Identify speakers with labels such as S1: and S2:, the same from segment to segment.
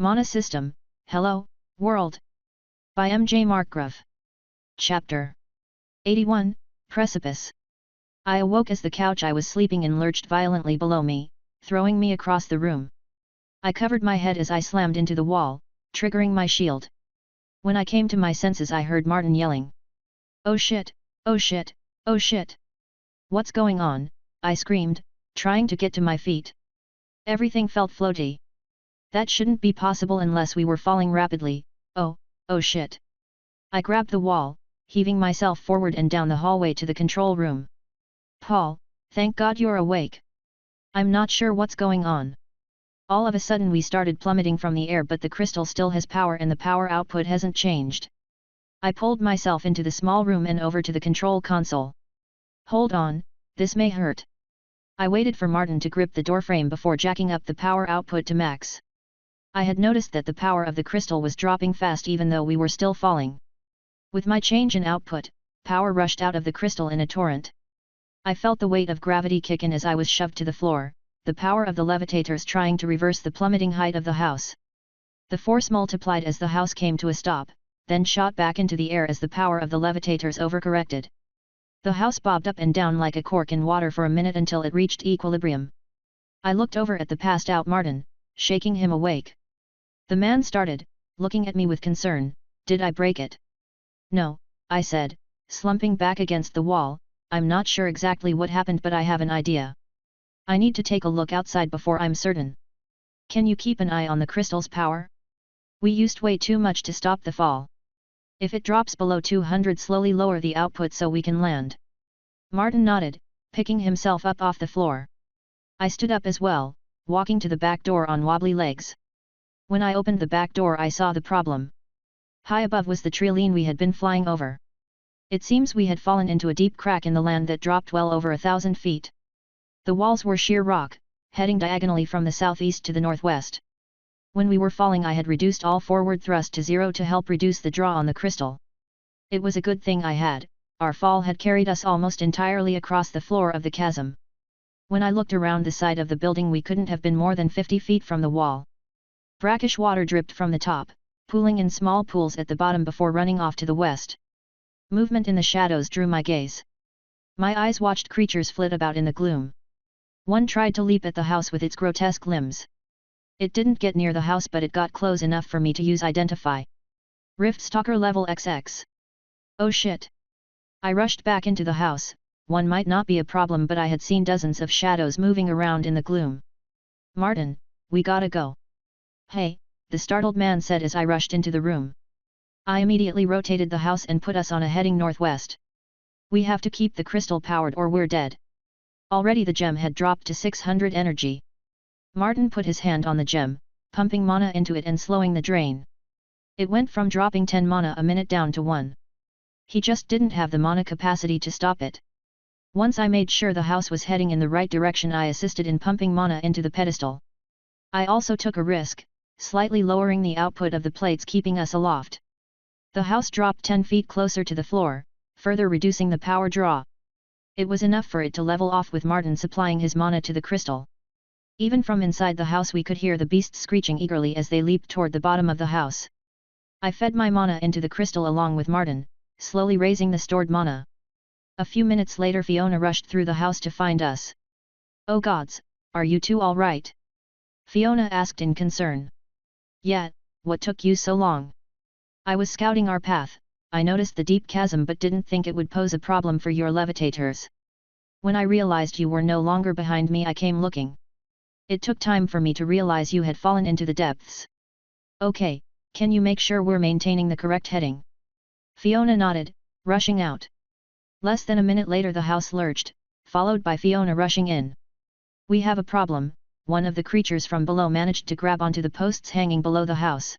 S1: Mana System, Hello, World. By M.J. Markgrove. Chapter 81, Precipice. I awoke as the couch I was sleeping in lurched violently below me, throwing me across the room. I covered my head as I slammed into the wall, triggering my shield. When I came to my senses I heard Martin yelling. "Oh shit, oh shit, oh shit! What's going on?" I screamed, trying to get to my feet. Everything felt floaty. That shouldn't be possible unless we were falling rapidly. Oh shit. I grabbed the wall, heaving myself forward and down the hallway to the control room. "Paul, thank God you're awake. I'm not sure what's going on." All of a sudden we started plummeting from the air, but the crystal still has power and the power output hasn't changed. I pulled myself into the small room and over to the control console. "Hold on, this may hurt." I waited for Martin to grip the doorframe before jacking up the power output to max. I had noticed that the power of the crystal was dropping fast even though we were still falling. With my change in output, power rushed out of the crystal in a torrent. I felt the weight of gravity kick in as I was shoved to the floor, the power of the levitators trying to reverse the plummeting height of the house. The force multiplied as the house came to a stop, then shot back into the air as the power of the levitators overcorrected. The house bobbed up and down like a cork in water for a minute until it reached equilibrium. I looked over at the passed out Martin, shaking him awake. The man started, looking at me with concern. "Did I break it?" "No," I said, slumping back against the wall. "I'm not sure exactly what happened, but I have an idea. I need to take a look outside before I'm certain. Can you keep an eye on the crystal's power? We used way too much to stop the fall. If it drops below 200, slowly lower the output so we can land." Martin nodded, picking himself up off the floor. I stood up as well, walking to the back door on wobbly legs. When I opened the back door I saw the problem. High above was the trilene we had been flying over. It seems we had fallen into a deep crack in the land that dropped well over 1,000 feet. The walls were sheer rock, heading diagonally from the southeast to the northwest. When we were falling I had reduced all forward thrust to 0 to help reduce the draw on the crystal. It was a good thing I had. Our fall had carried us almost entirely across the floor of the chasm. When I looked around the side of the building we couldn't have been more than 50 feet from the wall. Brackish water dripped from the top, pooling in small pools at the bottom before running off to the west. Movement in the shadows drew my gaze. My eyes watched creatures flit about in the gloom. One tried to leap at the house with its grotesque limbs. It didn't get near the house, but it got close enough for me to use Identify. Rift Stalker level XX. Oh shit! I rushed back into the house. One might not be a problem, but I had seen dozens of shadows moving around in the gloom. "Martin, we gotta go." "Hey," the startled man said as I rushed into the room. I immediately rotated the house and put us on a heading northwest. "We have to keep the crystal powered or we're dead." Already the gem had dropped to 600 energy. Martin put his hand on the gem, pumping mana into it and slowing the drain. It went from dropping 10 mana a minute down to 1. He just didn't have the mana capacity to stop it. Once I made sure the house was heading in the right direction I assisted in pumping mana into the pedestal. I also took a risk, slightly lowering the output of the plates keeping us aloft. The house dropped 10 feet closer to the floor, further reducing the power draw. It was enough for it to level off with Martin supplying his mana to the crystal. Even from inside the house we could hear the beasts screeching eagerly as they leaped toward the bottom of the house. I fed my mana into the crystal along with Martin, slowly raising the stored mana. A few minutes later Fiona rushed through the house to find us. "Oh gods, are you two all right?" Fiona asked in concern. "Yeah, what took you so long?" "I was scouting our path. I noticed the deep chasm but didn't think it would pose a problem for your levitators. When I realized you were no longer behind me I came looking. It took time for me to realize you had fallen into the depths." "Okay, can you make sure we're maintaining the correct heading?" Fiona nodded, rushing out. Less than a minute later the house lurched, followed by Fiona rushing in. "We have a problem." One of the creatures from below managed to grab onto the posts hanging below the house.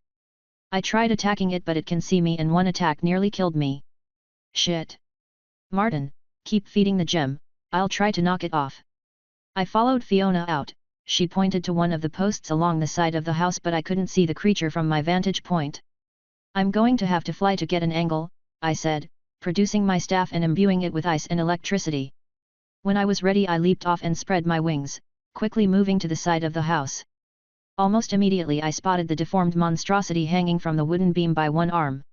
S1: I tried attacking it but it can see me and one attack nearly killed me. "Shit. Martin, keep feeding the gem, I'll try to knock it off." I followed Fiona out. She pointed to one of the posts along the side of the house but I couldn't see the creature from my vantage point. "I'm going to have to fly to get an angle," I said, producing my staff and imbuing it with ice and electricity. When I was ready I leaped off and spread my wings, quickly moving to the side of the house. Almost immediately I spotted the deformed monstrosity hanging from the wooden beam by one arm.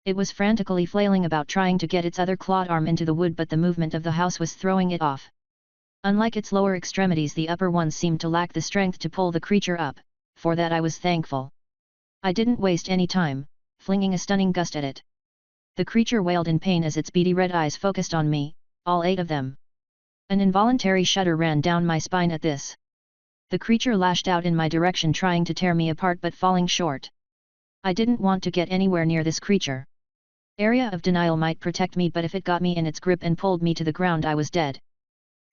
S1: It was frantically flailing about trying to get its other clawed arm into the wood, but the movement of the house was throwing it off. Unlike its lower extremities, the upper ones seemed to lack the strength to pull the creature up. For that I was thankful. I didn't waste any time, flinging a stunning gust at it. The creature wailed in pain as its beady red eyes focused on me, all 8 of them. An involuntary shudder ran down my spine at this. The creature lashed out in my direction, trying to tear me apart but falling short. I didn't want to get anywhere near this creature. Area of denial might protect me, but if it got me in its grip and pulled me to the ground, I was dead.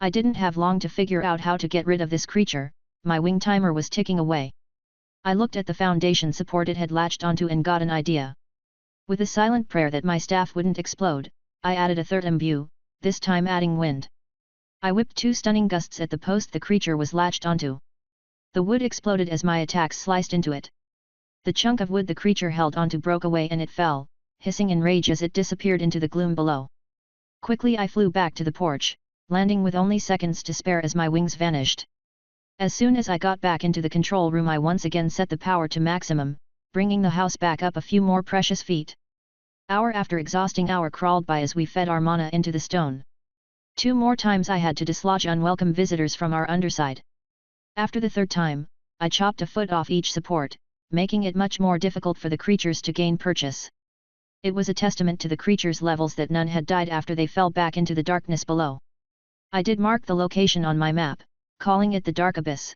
S1: I didn't have long to figure out how to get rid of this creature. My wing timer was ticking away. I looked at the foundation support it had latched onto and got an idea. With a silent prayer that my staff wouldn't explode, I added a third imbue, this time adding wind. I whipped 2 stunning gusts at the post the creature was latched onto. The wood exploded as my attacks sliced into it. The chunk of wood the creature held onto broke away and it fell, hissing in rage as it disappeared into the gloom below. Quickly I flew back to the porch, landing with only seconds to spare as my wings vanished. As soon as I got back into the control room, I once again set the power to maximum, bringing the house back up a few more precious feet. Hour after exhausting hour crawled by as we fed our mana into the stone. 2 more times I had to dislodge unwelcome visitors from our underside. After the 3rd time, I chopped a foot off each support, making it much more difficult for the creatures to gain purchase. It was a testament to the creatures' levels that none had died after they fell back into the darkness below. I did mark the location on my map, calling it the Dark Abyss.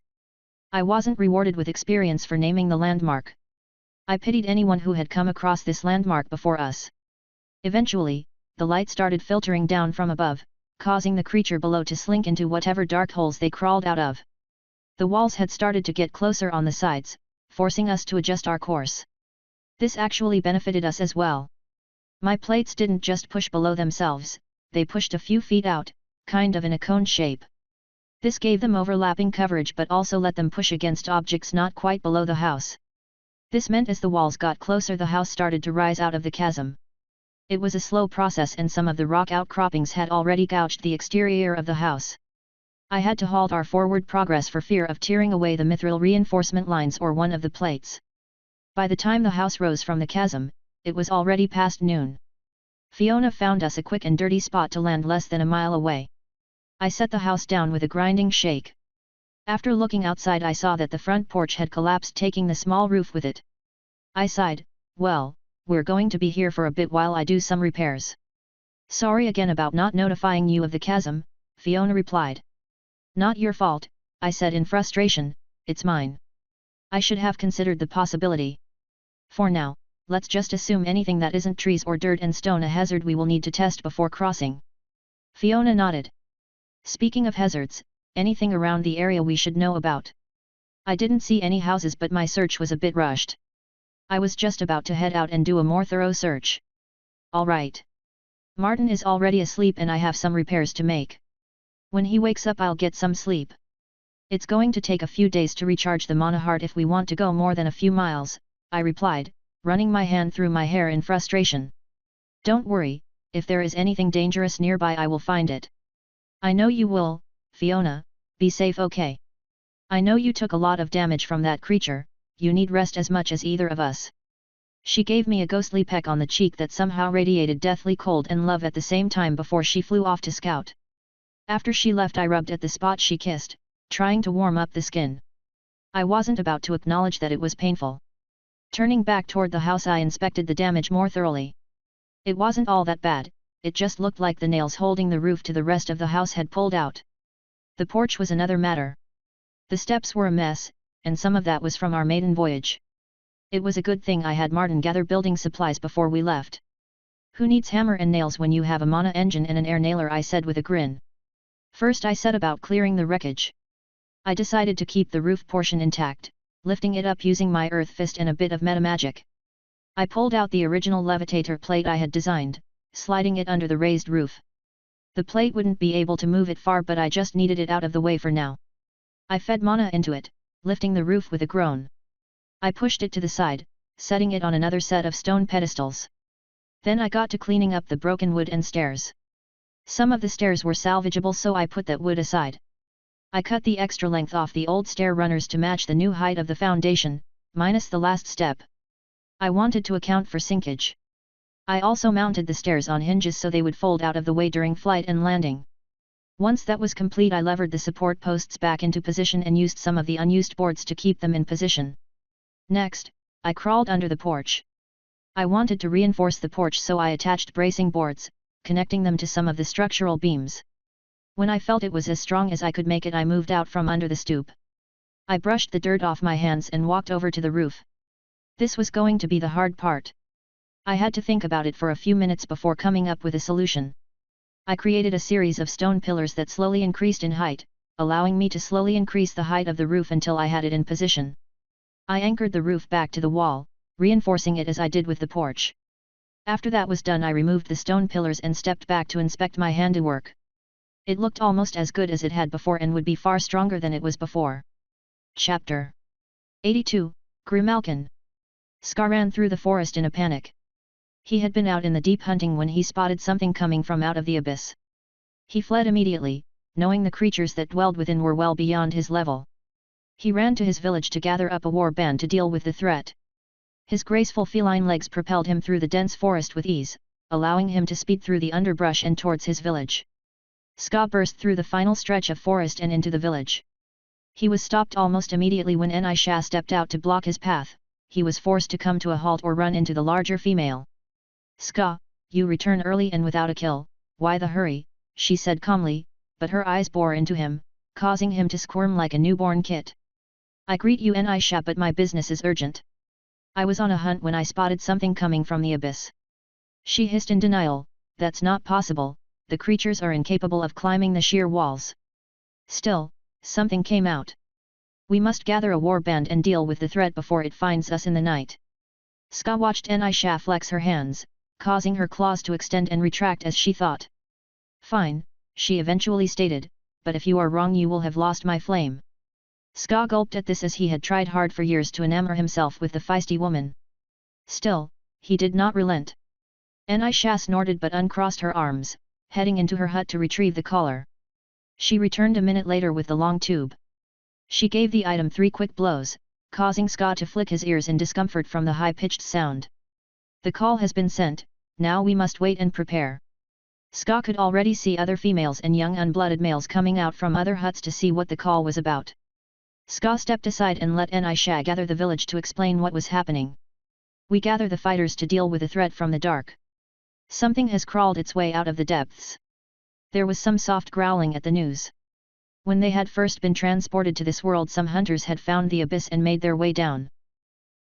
S1: I wasn't rewarded with experience for naming the landmark. I pitied anyone who had come across this landmark before us. Eventually, the light started filtering down from above, causing the creature below to slink into whatever dark holes they crawled out of. The walls had started to get closer on the sides, forcing us to adjust our course. This actually benefited us as well. My plates didn't just push below themselves, they pushed a few feet out, kind of in a cone shape. This gave them overlapping coverage but also let them push against objects not quite below the house. This meant as the walls got closer, the house started to rise out of the chasm. It was a slow process and some of the rock outcroppings had already gouged the exterior of the house. I had to halt our forward progress for fear of tearing away the mithril reinforcement lines or one of the plates. By the time the house rose from the chasm, it was already past noon. Fiona found us a quick and dirty spot to land less than a mile away. I set the house down with a grinding shake. After looking outside, I saw that the front porch had collapsed, taking the small roof with it. I sighed, well, we're going to be here for a bit while I do some repairs. Sorry again about not notifying you of the chasm, Fiona replied. Not your fault, I said in frustration, it's mine. I should have considered the possibility. For now, let's just assume anything that isn't trees or dirt and stone a hazard we will need to test before crossing. Fiona nodded. Speaking of hazards, anything around the area we should know about? I didn't see any houses, but my search was a bit rushed. I was just about to head out and do a more thorough search. All right. Martin is already asleep and I have some repairs to make. When he wakes up, I'll get some sleep. It's going to take a few days to recharge the mana heart if we want to go more than a few miles, I replied, running my hand through my hair in frustration. Don't worry, if there is anything dangerous nearby I will find it. I know you will, Fiona, be safe, okay? I know you took a lot of damage from that creature, you need rest as much as either of us. She gave me a ghostly peck on the cheek that somehow radiated deathly cold and love at the same time before she flew off to scout. After she left, I rubbed at the spot she kissed, trying to warm up the skin. I wasn't about to acknowledge that it was painful. Turning back toward the house, I inspected the damage more thoroughly. It wasn't all that bad, it just looked like the nails holding the roof to the rest of the house had pulled out. The porch was another matter. The steps were a mess, and some of that was from our maiden voyage. It was a good thing I had Martin gather building supplies before we left. Who needs hammer and nails when you have a mana engine and an air nailer, I said with a grin. First I set about clearing the wreckage. I decided to keep the roof portion intact, lifting it up using my earth fist and a bit of metamagic. I pulled out the original levitator plate I had designed, sliding it under the raised roof. The plate wouldn't be able to move it far, but I just needed it out of the way for now. I fed mana into it, lifting the roof with a groan. I pushed it to the side, setting it on another set of stone pedestals. Then I got to cleaning up the broken wood and stairs. Some of the stairs were salvageable, so I put that wood aside. I cut the extra length off the old stair runners to match the new height of the foundation, minus the last step. I wanted to account for sinkage. I also mounted the stairs on hinges so they would fold out of the way during flight and landing. Once that was complete, I levered the support posts back into position and used some of the unused boards to keep them in position. Next, I crawled under the porch. I wanted to reinforce the porch, so I attached bracing boards, connecting them to some of the structural beams. When I felt it was as strong as I could make it, I moved out from under the stoop. I brushed the dirt off my hands and walked over to the roof. This was going to be the hard part. I had to think about it for a few minutes before coming up with a solution. I created a series of stone pillars that slowly increased in height, allowing me to slowly increase the height of the roof until I had it in position. I anchored the roof back to the wall, reinforcing it as I did with the porch. After that was done, I removed the stone pillars and stepped back to inspect my handiwork. It looked almost as good as it had before and would be far stronger than it was before. Chapter 82, Grimmalkin. Scar ran through the forest in a panic. He had been out in the deep hunting when he spotted something coming from out of the abyss. He fled immediately, knowing the creatures that dwelled within were well beyond his level. He ran to his village to gather up a war band to deal with the threat. His graceful feline legs propelled him through the dense forest with ease, allowing him to speed through the underbrush and towards his village. Ska burst through the final stretch of forest and into the village. He was stopped almost immediately when Nisha stepped out to block his path. He was forced to come to a halt or run into the larger female. Ska, you return early and without a kill, why the hurry, she said calmly, but her eyes bore into him, causing him to squirm like a newborn kit. I greet you Nisha, but my business is urgent. I was on a hunt when I spotted something coming from the abyss. She hissed in denial, that's not possible, the creatures are incapable of climbing the sheer walls. Still, something came out. We must gather a war band and deal with the threat before it finds us in the night. Ska watched Nisha flex her hands, causing her claws to extend and retract as she thought. Fine, she eventually stated, but if you are wrong you will have lost my flame. Ska gulped at this as he had tried hard for years to enamor himself with the feisty woman. Still, he did not relent. Nisha snorted but uncrossed her arms, heading into her hut to retrieve the collar. She returned a minute later with the long tube. She gave the item 3 quick blows, causing Ska to flick his ears in discomfort from the high-pitched sound. The call has been sent, now we must wait and prepare. Ska could already see other females and young unblooded males coming out from other huts to see what the call was about. Ska stepped aside and let Nisha gather the village to explain what was happening. We gather the fighters to deal with the threat from the dark. Something has crawled its way out of the depths. There was some soft growling at the news. When they had first been transported to this world, some hunters had found the abyss and made their way down.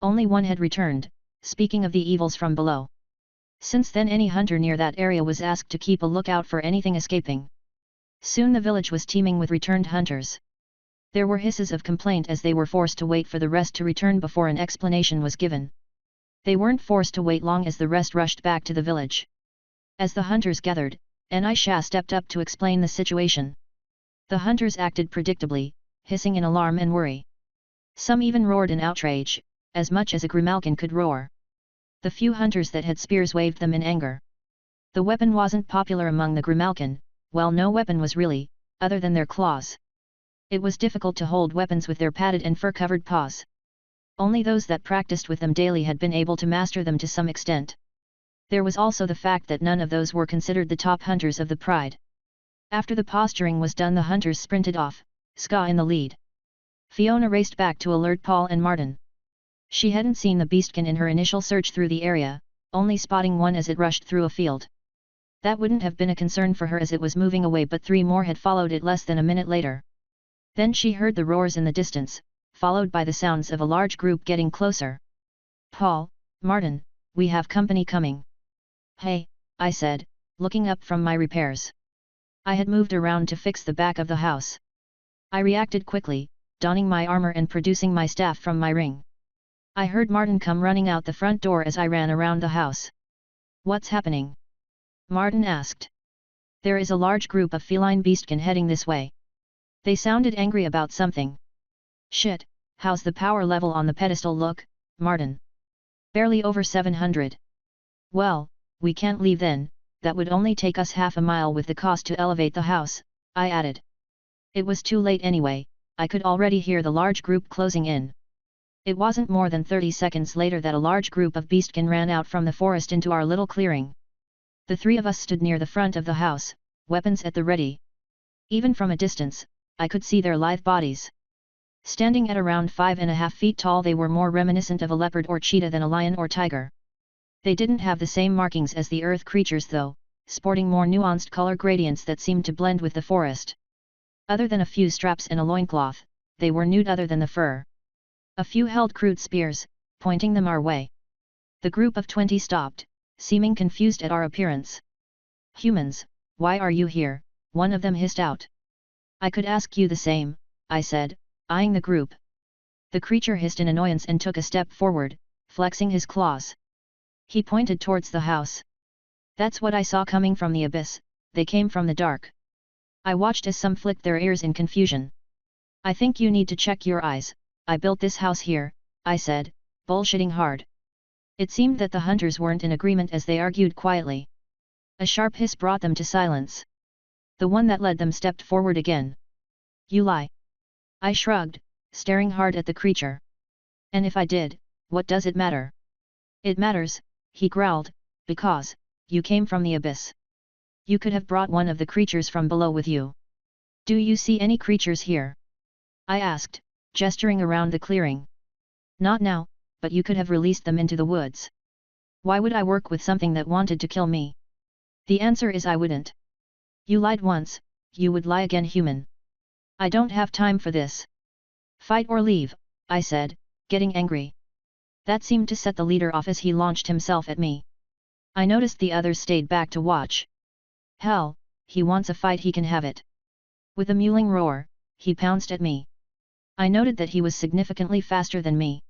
S1: Only one had returned, speaking of the evils from below. Since then any hunter near that area was asked to keep a lookout for anything escaping. Soon the village was teeming with returned hunters. There were hisses of complaint as they were forced to wait for the rest to return before an explanation was given. They weren't forced to wait long as the rest rushed back to the village. As the hunters gathered, Nisha stepped up to explain the situation. The hunters acted predictably, hissing in alarm and worry. Some even roared in outrage, as much as a Grimmalkin could roar. The few hunters that had spears waved them in anger. The weapon wasn't popular among the Grimmalkin, well, no weapon was really, other than their claws. It was difficult to hold weapons with their padded and fur-covered paws. Only those that practiced with them daily had been able to master them to some extent. There was also the fact that none of those were considered the top hunters of the pride. After the posturing was done, the hunters sprinted off, Ska in the lead. Fiona raced back to alert Paul and Martin. She hadn't seen the beastkin in her initial search through the area, only spotting one as it rushed through a field. That wouldn't have been a concern for her as it was moving away, but 3 more had followed it less than a minute later. Then she heard the roars in the distance, followed by the sounds of a large group getting closer. Paul, Martin, we have company coming. Hey, I said, looking up from my repairs. I had moved around to fix the back of the house. I reacted quickly, donning my armor and producing my staff from my ring. I heard Martin come running out the front door as I ran around the house. What's happening? Martin asked. There is a large group of feline beastkin heading this way. They sounded angry about something. Shit, how's the power level on the pedestal look, Martin? Barely over 700. Well, we can't leave then, that would only take us half a mile with the cost to elevate the house, I added. It was too late anyway, I could already hear the large group closing in. It wasn't more than 30 seconds later that a large group of beastkin ran out from the forest into our little clearing. The three of us stood near the front of the house, weapons at the ready. Even from a distance, I could see their lithe bodies. Standing at around 5.5 feet tall, they were more reminiscent of a leopard or cheetah than a lion or tiger. They didn't have the same markings as the earth creatures though, sporting more nuanced color gradients that seemed to blend with the forest. Other than a few straps and a loincloth, they were nude other than the fur. A few held crude spears, pointing them our way. The group of 20 stopped, seeming confused at our appearance. "Humans, why are you here?" one of them hissed out. "I could ask you the same," I said, eyeing the group. The creature hissed in annoyance and took a step forward, flexing his claws. He pointed towards the house. "That's what I saw coming from the abyss, they came from the dark." I watched as some flicked their ears in confusion. "I think you need to check your eyes, I built this house here," I said, bullshitting hard. It seemed that the hunters weren't in agreement as they argued quietly. A sharp hiss brought them to silence. The one that led them stepped forward again. "You lie." I shrugged, staring hard at the creature. "And if I did, what does it matter?" "It matters," he growled, "because you came from the abyss. You could have brought one of the creatures from below with you." "Do you see any creatures here?" I asked, gesturing around the clearing. "Not now, but you could have released them into the woods." "Why would I work with something that wanted to kill me?" "The answer is I wouldn't." "You lied once, you would lie again, human. I don't have time for this." "Fight or leave," I said, getting angry. That seemed to set the leader off as he launched himself at me. I noticed the others stayed back to watch. "Hell, he wants a fight, he can have it." With a mewling roar, he pounced at me. I noted that he was significantly faster than me.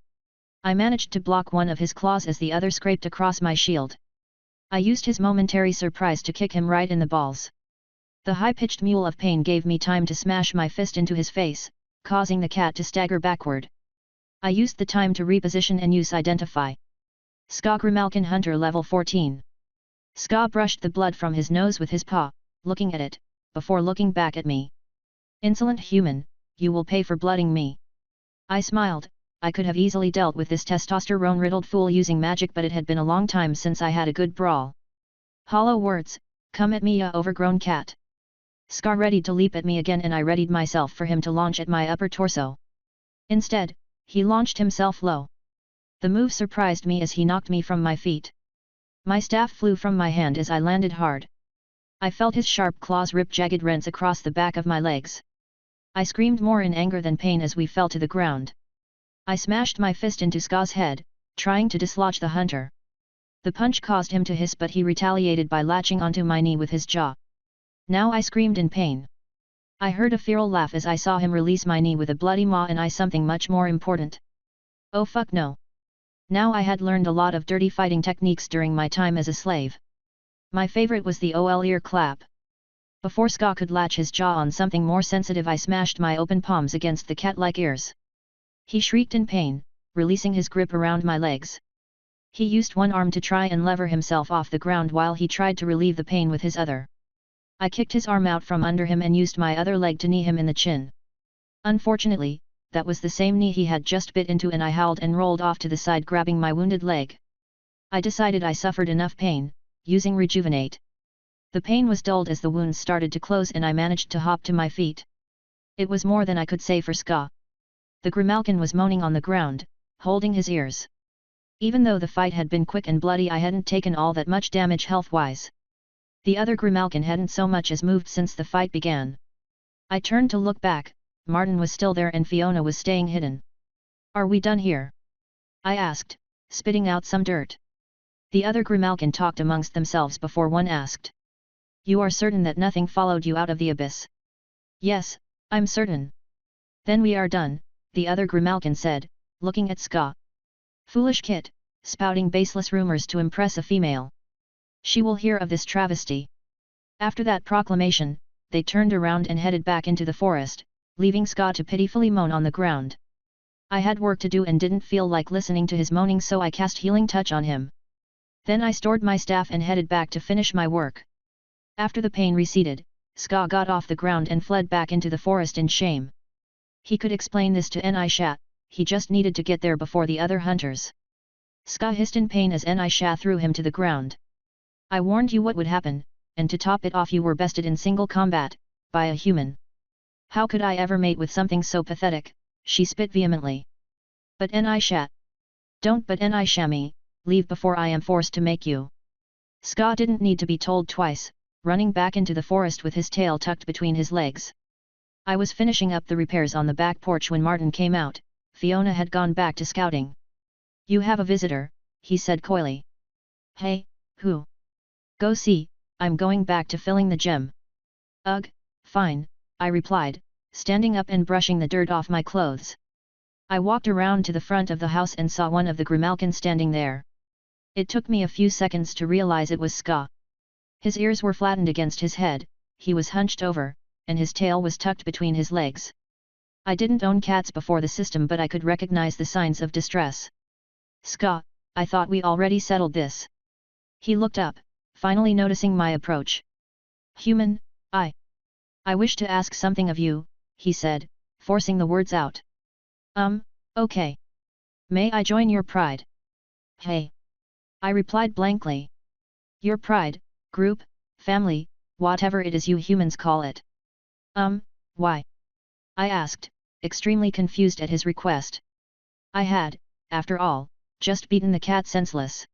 S1: I managed to block one of his claws as the other scraped across my shield. I used his momentary surprise to kick him right in the balls. The high-pitched mewl of pain gave me time to smash my fist into his face, causing the cat to stagger backward. I used the time to reposition and use Identify. Ska Grimmalkin Hunter level 14. Ska brushed the blood from his nose with his paw, looking at it, before looking back at me. "Insolent human, you will pay for blooding me." I smiled. I could have easily dealt with this testosterone-riddled fool using magic, but it had been a long time since I had a good brawl. Hollow words, "Come at me, ya overgrown cat." Ska readied to leap at me again, and I readied myself for him to launch at my upper torso. Instead, he launched himself low. The move surprised me as he knocked me from my feet. My staff flew from my hand as I landed hard. I felt his sharp claws rip jagged rents across the back of my legs. I screamed more in anger than pain as we fell to the ground. I smashed my fist into Ska's head, trying to dislodge the hunter. The punch caused him to hiss, but he retaliated by latching onto my knee with his jaw. Now I screamed in pain. I heard a feral laugh as I saw him release my knee with a bloody maw, and I something much more important. Oh fuck no. Now I had learned a lot of dirty fighting techniques during my time as a slave. My favorite was the OL ear clap. Before Ska could latch his jaw on something more sensitive, I smashed my open palms against the cat-like ears. He shrieked in pain, releasing his grip around my legs. He used one arm to try and lever himself off the ground while he tried to relieve the pain with his other. I kicked his arm out from under him and used my other leg to knee him in the chin. Unfortunately, that was the same knee he had just bit into, and I howled and rolled off to the side, grabbing my wounded leg. I decided I suffered enough pain, using Rejuvenate. The pain was dulled as the wounds started to close, and I managed to hop to my feet. It was more than I could say for Ska. The Grimmalkin was moaning on the ground, holding his ears. Even though the fight had been quick and bloody, I hadn't taken all that much damage health-wise. The other Grimmalkin hadn't so much as moved since the fight began. I turned to look back. Martin was still there and Fiona was staying hidden. "Are we done here?" I asked, spitting out some dirt. The other Grimmalkin talked amongst themselves before one asked. "You are certain that nothing followed you out of the abyss?" "Yes, I'm certain." "Then we are done," the other Grimmalkin said, looking at Ska. "Foolish kid, spouting baseless rumors to impress a female. She will hear of this travesty." After that proclamation, they turned around and headed back into the forest, leaving Ska to pitifully moan on the ground. I had work to do and didn't feel like listening to his moaning, so I cast Healing Touch on him. Then I stored my staff and headed back to finish my work. After the pain receded, Ska got off the ground and fled back into the forest in shame. He could explain this to Nisha, he just needed to get there before the other hunters. Ska hissed in pain as Nisha threw him to the ground. I warned you what would happen, and to top it off you were bested in single combat, by a human. How could I ever mate with something so pathetic, she spit vehemently. But Nisha. Don't but Nisha me, leave before I am forced to make you. Ska didn't need to be told twice, running back into the forest with his tail tucked between his legs. I was finishing up the repairs on the back porch when Martin came out. Fiona had gone back to scouting. You have a visitor, he said coyly. Hey, who? Go see, I'm going back to filling the gem. Ugh, fine, I replied, standing up and brushing the dirt off my clothes. I walked around to the front of the house and saw one of the grimmalkin standing there. It took me a few seconds to realize it was Ska. His ears were flattened against his head, he was hunched over, and his tail was tucked between his legs. I didn't own cats before the system, but I could recognize the signs of distress. Ska, I thought we already settled this. He looked up, finally noticing my approach. Human, I wish to ask something of you, he said, forcing the words out. Okay. May I join your pride? Hey. I replied blankly. Your pride, group, family, whatever it is you humans call it. Why? I asked, extremely confused at his request. I had, after all, just beaten the cat senseless.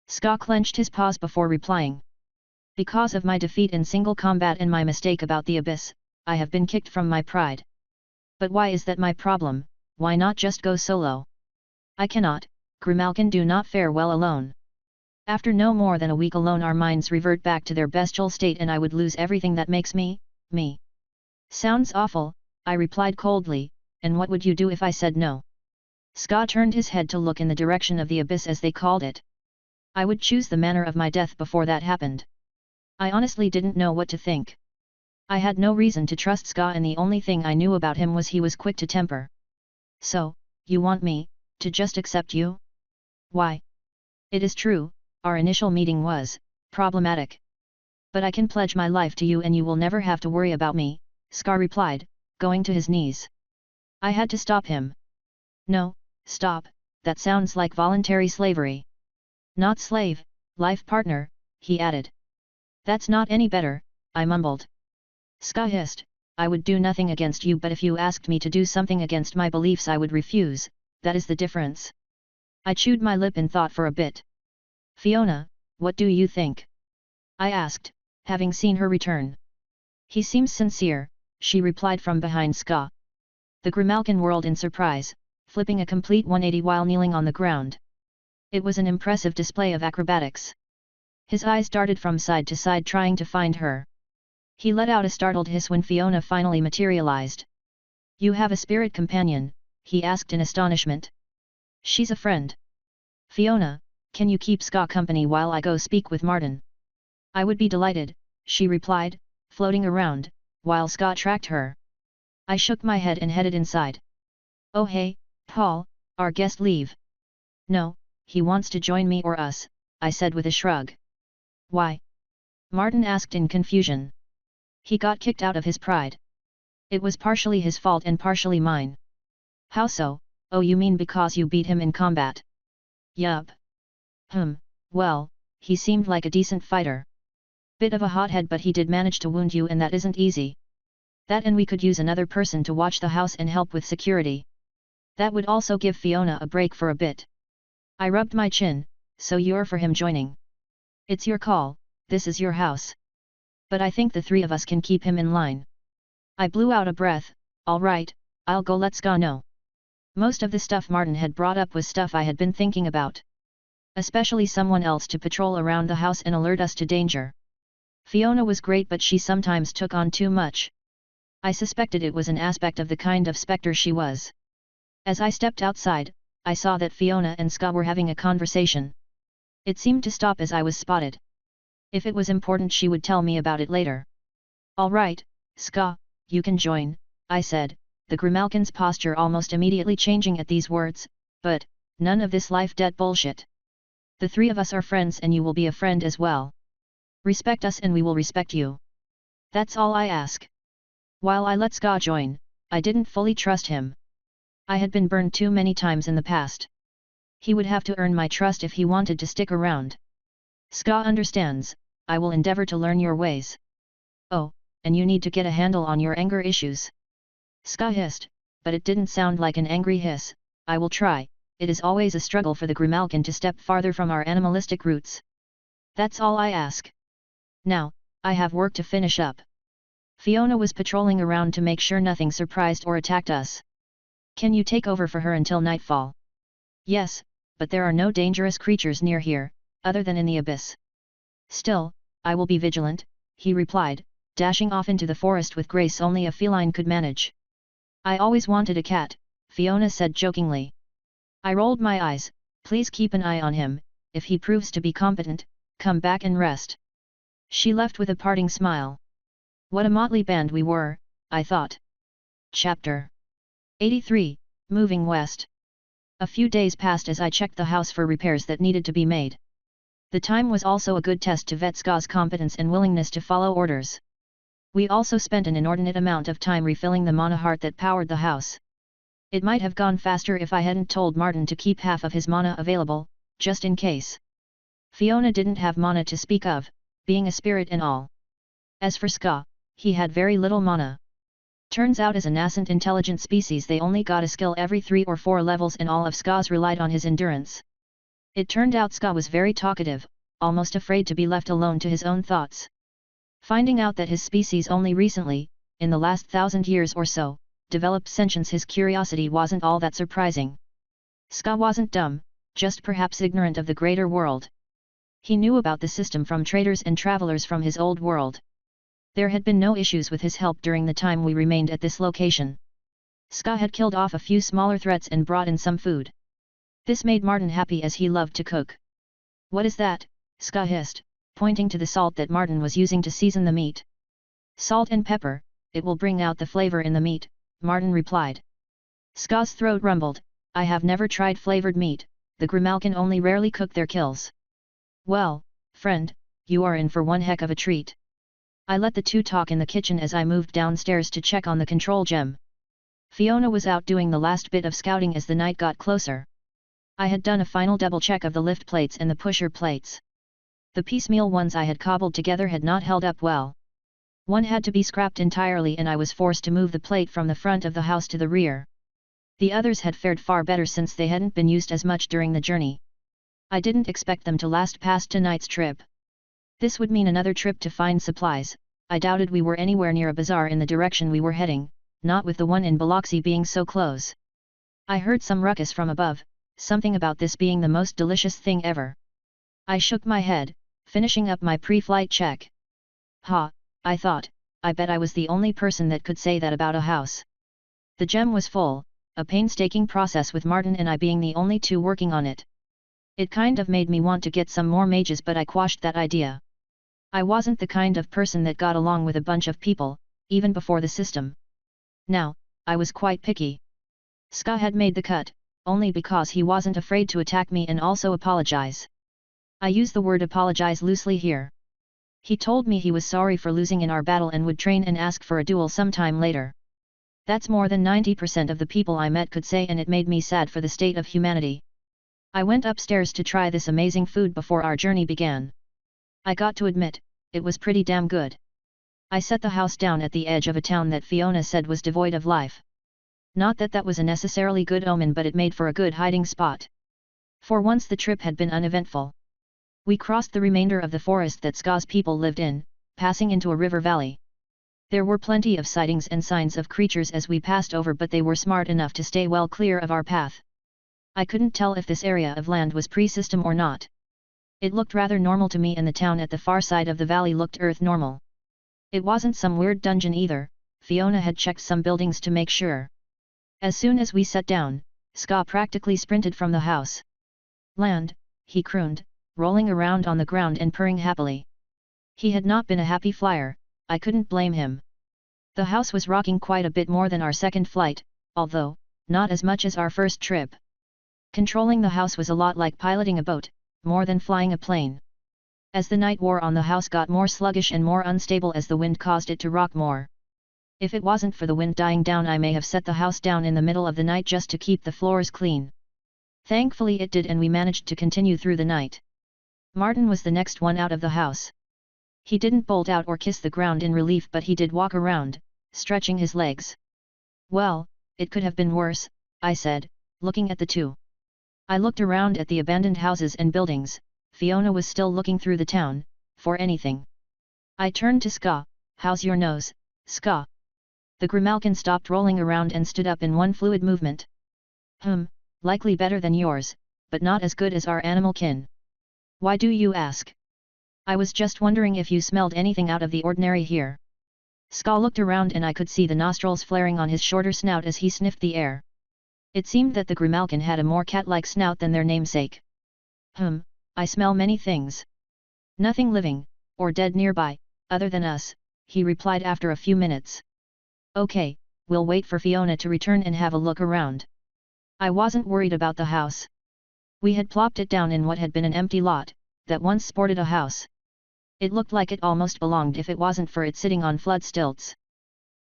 S1: Ska clenched his paws before replying. Because of my defeat in single combat and my mistake about the abyss, I have been kicked from my pride. But why is that my problem? Why not just go solo? I cannot, grimmalkin do not fare well alone. After no more than a week alone our minds revert back to their bestial state and I would lose everything that makes me, me. Sounds awful, I replied coldly, and what would you do if I said no? Ska turned his head to look in the direction of the abyss as they called it. I would choose the manner of my death before that happened. I honestly didn't know what to think. I had no reason to trust Ska and the only thing I knew about him was he was quick to temper. So, you want me, to just accept you? Why? It is true, our initial meeting was, problematic. But I can pledge my life to you and you will never have to worry about me, Ska replied, going to his knees. I had to stop him. No, stop, that sounds like voluntary slavery. Not slave, life partner, he added. That's not any better, I mumbled. Ska hissed, I would do nothing against you but if you asked me to do something against my beliefs I would refuse, that is the difference. I chewed my lip in thought for a bit. Fiona, what do you think? I asked, having seen her return. He seems sincere, she replied from behind Ska. The grimmalkin whirled in surprise, flipping a complete 180 while kneeling on the ground. It was an impressive display of acrobatics. His eyes darted from side to side trying to find her. He let out a startled hiss when Fiona finally materialized. You have a spirit companion? He asked in astonishment. She's a friend. Fiona, can you keep Ska company while I go speak with Martin? I would be delighted, she replied, floating around, while Ska tracked her. I shook my head and headed inside. Oh hey, Paul, our guest leave. No, he wants to join me or us, I said with a shrug. Why? Martin asked in confusion. He got kicked out of his pride. It was partially his fault and partially mine. How so? Oh, you mean because you beat him in combat? Yup. Well, he seemed like a decent fighter. Bit of a hothead but he did manage to wound you and that isn't easy. That and we could use another person to watch the house and help with security. That would also give Fiona a break for a bit. I rubbed my chin, so you're for him joining. It's your call, this is your house. But I think the three of us can keep him in line. I blew out a breath, alright, I'll go let Ska know. Most of the stuff Martin had brought up was stuff I had been thinking about. Especially someone else to patrol around the house and alert us to danger. Fiona was great but she sometimes took on too much. I suspected it was an aspect of the kind of spectre she was. As I stepped outside, I saw that Fiona and Ska were having a conversation. It seemed to stop as I was spotted. If it was important she would tell me about it later. Alright, Ska, you can join, I said, the grimmalkin's posture almost immediately changing at these words, but, none of this life-debt bullshit. The three of us are friends and you will be a friend as well. Respect us and we will respect you. That's all I ask. While I let Ska join, I didn't fully trust him. I had been burned too many times in the past. He would have to earn my trust if he wanted to stick around. Ska understands, I will endeavor to learn your ways. Oh, and you need to get a handle on your anger issues. Ska hissed, but it didn't sound like an angry hiss. I will try. It is always a struggle for the grimmalkin to step farther from our animalistic roots. That's all I ask. Now, I have work to finish up. Fiona was patrolling around to make sure nothing surprised or attacked us. Can you take over for her until nightfall? Yes, but there are no dangerous creatures near here, other than in the abyss. Still, I will be vigilant, he replied, dashing off into the forest with grace only a feline could manage. I always wanted a cat, Fiona said jokingly. I rolled my eyes. Please keep an eye on him. If he proves to be competent, come back and rest. She left with a parting smile. What a motley band we were, I thought. Chapter 83, Moving West. A few days passed as I checked the house for repairs that needed to be made. The time was also a good test to vet Ska's competence and willingness to follow orders. We also spent an inordinate amount of time refilling the mana heart that powered the house. It might have gone faster if I hadn't told Martin to keep half of his mana available, just in case. Fiona didn't have mana to speak of, being a spirit and all. As for Ska, he had very little mana. Turns out as a nascent intelligent species they only got a skill every 3 or 4 levels and all of Ska's relied on his endurance. It turned out Ska was very talkative, almost afraid to be left alone to his own thoughts. Finding out that his species only recently, in the last 1,000 years or so, developed sentience, his curiosity wasn't all that surprising. Ska wasn't dumb, just perhaps ignorant of the greater world. He knew about the system from traders and travelers from his old world. There had been no issues with his help during the time we remained at this location. Ska had killed off a few smaller threats and brought in some food. This made Martin happy as he loved to cook. What is that? Ska hissed, pointing to the salt that Martin was using to season the meat. Salt and pepper, it will bring out the flavor in the meat, Martin replied. Ska's throat rumbled. I have never tried flavored meat, the grimmalkin only rarely cook their kills. Well, friend, you are in for one heck of a treat. I let the two talk in the kitchen as I moved downstairs to check on the control gem. Fiona was out doing the last bit of scouting as the night got closer. I had done a final double check of the lift plates and the pusher plates. The piecemeal ones I had cobbled together had not held up well. One had to be scrapped entirely and I was forced to move the plate from the front of the house to the rear. The others had fared far better since they hadn't been used as much during the journey. I didn't expect them to last past tonight's trip. This would mean another trip to find supplies. I doubted we were anywhere near a bazaar in the direction we were heading, not with the one in Biloxi being so close. I heard some ruckus from above, something about this being the most delicious thing ever. I shook my head, finishing up my pre-flight check. Ha, I thought, I bet I was the only person that could say that about a house. The gem was full, a painstaking process with Martin and I being the only two working on it. It kind of made me want to get some more mages, but I quashed that idea. I wasn't the kind of person that got along with a bunch of people, even before the system. Now, I was quite picky. Ska had made the cut, only because he wasn't afraid to attack me and also apologize. I use the word apologize loosely here. He told me he was sorry for losing in our battle and would train and ask for a duel sometime later. That's more than 90% of the people I met could say, and it made me sad for the state of humanity. I went upstairs to try this amazing food before our journey began. I got to admit, it was pretty damn good. I set the house down at the edge of a town that Fiona said was devoid of life. Not that that was a necessarily good omen, but it made for a good hiding spot. For once the trip had been uneventful. We crossed the remainder of the forest that Ska's people lived in, passing into a river valley. There were plenty of sightings and signs of creatures as we passed over, but they were smart enough to stay well clear of our path. I couldn't tell if this area of land was pre-system or not. It looked rather normal to me, and the town at the far side of the valley looked Earth normal. It wasn't some weird dungeon either. Fiona had checked some buildings to make sure. As soon as we sat down, Ska practically sprinted from the house. Land, he crooned, rolling around on the ground and purring happily. He had not been a happy flyer, I couldn't blame him. The house was rocking quite a bit more than our second flight, although, not as much as our first trip. Controlling the house was a lot like piloting a boat, more than flying a plane. As the night wore on, the house got more sluggish and more unstable as the wind caused it to rock more. If it wasn't for the wind dying down, I may have set the house down in the middle of the night just to keep the floors clean. Thankfully it did, and we managed to continue through the night. Martin was the next one out of the house. He didn't bolt out or kiss the ground in relief, but he did walk around, stretching his legs. Well, it could have been worse, I said, looking at the two. I looked around at the abandoned houses and buildings. Fiona was still looking through the town, for anything. I turned to Ska. How's your nose, Ska? The grimmalkin stopped rolling around and stood up in one fluid movement. Likely better than yours, but not as good as our animal kin. Why do you ask? I was just wondering if you smelled anything out of the ordinary here. Ska looked around and I could see the nostrils flaring on his shorter snout as he sniffed the air. It seemed that the grimmalkin had a more cat-like snout than their namesake. I smell many things. Nothing living, or dead nearby, other than us, he replied after a few minutes. Okay, we'll wait for Fiona to return and have a look around. I wasn't worried about the house. We had plopped it down in what had been an empty lot, that once sported a house. It looked like it almost belonged if it wasn't for it sitting on flood stilts.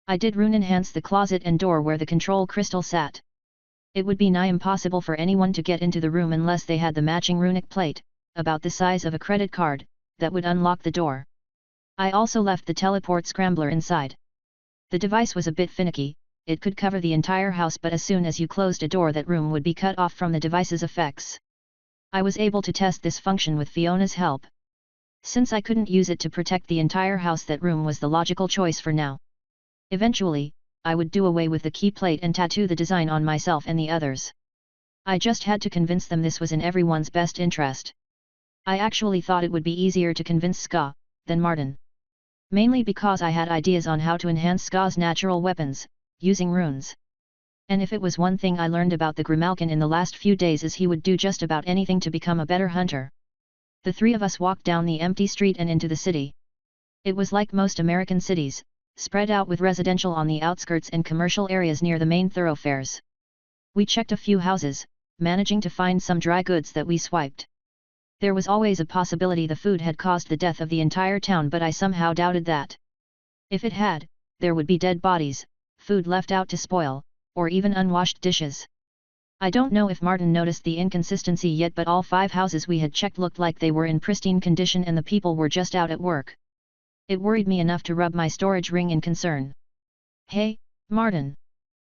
S1: I did rune enhance the closet and door where the control crystal sat. It would be nigh impossible for anyone to get into the room unless they had the matching runic plate, about the size of a credit card, that would unlock the door. I also left the teleport scrambler inside. The device was a bit finicky. It could cover the entire house, but as soon as you closed a door, that room would be cut off from the device's effects. I was able to test this function with Fiona's help. Since I couldn't use it to protect the entire house, that room was the logical choice for now. Eventually, I would do away with the key plate and tattoo the design on myself and the others. I just had to convince them this was in everyone's best interest. I actually thought it would be easier to convince Ska than Martin. Mainly because I had ideas on how to enhance Ska's natural weapons, using runes. And if it was one thing I learned about the grimmalkin in the last few days, is he would do just about anything to become a better hunter. The three of us walked down the empty street and into the city. It was like most American cities, spread out with residential on the outskirts and commercial areas near the main thoroughfares. We checked a few houses, managing to find some dry goods that we swiped. There was always a possibility the food had caused the death of the entire town, but I somehow doubted that. If it had, there would be dead bodies, food left out to spoil, or even unwashed dishes. I don't know if Martin noticed the inconsistency yet, but all 5 houses we had checked looked like they were in pristine condition and the people were just out at work. It worried me enough to rub my storage ring in concern. Hey, Martin.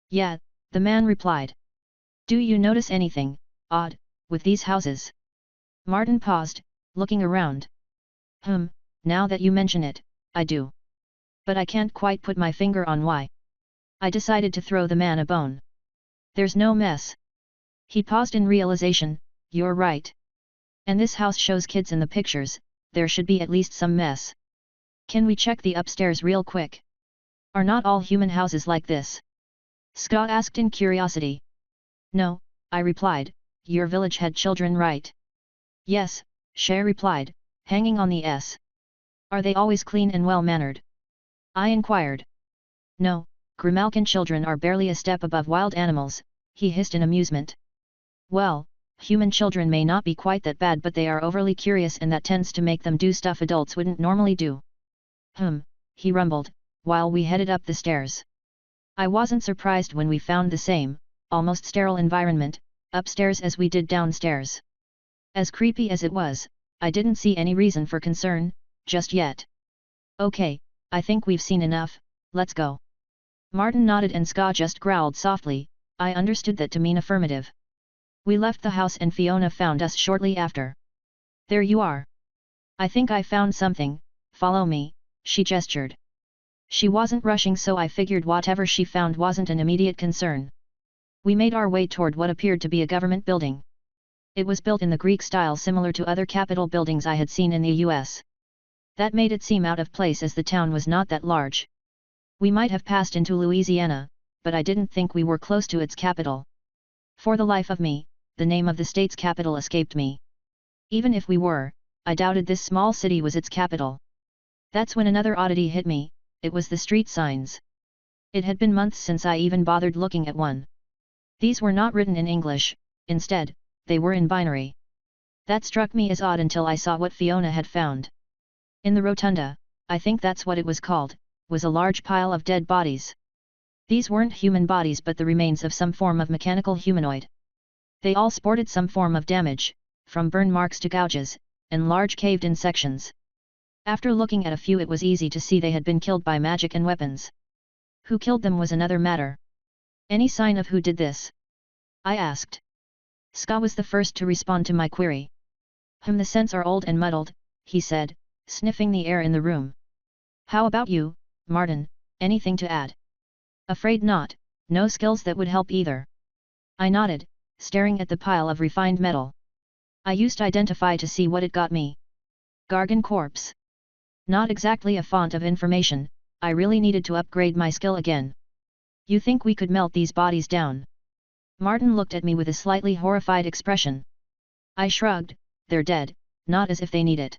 S1: Yeah, the man replied. Do you notice anything odd with these houses? Martin paused, looking around. Now that you mention it, I do. But I can't quite put my finger on why. I decided to throw the man a bone. There's no mess. He paused in realization. You're right. And this house shows kids in the pictures, there should be at least some mess. Can we check the upstairs real quick? Are not all human houses like this? Ska asked in curiosity. No, I replied, your village had children, right? Yes, Cher replied, hanging on the S. Are they always clean and well-mannered? I inquired. No, grimmalkin children are barely a step above wild animals, he hissed in amusement. Well, human children may not be quite that bad, but they are overly curious and that tends to make them do stuff adults wouldn't normally do. He rumbled, while we headed up the stairs. I wasn't surprised when we found the same, almost sterile environment, upstairs as we did downstairs. As creepy as it was, I didn't see any reason for concern, just yet. Okay, I think we've seen enough, let's go. Martin nodded and Ska just growled softly. I understood that to mean affirmative. We left the house and Fiona found us shortly after. There you are. I think I found something, follow me, she gestured. She wasn't rushing, so I figured whatever she found wasn't an immediate concern. We made our way toward what appeared to be a government building. It was built in the Greek style, similar to other Capitol buildings I had seen in the US. That made it seem out of place as the town was not that large. We might have passed into Louisiana, but I didn't think we were close to its capital. For the life of me, the name of the state's capital escaped me. Even if we were, I doubted this small city was its capital. That's when another oddity hit me, it was the street signs. It had been months since I even bothered looking at one. These were not written in English, instead, they were in binary. That struck me as odd until I saw what Fiona had found. In the rotunda, I think that's what it was called, was a large pile of dead bodies. These weren't human bodies but the remains of some form of mechanical humanoid. They all sported some form of damage, from burn marks to gouges, and large caved-in sections. After looking at a few it was easy to see they had been killed by magic and weapons. Who killed them was another matter. Any sign of who did this? I asked. Ska was the first to respond to my query. The scents are old and muddled, he said, sniffing the air in the room. How about you, Martin, anything to add? Afraid not, no skills that would help either. I nodded, staring at the pile of refined metal. I used Identify to see what it got me. Gargan corpse. Not exactly a font of information, I really needed to upgrade my skill again. You think we could melt these bodies down? Martin looked at me with a slightly horrified expression. I shrugged, they're dead, not as if they need it.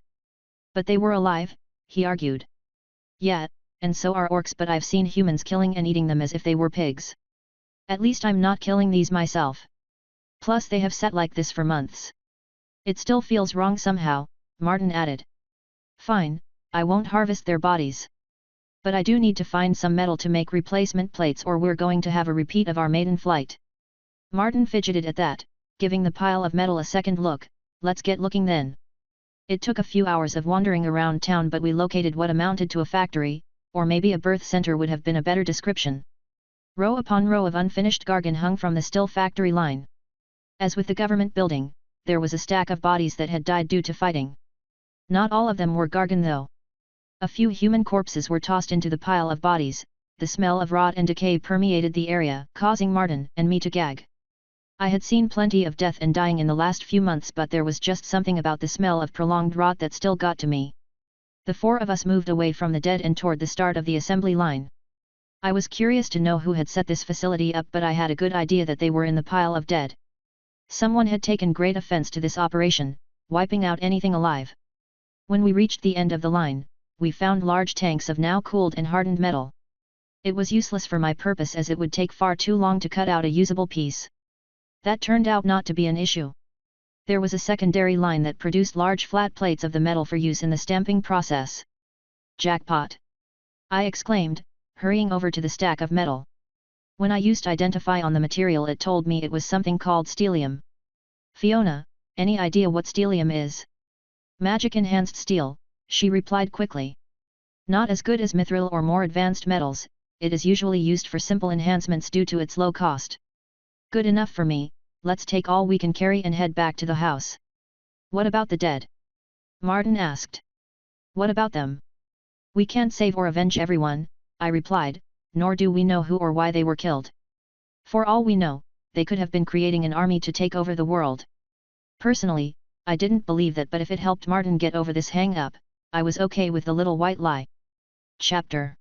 S1: But they were alive, he argued. Yeah, and so are orcs, but I've seen humans killing and eating them as if they were pigs. At least I'm not killing these myself. Plus they have sat like this for months. It still feels wrong somehow, Martin added. Fine, I won't harvest their bodies. But I do need to find some metal to make replacement plates or we're going to have a repeat of our maiden flight. Martin fidgeted at that, giving the pile of metal a second look. Let's get looking then. It took a few hours of wandering around town but we located what amounted to a factory, or maybe a birth center would have been a better description. Row upon row of unfinished Gargan hung from the still factory line. As with the government building, there was a stack of bodies that had died due to fighting. Not all of them were Gargan though. A few human corpses were tossed into the pile of bodies. The smell of rot and decay permeated the area, causing Martin and me to gag. I had seen plenty of death and dying in the last few months but there was just something about the smell of prolonged rot that still got to me. The four of us moved away from the dead and toward the start of the assembly line. I was curious to know who had set this facility up but I had a good idea that they were in the pile of dead. Someone had taken great offense to this operation, wiping out anything alive. When we reached the end of the line, we found large tanks of now cooled and hardened metal. It was useless for my purpose as it would take far too long to cut out a usable piece. That turned out not to be an issue. There was a secondary line that produced large flat plates of the metal for use in the stamping process. Jackpot! I exclaimed, hurrying over to the stack of metal. When I used Identify on the material it told me it was something called stellium. Fiona, any idea what stellium is? Magic-enhanced steel, she replied quickly. Not as good as mithril or more advanced metals, it is usually used for simple enhancements due to its low cost. Good enough for me, let's take all we can carry and head back to the house. What about the dead? Martin asked. What about them? We can't save or avenge everyone, I replied, nor do we know who or why they were killed. For all we know, they could have been creating an army to take over the world. Personally, I didn't believe that but if it helped Martin get over this hang-up, I was okay with the little white lie. Chapter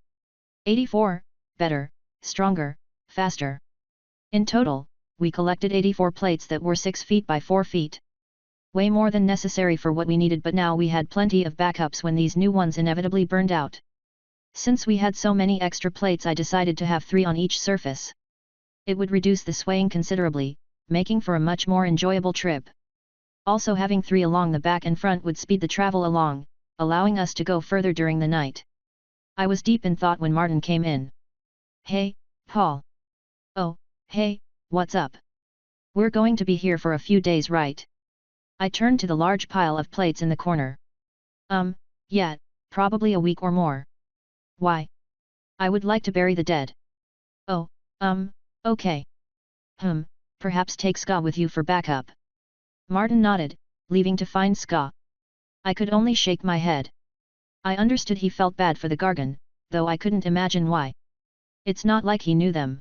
S1: 84, Better, Stronger, Faster. In total, we collected 84 plates that were 6 feet by 4 feet. Way more than necessary for what we needed but now we had plenty of backups when these new ones inevitably burned out. Since we had so many extra plates I decided to have 3 on each surface. It would reduce the swaying considerably, making for a much more enjoyable trip. Also having 3 along the back and front would speed the travel along, allowing us to go further during the night. I was deep in thought when Martin came in. Hey, Paul. Oh, hey, what's up? We're going to be here for a few days, right? I turned to the large pile of plates in the corner. Yeah, probably a week or more. Why? I would like to bury the dead. Oh, okay. Perhaps take Ska with you for backup. Martin nodded, leaving to find Ska. I could only shake my head. I understood he felt bad for the Gargan, though I couldn't imagine why. It's not like he knew them.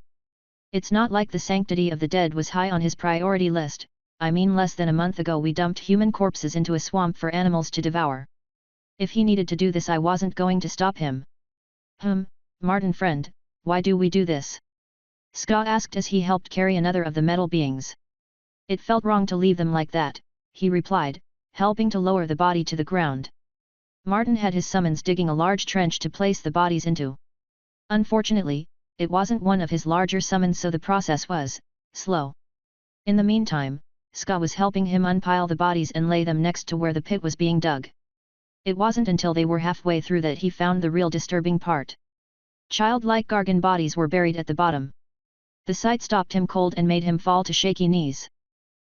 S1: It's not like the sanctity of the dead was high on his priority list. I mean, less than a month ago we dumped human corpses into a swamp for animals to devour. If he needed to do this I wasn't going to stop him. Martin friend, why do we do this? Ska asked as he helped carry another of the metal beings. It felt wrong to leave them like that, he replied, helping to lower the body to the ground. Martin had his summons digging a large trench to place the bodies into. Unfortunately, it wasn't one of his larger summons so the process was slow. In the meantime, Ska was helping him unpile the bodies and lay them next to where the pit was being dug. It wasn't until they were halfway through that he found the real disturbing part. Childlike Gargan bodies were buried at the bottom. The sight stopped him cold and made him fall to shaky knees.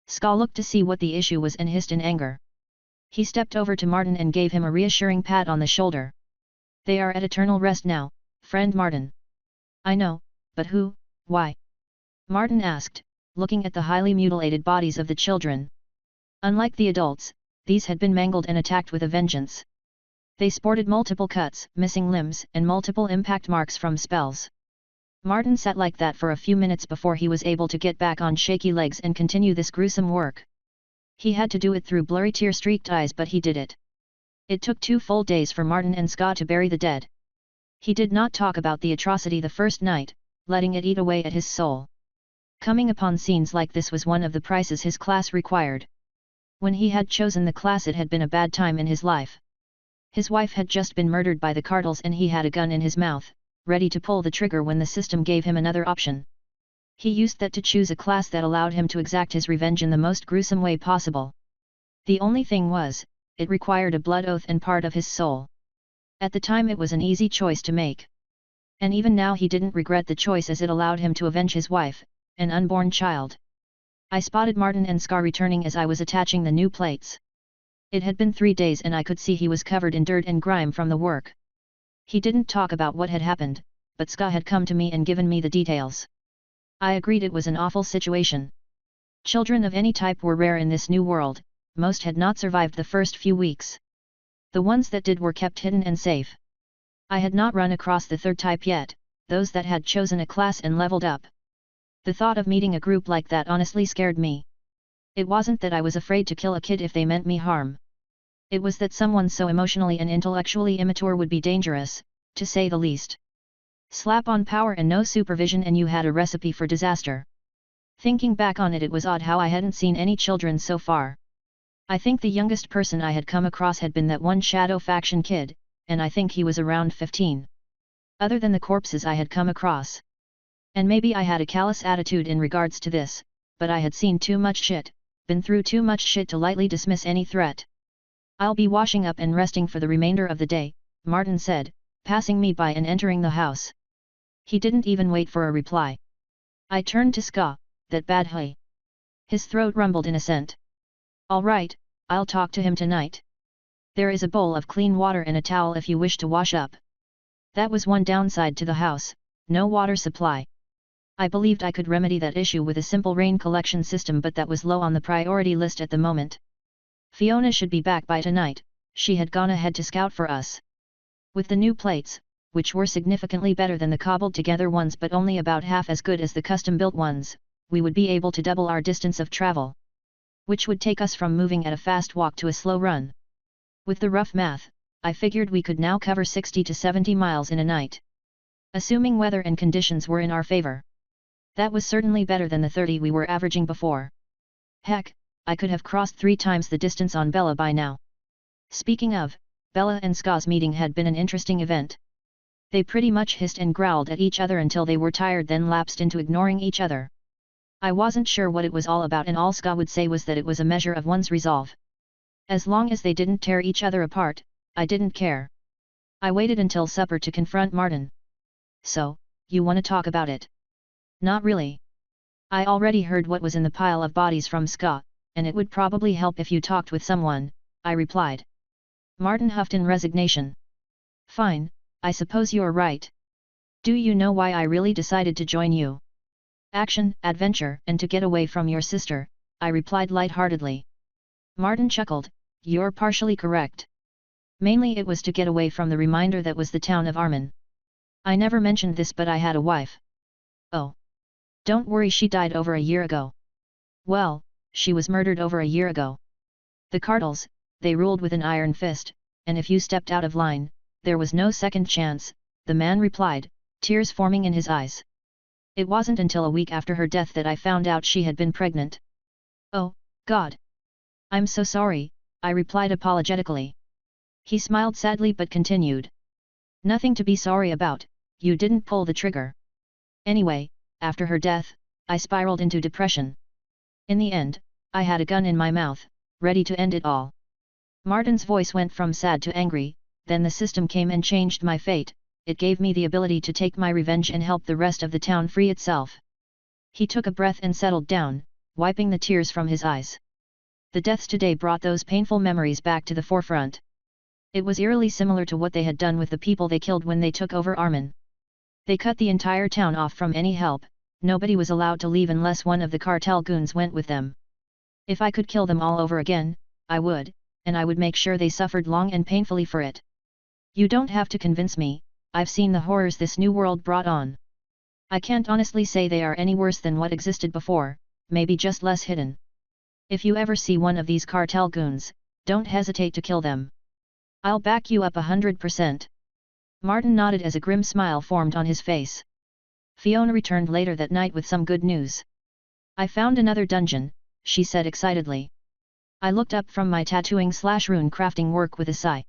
S1: Ska looked to see what the issue was and hissed in anger. He stepped over to Martin and gave him a reassuring pat on the shoulder. "They are at eternal rest now, friend Martin." "I know, but who, why?" Martin asked, looking at the highly mutilated bodies of the children. Unlike the adults, these had been mangled and attacked with a vengeance. They sported multiple cuts, missing limbs, and multiple impact marks from spells. Martin sat like that for a few minutes before he was able to get back on shaky legs and continue this gruesome work. He had to do it through blurry tear-streaked eyes, but he did it. It took 2 full days for Martin and Ska to bury the dead. He did not talk about the atrocity the first night, letting it eat away at his soul. Coming upon scenes like this was one of the prices his class required. When he had chosen the class, it had been a bad time in his life. His wife had just been murdered by the Cartels and he had a gun in his mouth, ready to pull the trigger when the system gave him another option. He used that to choose a class that allowed him to exact his revenge in the most gruesome way possible. The only thing was, it required a blood oath and part of his soul. At the time it was an easy choice to make. And even now he didn't regret the choice, as it allowed him to avenge his wife, an unborn child. I spotted Martin and Ska returning as I was attaching the new plates. It had been 3 days and I could see he was covered in dirt and grime from the work. He didn't talk about what had happened, but Ska had come to me and given me the details. I agreed it was an awful situation. Children of any type were rare in this new world, most had not survived the first few weeks. The ones that did were kept hidden and safe. I had not run across the third type yet, those that had chosen a class and leveled up. The thought of meeting a group like that honestly scared me. It wasn't that I was afraid to kill a kid if they meant me harm. It was that someone so emotionally and intellectually immature would be dangerous, to say the least. Slap on power and no supervision and you had a recipe for disaster. Thinking back on it, it was odd how I hadn't seen any children so far. I think the youngest person I had come across had been that one Shadow Faction kid, and I think he was around 15. Other than the corpses I had come across. And maybe I had a callous attitude in regards to this, but I had seen too much shit, been through too much shit to lightly dismiss any threat. "I'll be washing up and resting for the remainder of the day," Martin said, passing me by and entering the house. He didn't even wait for a reply. I turned to Ska, "That bad hey." His throat rumbled in assent. "All right, I'll talk to him tonight. There is a bowl of clean water and a towel if you wish to wash up." That was one downside to the house, no water supply. I believed I could remedy that issue with a simple rain collection system, but that was low on the priority list at the moment. Fiona should be back by tonight, she had gone ahead to scout for us. With the new plates, which were significantly better than the cobbled together ones but only about half as good as the custom built ones, we would be able to double our distance of travel. Which would take us from moving at a fast walk to a slow run. With the rough math, I figured we could now cover 60 to 70 miles in a night. Assuming weather and conditions were in our favor. That was certainly better than the 30 we were averaging before. Heck, I could have crossed 3 times the distance on Bella by now. Speaking of, Bella and Ska's meeting had been an interesting event. They pretty much hissed and growled at each other until they were tired, then lapsed into ignoring each other. I wasn't sure what it was all about, and all Ska would say was that it was a measure of one's resolve. As long as they didn't tear each other apart, I didn't care. I waited until supper to confront Martin. "So, you want to talk about it?" "Not really. I already heard what was in the pile of bodies from Ska, and it would probably help if you talked with someone," I replied. Martin huffed in resignation. "Fine, I suppose you're right. Do you know why I really decided to join you?" "Action, adventure, and to get away from your sister," I replied lightheartedly. Martin chuckled, "You're partially correct. Mainly it was to get away from the reminder that was the town of Armin. I never mentioned this, but I had a wife." "Oh. Don't worry, she died over a year ago." "Well, she was murdered over a year ago. The Cartels, they ruled with an iron fist, and if you stepped out of line, there was no second chance," the man replied, tears forming in his eyes. "It wasn't until a week after her death that I found out she had been pregnant." "Oh, God. I'm so sorry," I replied apologetically. He smiled sadly but continued. "Nothing to be sorry about, you didn't pull the trigger. Anyway, after her death, I spiraled into depression. In the end, I had a gun in my mouth, ready to end it all. Martin's voice went from sad to angry, then the system came and changed my fate, it gave me the ability to take my revenge and help the rest of the town free itself. He took a breath and settled down, wiping the tears from his eyes. The deaths today brought those painful memories back to the forefront. It was eerily similar to what they had done with the people they killed when they took over Armen. They cut the entire town off from any help, nobody was allowed to leave unless one of the cartel goons went with them. If I could kill them all over again, I would, and I would make sure they suffered long and painfully for it. You don't have to convince me, I've seen the horrors this new world brought on. I can't honestly say they are any worse than what existed before, maybe just less hidden. If you ever see one of these cartel goons, don't hesitate to kill them. I'll back you up 100%. Martin nodded as a grim smile formed on his face. Fiona returned later that night with some good news. I found another dungeon, she said excitedly. I looked up from my tattooing/rune crafting work with a sigh.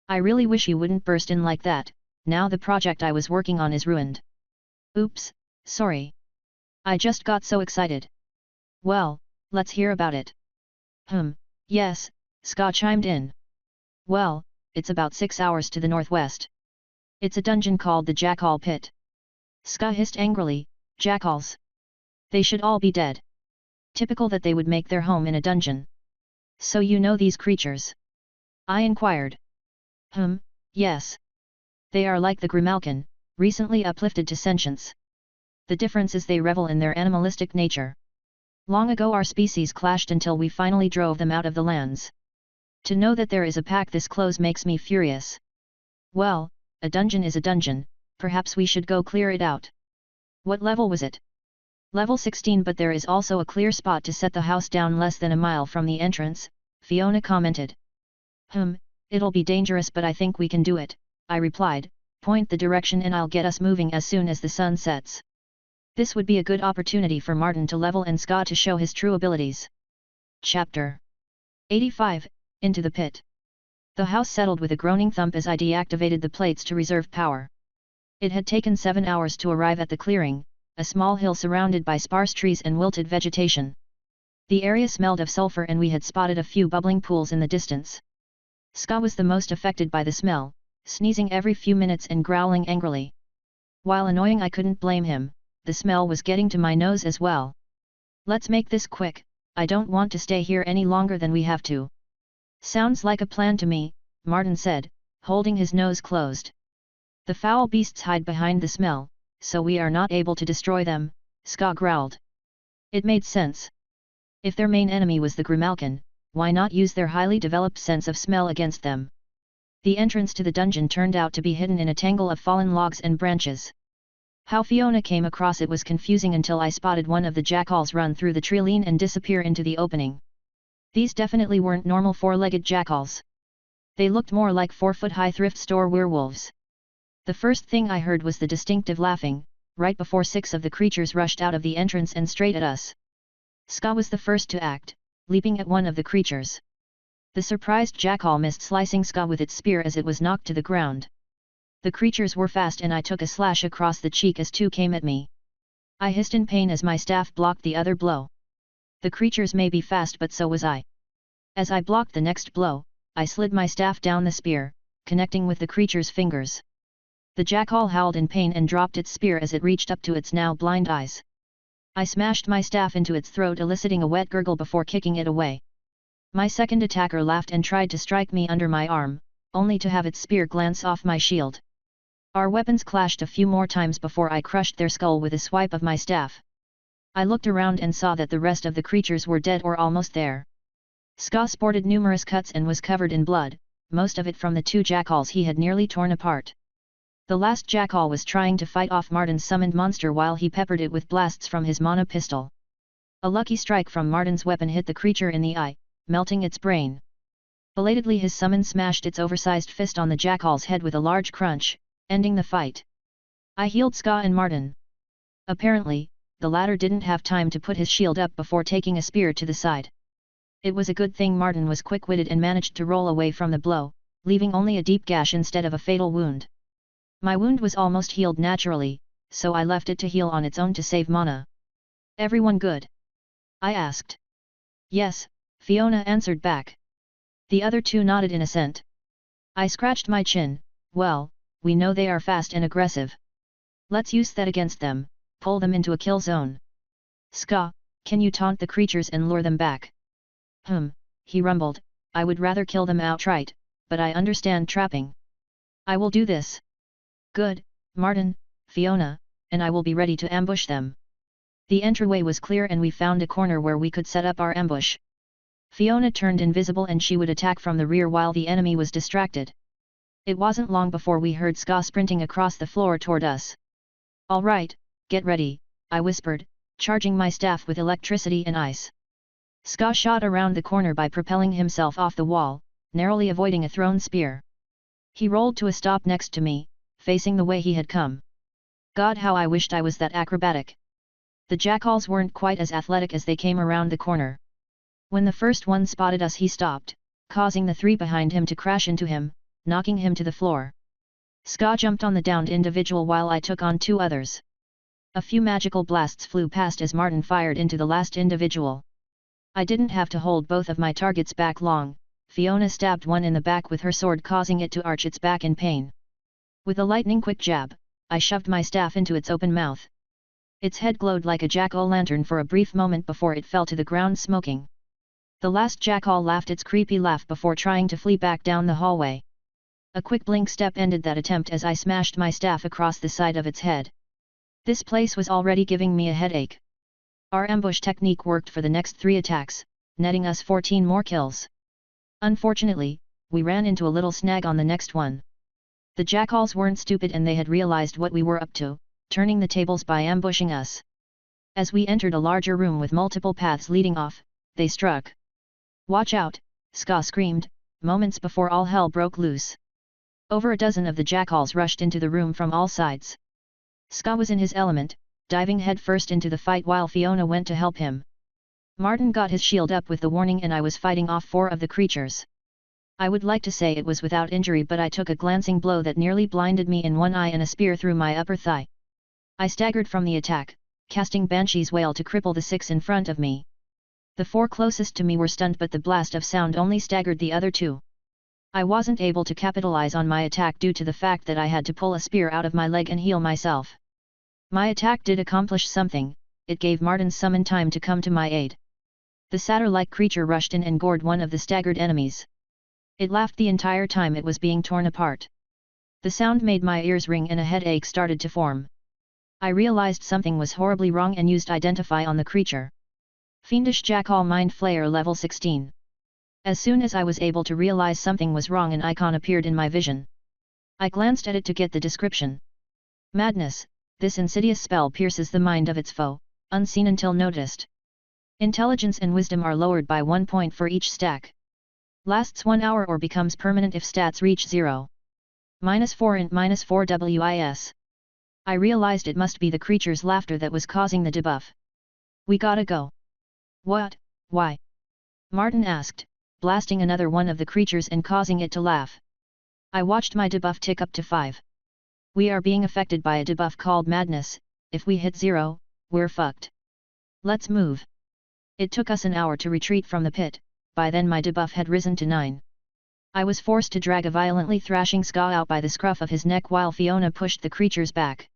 S1: I really wish you wouldn't burst in like that, now the project I was working on is ruined. Oops, sorry. I just got so excited. Well, let's hear about it. Yes, Ska chimed in. Well, it's about 6 hours to the northwest. It's a dungeon called the Jackal Pit. Ska hissed angrily, jackals. They should all be dead. Typical that they would make their home in a dungeon. So you know these creatures? I inquired. Yes. They are like the grimmalkin, recently uplifted to sentience. The difference is they revel in their animalistic nature. Long ago our species clashed until we finally drove them out of the lands. To know that there is a pack this close makes me furious. Well, a dungeon is a dungeon, perhaps we should go clear it out. What level was it? Level 16, but there is also a clear spot to set the house down less than a mile from the entrance, Fiona commented. It'll be dangerous but I think we can do it, I replied, point the direction and I'll get us moving as soon as the sun sets. This would be a good opportunity for Martin to level and Ska to show his true abilities. Chapter 85, Into the Pit. The house settled with a groaning thump as I deactivated the plates to reserve power. It had taken 7 hours to arrive at the clearing, a small hill surrounded by sparse trees and wilted vegetation. The area smelled of sulfur and we had spotted a few bubbling pools in the distance. Ska was the most affected by the smell, sneezing every few minutes and growling angrily. While annoying, I couldn't blame him, the smell was getting to my nose as well. Let's make this quick, I don't want to stay here any longer than we have to. Sounds like a plan to me, Martin said, holding his nose closed. The foul beasts hide behind the smell, so we are not able to destroy them, Ska growled. It made sense. If their main enemy was the grimmalkin, why not use their highly developed sense of smell against them? The entrance to the dungeon turned out to be hidden in a tangle of fallen logs and branches. How Fiona came across it was confusing until I spotted one of the jackals run through the treeline and disappear into the opening. These definitely weren't normal four-legged jackals. They looked more like 4-foot-high thrift store werewolves. The first thing I heard was the distinctive laughing, right before 6 of the creatures rushed out of the entrance and straight at us. Ska was the first to act, leaping at one of the creatures. The surprised jackal missed slicing Ska with its spear as it was knocked to the ground. The creatures were fast and I took a slash across the cheek as 2 came at me. I hissed in pain as my staff blocked the other blow. The creatures may be fast but so was I. As I blocked the next blow, I slid my staff down the spear, connecting with the creature's fingers. The jackal howled in pain and dropped its spear as it reached up to its now blind eyes. I smashed my staff into its throat, eliciting a wet gurgle before kicking it away. My second attacker laughed and tried to strike me under my arm, only to have its spear glance off my shield. Our weapons clashed a few more times before I crushed their skull with a swipe of my staff. I looked around and saw that the rest of the creatures were dead or almost there. Ska sported numerous cuts and was covered in blood, most of it from the 2 jackals he had nearly torn apart. The last jackal was trying to fight off Martin's summoned monster while he peppered it with blasts from his mono pistol. A lucky strike from Martin's weapon hit the creature in the eye, melting its brain. Belatedly his summon smashed its oversized fist on the jackal's head with a large crunch, ending the fight. I healed Ska and Martin. Apparently, the latter didn't have time to put his shield up before taking a spear to the side. It was a good thing Martin was quick-witted and managed to roll away from the blow, leaving only a deep gash instead of a fatal wound. My wound was almost healed naturally, so I left it to heal on its own to save mana. Everyone good? I asked. Yes, Fiona answered back. The other two nodded in assent. I scratched my chin. Well, we know they are fast and aggressive. Let's use that against them, pull them into a kill zone. Ska, can you taunt the creatures and lure them back? He rumbled, I would rather kill them outright, but I understand trapping. I will do this. Good, Martin, Fiona, and I will be ready to ambush them. The entryway was clear and we found a corner where we could set up our ambush. Fiona turned invisible and she would attack from the rear while the enemy was distracted. It wasn't long before we heard Ska sprinting across the floor toward us. All right, get ready, I whispered, charging my staff with electricity and ice. Ska shot around the corner by propelling himself off the wall, narrowly avoiding a thrown spear. He rolled to a stop next to me, facing the way he had come. God, how I wished I was that acrobatic. The jackals weren't quite as athletic as they came around the corner. When the first one spotted us he stopped, causing the three behind him to crash into him, knocking him to the floor. Ska jumped on the downed individual while I took on two others. A few magical blasts flew past as Martin fired into the last individual. I didn't have to hold both of my targets back long. Fiona stabbed one in the back with her sword, causing it to arch its back in pain. With a lightning-quick jab, I shoved my staff into its open mouth. Its head glowed like a jack-o'-lantern for a brief moment before it fell to the ground smoking. The last jackal laughed its creepy laugh before trying to flee back down the hallway. A quick blink step ended that attempt as I smashed my staff across the side of its head. This place was already giving me a headache. Our ambush technique worked for the next 3 attacks, netting us 14 more kills. Unfortunately, we ran into a little snag on the next one. The jackals weren't stupid and they had realized what we were up to, turning the tables by ambushing us. As we entered a larger room with multiple paths leading off, they struck. Watch out, Ska screamed, moments before all hell broke loose. Over a dozen of the jackals rushed into the room from all sides. Ska was in his element, diving headfirst into the fight while Fiona went to help him. Martin got his shield up with the warning and I was fighting off 4 of the creatures. I would like to say it was without injury, but I took a glancing blow that nearly blinded me in one eye and a spear through my upper thigh. I staggered from the attack, casting Banshee's Wail to cripple the 6 in front of me. The 4 closest to me were stunned, but the blast of sound only staggered the other 2. I wasn't able to capitalize on my attack due to the fact that I had to pull a spear out of my leg and heal myself. My attack did accomplish something, it gave Martin summon time to come to my aid. The satyr-like creature rushed in and gored one of the staggered enemies. It laughed the entire time it was being torn apart. The sound made my ears ring and a headache started to form. I realized something was horribly wrong and used Identify on the creature. Fiendish Jackal Mind Flayer level 16. As soon as I was able to realize something was wrong, an icon appeared in my vision. I glanced at it to get the description. Madness, this insidious spell pierces the mind of its foe, unseen until noticed. Intelligence and wisdom are lowered by 1 point for each stack. Lasts 1 hour or becomes permanent if stats reach 0. -4 int -4 WIS. I realized it must be the creature's laughter that was causing the debuff. We gotta go. What? Why? Martin asked, blasting another one of the creatures and causing it to laugh. I watched my debuff tick up to 5. We are being affected by a debuff called Madness. If we hit 0, we're fucked. Let's move. It took us an hour to retreat from the pit. By then my debuff had risen to 9. I was forced to drag a violently thrashing Ska out by the scruff of his neck while Fiona pushed the creatures back.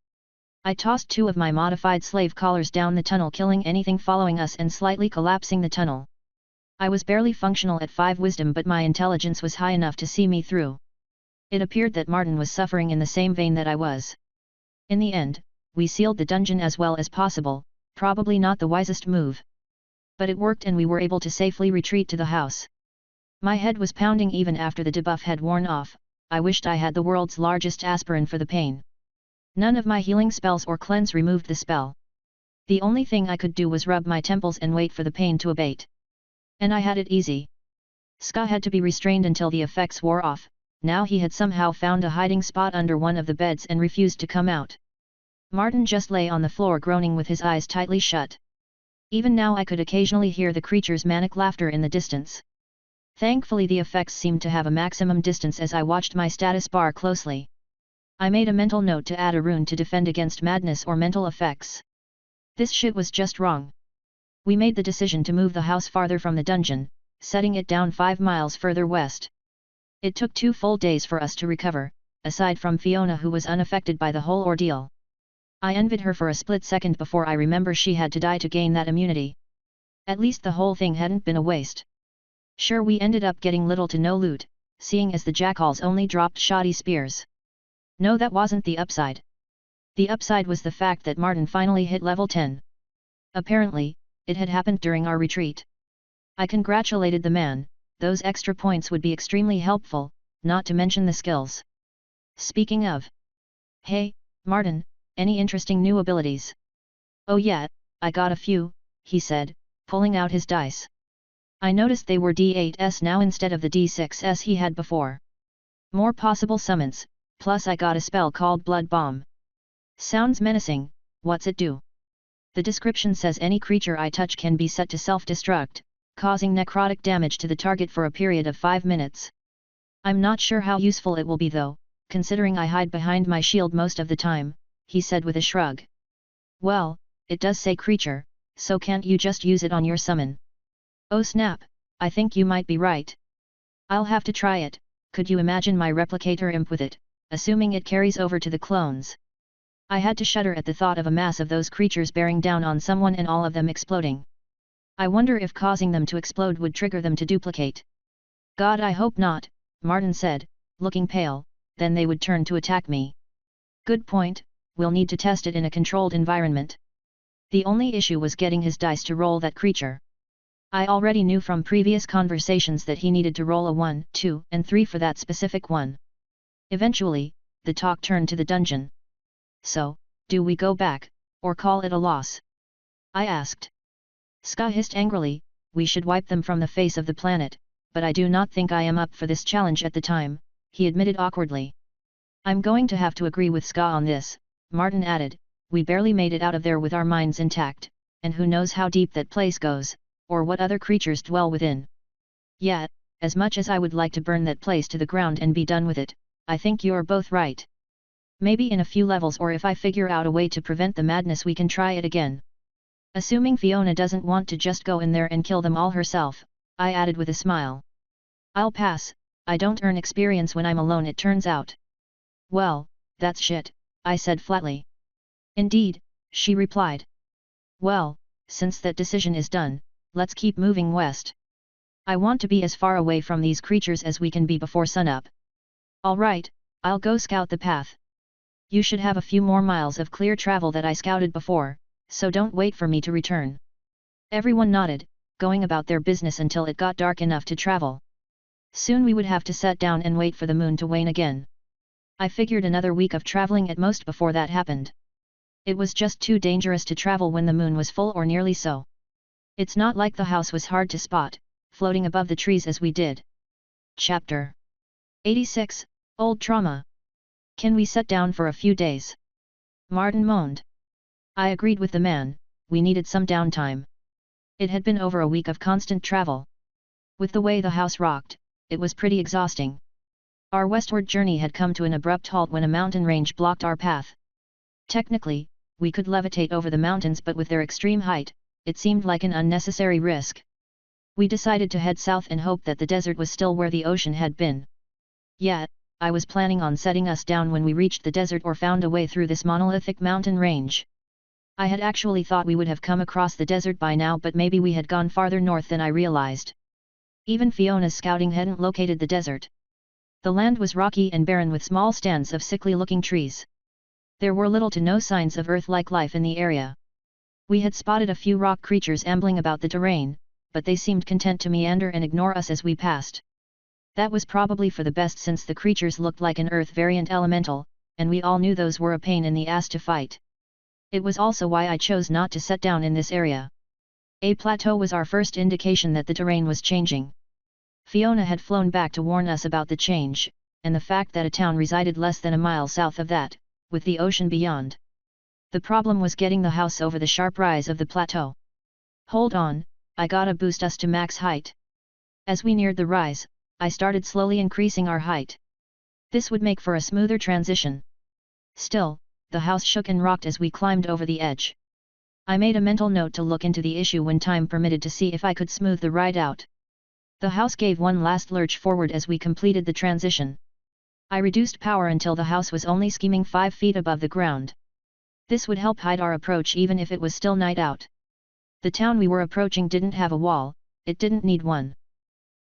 S1: I tossed 2 of my modified slave collars down the tunnel, killing anything following us and slightly collapsing the tunnel. I was barely functional at 5 wisdom, but my intelligence was high enough to see me through. It appeared that Martin was suffering in the same vein that I was. In the end, we sealed the dungeon as well as possible, probably not the wisest move. But it worked and we were able to safely retreat to the house. My head was pounding even after the debuff had worn off. I wished I had the world's largest aspirin for the pain. None of my healing spells or cleanse removed the spell. The only thing I could do was rub my temples and wait for the pain to abate. And I had it easy. Ska had to be restrained until the effects wore off. Now he had somehow found a hiding spot under one of the beds and refused to come out. Martin just lay on the floor groaning with his eyes tightly shut. Even now I could occasionally hear the creature's manic laughter in the distance. Thankfully the effects seemed to have a maximum distance as I watched my status bar closely. I made a mental note to add a rune to defend against madness or mental effects. This shit was just wrong. We made the decision to move the house farther from the dungeon, setting it down 5 miles further west. It took 2 full days for us to recover, aside from Fiona, who was unaffected by the whole ordeal. I envied her for a split second before I remember she had to die to gain that immunity. At least the whole thing hadn't been a waste. Sure, we ended up getting little to no loot, seeing as the jackals only dropped shoddy spears. No, that wasn't the upside. The upside was the fact that Martin finally hit level 10. Apparently, it had happened during our retreat. I congratulated the man. Those extra points would be extremely helpful, not to mention the skills. Speaking of. Hey, Martin, any interesting new abilities? Oh yeah, I got a few, he said, pulling out his dice. I noticed they were D8s now instead of the D6s he had before. More possible summons, plus I got a spell called Blood Bomb. Sounds menacing. What's it do? The description says any creature I touch can be set to self-destruct, causing necrotic damage to the target for a period of 5 minutes. I'm not sure how useful it will be though, considering I hide behind my shield most of the time, he said with a shrug. Well, it does say creature, so can't you just use it on your summon? Oh snap, I think you might be right. I'll have to try it. Could you imagine my replicator imp with it, assuming it carries over to the clones? I had to shudder at the thought of a mass of those creatures bearing down on someone and all of them exploding. I wonder if causing them to explode would trigger them to duplicate. God, I hope not, Martin said, looking pale, then they would turn to attack me. Good point, we'll need to test it in a controlled environment. The only issue was getting his dice to roll that creature. I already knew from previous conversations that he needed to roll a 1, 2, and 3 for that specific one. Eventually, the talk turned to the dungeon. So, do we go back, or call it a loss? I asked. Ska hissed angrily, we should wipe them from the face of the planet, but I do not think I am up for this challenge at the time, he admitted awkwardly. I'm going to have to agree with Ska on this, Martin added, we barely made it out of there with our minds intact, and who knows how deep that place goes, or what other creatures dwell within. Yeah, as much as I would like to burn that place to the ground and be done with it, I think you're both right. Maybe in a few levels, or if I figure out a way to prevent the madness, we can try it again. Assuming Fiona doesn't want to just go in there and kill them all herself, I added with a smile. I'll pass, I don't earn experience when I'm alone, it turns out. Well, that's shit, I said flatly. Indeed, she replied. Well, since that decision is done, let's keep moving west. I want to be as far away from these creatures as we can be before sunup. All right, I'll go scout the path. You should have a few more miles of clear travel that I scouted before, so don't wait for me to return. Everyone nodded, going about their business until it got dark enough to travel. Soon we would have to set down and wait for the moon to wane again. I figured another week of traveling at most before that happened. It was just too dangerous to travel when the moon was full or nearly so. It's not like the house was hard to spot, floating above the trees as we did. Chapter 86, Old Trauma. Can we set down for a few days? Martin moaned. I agreed with the man, we needed some downtime. It had been over a week of constant travel. With the way the house rocked, it was pretty exhausting. Our westward journey had come to an abrupt halt when a mountain range blocked our path. Technically, we could levitate over the mountains, but with their extreme height, it seemed like an unnecessary risk. We decided to head south and hope that the desert was still where the ocean had been. Yet, I was planning on setting us down when we reached the desert or found a way through this monolithic mountain range. I had actually thought we would have come across the desert by now, but maybe we had gone farther north than I realized. Even Fiona's scouting hadn't located the desert. The land was rocky and barren with small stands of sickly-looking trees. There were little to no signs of Earth-like life in the area. We had spotted a few rock creatures ambling about the terrain, but they seemed content to meander and ignore us as we passed. That was probably for the best, since the creatures looked like an Earth variant elemental, and we all knew those were a pain in the ass to fight. It was also why I chose not to set down in this area. A plateau was our first indication that the terrain was changing. Fiona had flown back to warn us about the change, and the fact that a town resided less than a mile south of that, with the ocean beyond. The problem was getting the house over the sharp rise of the plateau. Hold on, I gotta boost us to max height. As we neared the rise, I started slowly increasing our height. This would make for a smoother transition. Still, the house shook and rocked as we climbed over the edge. I made a mental note to look into the issue when time permitted to see if I could smooth the ride out. The house gave one last lurch forward as we completed the transition. I reduced power until the house was only skimming 5 feet above the ground. This would help hide our approach even if it was still night out. The town we were approaching didn't have a wall, it didn't need one.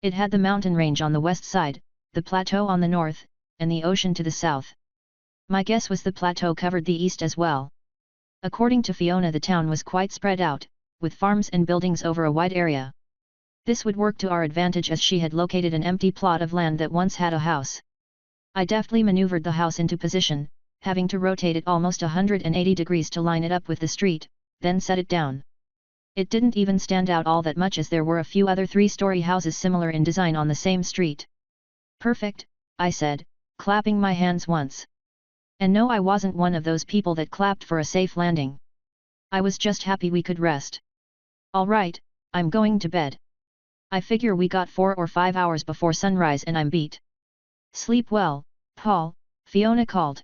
S1: It had the mountain range on the west side, the plateau on the north, and the ocean to the south. My guess was the plateau covered the east as well. According to Fiona, the town was quite spread out, with farms and buildings over a wide area. This would work to our advantage as she had located an empty plot of land that once had a house. I deftly maneuvered the house into position, having to rotate it almost 180 degrees to line it up with the street, then set it down. It didn't even stand out all that much as there were a few other 3-story houses similar in design on the same street. Perfect, I said, clapping my hands once. And no, I wasn't one of those people that clapped for a safe landing. I was just happy we could rest. All right, I'm going to bed. I figure we got 4 or 5 hours before sunrise and I'm beat. Sleep well, Paul, Fiona called.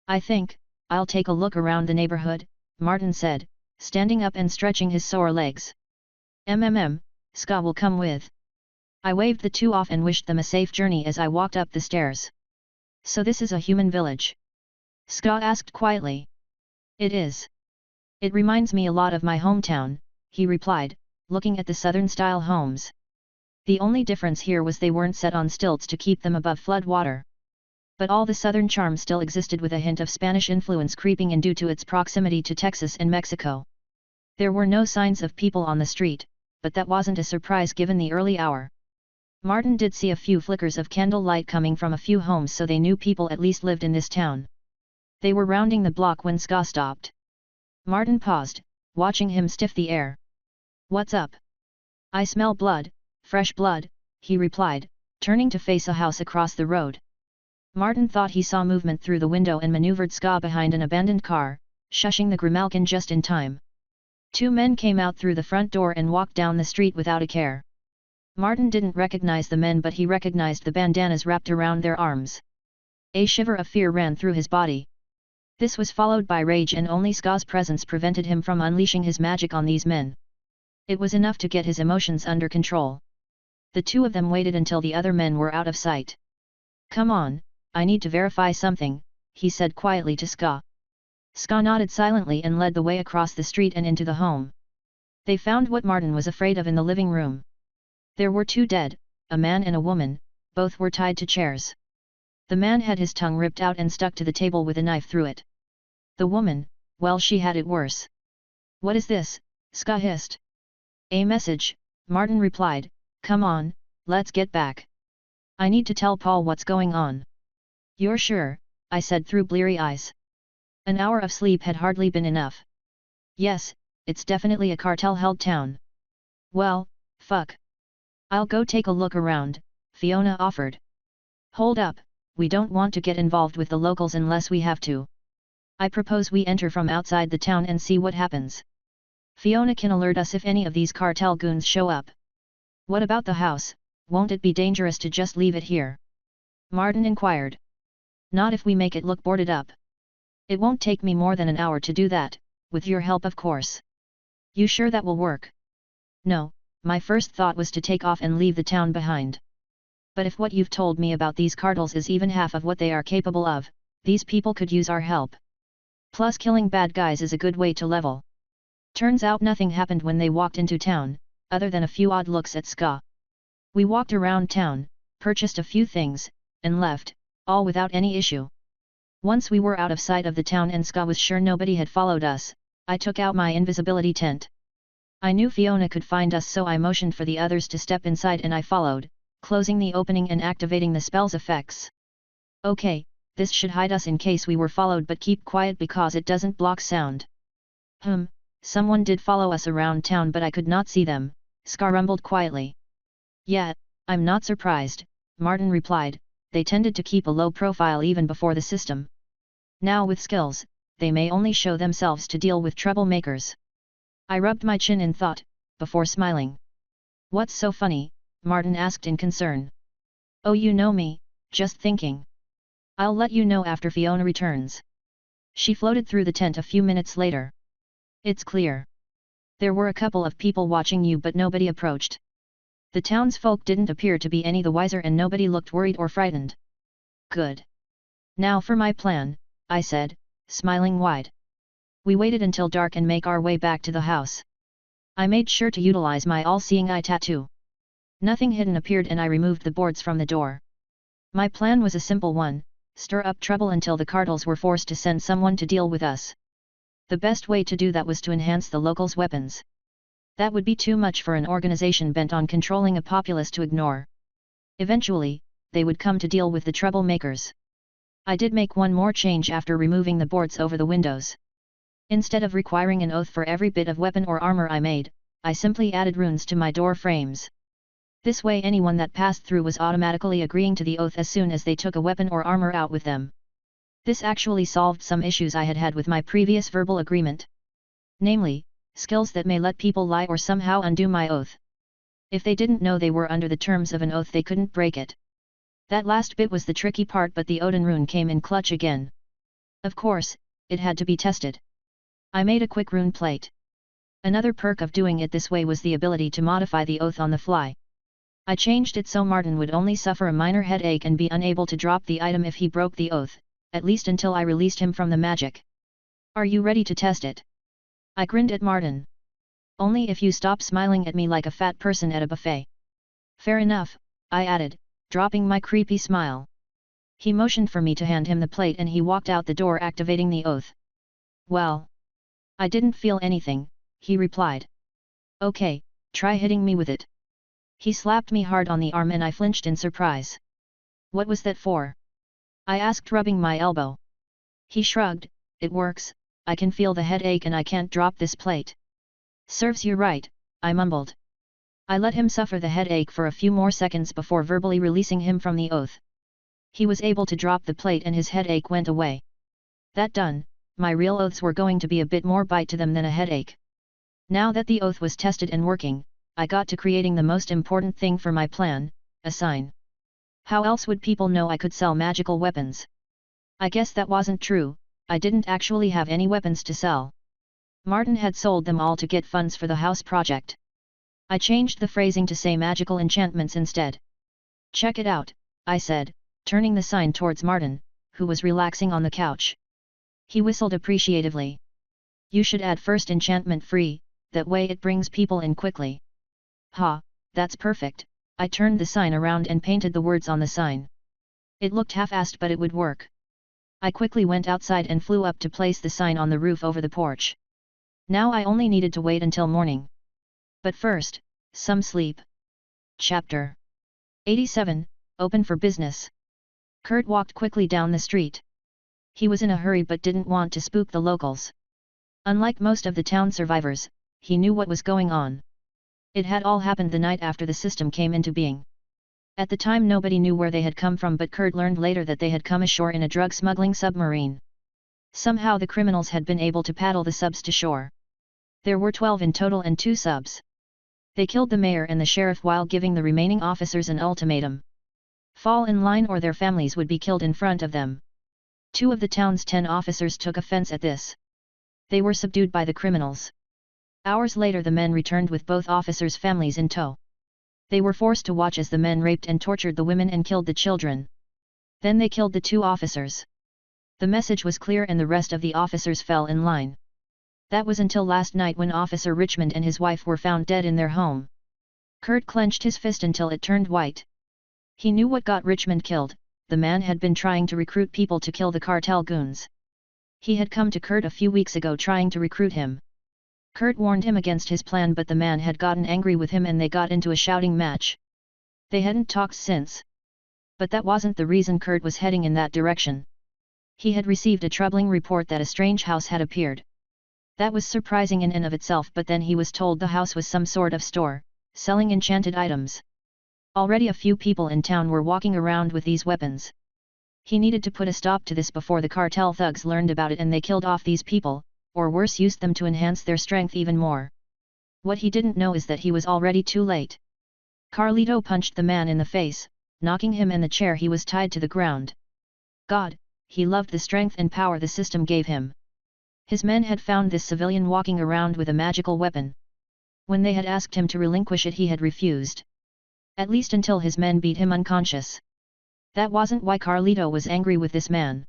S1: I think, I'll take a look around the neighborhood, Martin said, standing up and stretching his sore legs. Ska will come with. I waved the two off and wished them a safe journey as I walked up the stairs. So this is a human village? Ska asked quietly. It is. It reminds me a lot of my hometown, he replied, looking at the southern-style homes. The only difference here was they weren't set on stilts to keep them above flood water. But all the southern charm still existed with a hint of Spanish influence creeping in due to its proximity to Texas and Mexico. There were no signs of people on the street, but that wasn't a surprise given the early hour. Martin did see a few flickers of candlelight coming from a few homes, so they knew people at least lived in this town. They were rounding the block when Ska stopped. Martin paused, watching him sniff the air. What's up? I smell blood, fresh blood, he replied, turning to face a house across the road. Martin thought he saw movement through the window and maneuvered Ska behind an abandoned car, shushing the grimmalkin just in time. 2 men came out through the front door and walked down the street without a care. Martin didn't recognize the men, but he recognized the bandanas wrapped around their arms. A shiver of fear ran through his body. This was followed by rage, and only Ska's presence prevented him from unleashing his magic on these men. It was enough to get his emotions under control. The 2 of them waited until the other men were out of sight. Come on, I need to verify something, he said quietly to Ska. Ska nodded silently and led the way across the street and into the home. They found what Martin was afraid of in the living room. There were 2 dead, a man and a woman, both were tied to chairs. The man had his tongue ripped out and stuck to the table with a knife through it. The woman, well, she had it worse. What is this? Ska hissed. A message, Martin replied. Come on, let's get back. I need to tell Paul what's going on. You're sure? I said through bleary eyes. An hour of sleep had hardly been enough. Yes, it's definitely a cartel-held town. Well, fuck. I'll go take a look around, Fiona offered. Hold up, we don't want to get involved with the locals unless we have to. I propose we enter from outside the town and see what happens. Fiona can alert us if any of these cartel goons show up. What about the house, won't it be dangerous to just leave it here? Martin inquired. Not if we make it look boarded up. It won't take me more than an hour to do that, with your help of course. You sure that will work? No, my first thought was to take off and leave the town behind. But if what you've told me about these cartels is even half of what they are capable of, these people could use our help. Plus killing bad guys is a good way to level. Turns out nothing happened when they walked into town, other than a few odd looks at Ska. We walked around town, purchased a few things, and left, all without any issue. Once we were out of sight of the town and Ska was sure nobody had followed us, I took out my invisibility tent. I knew Fiona could find us, so I motioned for the others to step inside and I followed, closing the opening and activating the spell's effects. Okay, this should hide us in case we were followed, but keep quiet because it doesn't block sound. Someone did follow us around town but I could not see them, Ska rumbled quietly. Yeah, I'm not surprised, Martin replied, they tended to keep a low profile even before the system. Now with skills, they may only show themselves to deal with troublemakers. I rubbed my chin in thought, before smiling. What's so funny? Martin asked in concern. Oh, you know me, just thinking. I'll let you know after Fiona returns. She floated through the tent a few minutes later. It's clear. There were a couple of people watching you but nobody approached. The townsfolk didn't appear to be any the wiser and nobody looked worried or frightened. Good. Now for my plan, I said, smiling wide. We waited until dark and make our way back to the house. I made sure to utilize my all-seeing eye tattoo. Nothing hidden appeared and I removed the boards from the door. My plan was a simple one, stir up trouble until the cartels were forced to send someone to deal with us. The best way to do that was to enhance the locals' weapons. That would be too much for an organization bent on controlling a populace to ignore. Eventually, they would come to deal with the troublemakers. I did make one more change after removing the boards over the windows. Instead of requiring an oath for every bit of weapon or armor I made, I simply added runes to my door frames. This way anyone that passed through was automatically agreeing to the oath as soon as they took a weapon or armor out with them. This actually solved some issues I had had with my previous verbal agreement. Namely, skills that may let people lie or somehow undo my oath. If they didn't know they were under the terms of an oath they couldn't break it. That last bit was the tricky part, but the Odin rune came in clutch again. Of course, it had to be tested. I made a quick rune plate. Another perk of doing it this way was the ability to modify the oath on the fly. I changed it so Martin would only suffer a minor headache and be unable to drop the item if he broke the oath, at least until I released him from the magic. Are you ready to test it? I grinned at Martin. Only if you stop smiling at me like a fat person at a buffet. Fair enough, I added, dropping my creepy smile. He motioned for me to hand him the plate and he walked out the door activating the oath. Well, I didn't feel anything, he replied. Okay, try hitting me with it. He slapped me hard on the arm and I flinched in surprise. What was that for? I asked, rubbing my elbow. He shrugged. It works, I can feel the headache and I can't drop this plate. Serves you right, I mumbled. I let him suffer the headache for a few more seconds before verbally releasing him from the oath. He was able to drop the plate and his headache went away. That done, my real oaths were going to be a bit more bite to them than a headache. Now that the oath was tested and working, I got to creating the most important thing for my plan, a sign. How else would people know I could sell magical weapons? I guess that wasn't true, I didn't actually have any weapons to sell. Martin had sold them all to get funds for the house project. I changed the phrasing to say magical enchantments instead. Check it out, I said, turning the sign towards Martin, who was relaxing on the couch. He whistled appreciatively. You should add first enchantment free, that way it brings people in quickly. Ha, that's perfect, I turned the sign around and painted the words on the sign. It looked half-assed but it would work. I quickly went outside and flew up to place the sign on the roof over the porch. Now I only needed to wait until morning. But first, some sleep. Chapter 87, Open for Business. Kurt walked quickly down the street. He was in a hurry but didn't want to spook the locals. Unlike most of the town survivors, he knew what was going on. It had all happened the night after the system came into being. At the time nobody knew where they had come from, but Kurt learned later that they had come ashore in a drug-smuggling submarine. Somehow the criminals had been able to paddle the subs to shore. There were 12 in total and 2 subs. They killed the mayor and the sheriff while giving the remaining officers an ultimatum. Fall in line or their families would be killed in front of them. 2 of the town's 10 officers took offense at this. They were subdued by the criminals. Hours later the men returned with both officers' families in tow. They were forced to watch as the men raped and tortured the women and killed the children. Then they killed the 2 officers. The message was clear and the rest of the officers fell in line. That was until last night when Officer Richmond and his wife were found dead in their home. Kurt clenched his fist until it turned white. He knew what got Richmond killed. The man had been trying to recruit people to kill the cartel goons. He had come to Kurt a few weeks ago trying to recruit him. Kurt warned him against his plan, but the man had gotten angry with him and they got into a shouting match. They hadn't talked since. But that wasn't the reason Kurt was heading in that direction. He had received a troubling report that a strange house had appeared. That was surprising in and of itself, but then he was told the house was some sort of store, selling enchanted items. Already a few people in town were walking around with these weapons. He needed to put a stop to this before the cartel thugs learned about it and they killed off these people, or worse, used them to enhance their strength even more. What he didn't know is that he was already too late. Carlito punched the man in the face, knocking him and the chair he was tied to the ground. God, he loved the strength and power the system gave him. His men had found this civilian walking around with a magical weapon. When they had asked him to relinquish it, he had refused. At least until his men beat him unconscious. That wasn't why Carlito was angry with this man.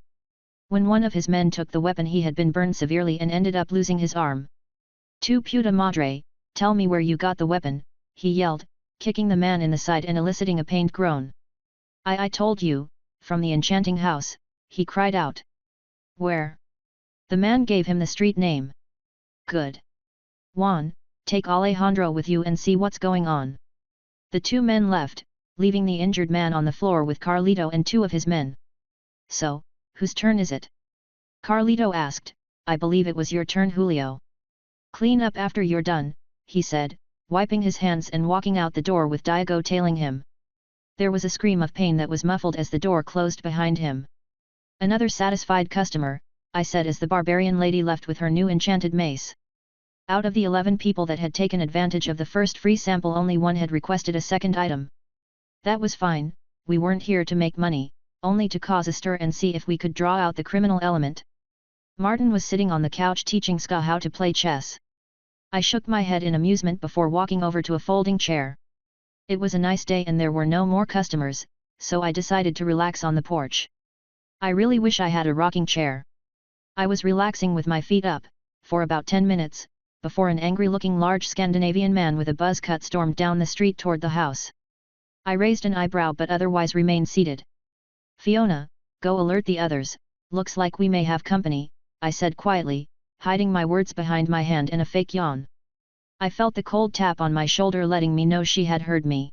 S1: When one of his men took the weapon, he had been burned severely and ended up losing his arm. "Tu puta madre, tell me where you got the weapon," he yelled, kicking the man in the side and eliciting a pained groan. I told you, from the enchanting house," he cried out. "Where?" The man gave him the street name. "Good. Juan, take Alejandro with you and see what's going on." The two men left, leaving the injured man on the floor with Carlito and two of his men. "So, whose turn is it?" Carlito asked. "I believe it was your turn, Julio." "Clean up after you're done," he said, wiping his hands and walking out the door with Diego tailing him. There was a scream of pain that was muffled as the door closed behind him. "Another satisfied customer," I said as the barbarian lady left with her new enchanted mace. Out of the 11 people that had taken advantage of the first free sample, only one had requested a second item. That was fine, we weren't here to make money, only to cause a stir and see if we could draw out the criminal element. Martin was sitting on the couch teaching Ska how to play chess. I shook my head in amusement before walking over to a folding chair. It was a nice day and there were no more customers, so I decided to relax on the porch. I really wish I had a rocking chair. I was relaxing with my feet up, for about 10 minutes, before an angry-looking large Scandinavian man with a buzz cut stormed down the street toward the house. I raised an eyebrow but otherwise remained seated. "Fiona, go alert the others, looks like we may have company," I said quietly, hiding my words behind my hand in a fake yawn. I felt the cold tap on my shoulder letting me know she had heard me.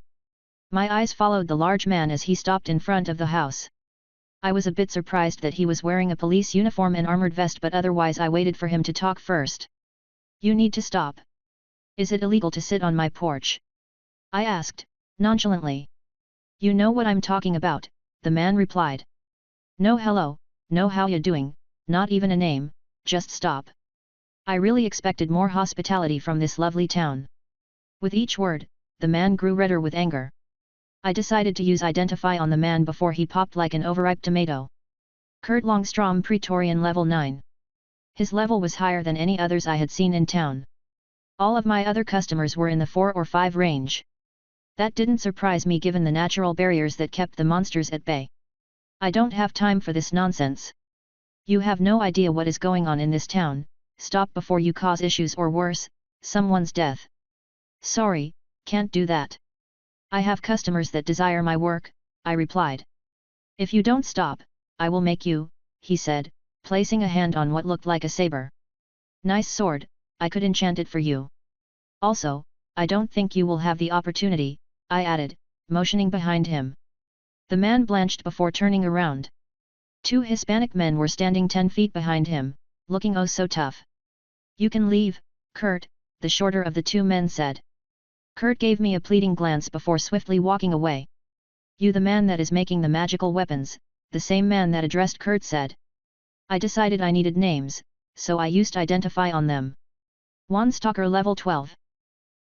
S1: My eyes followed the large man as he stopped in front of the house. I was a bit surprised that he was wearing a police uniform and armored vest, but otherwise I waited for him to talk first. "You need to stop. Is it illegal to sit on my porch?" I asked, nonchalantly. "You know what I'm talking about," the man replied. "No hello, no how ya doing, not even a name, just stop." I really expected more hospitality from this lovely town. With each word, the man grew redder with anger. I decided to use Identify on the man before he popped like an overripe tomato. "Kurt Longstrom, Praetorian level 9. His level was higher than any others I had seen in town. All of my other customers were in the 4 or 5 range. That didn't surprise me given the natural barriers that kept the monsters at bay. "I don't have time for this nonsense. You have no idea what is going on in this town, stop before you cause issues or worse, someone's death." "Sorry, can't do that. I have customers that desire my work," I replied. "If you don't stop, I will make you," he said, placing a hand on what looked like a saber. "Nice sword, I could enchant it for you. Also, I don't think you will have the opportunity," I added, motioning behind him. The man blanched before turning around. 2 Hispanic men were standing 10 feet behind him, looking oh so tough. "You can leave, Kurt," the shorter of the 2 men said. Kurt gave me a pleading glance before swiftly walking away. "You the man that is making the magical weapons," the same man that addressed Kurt said. I decided I needed names, so I used Identify on them. "Juan Stalker level 12.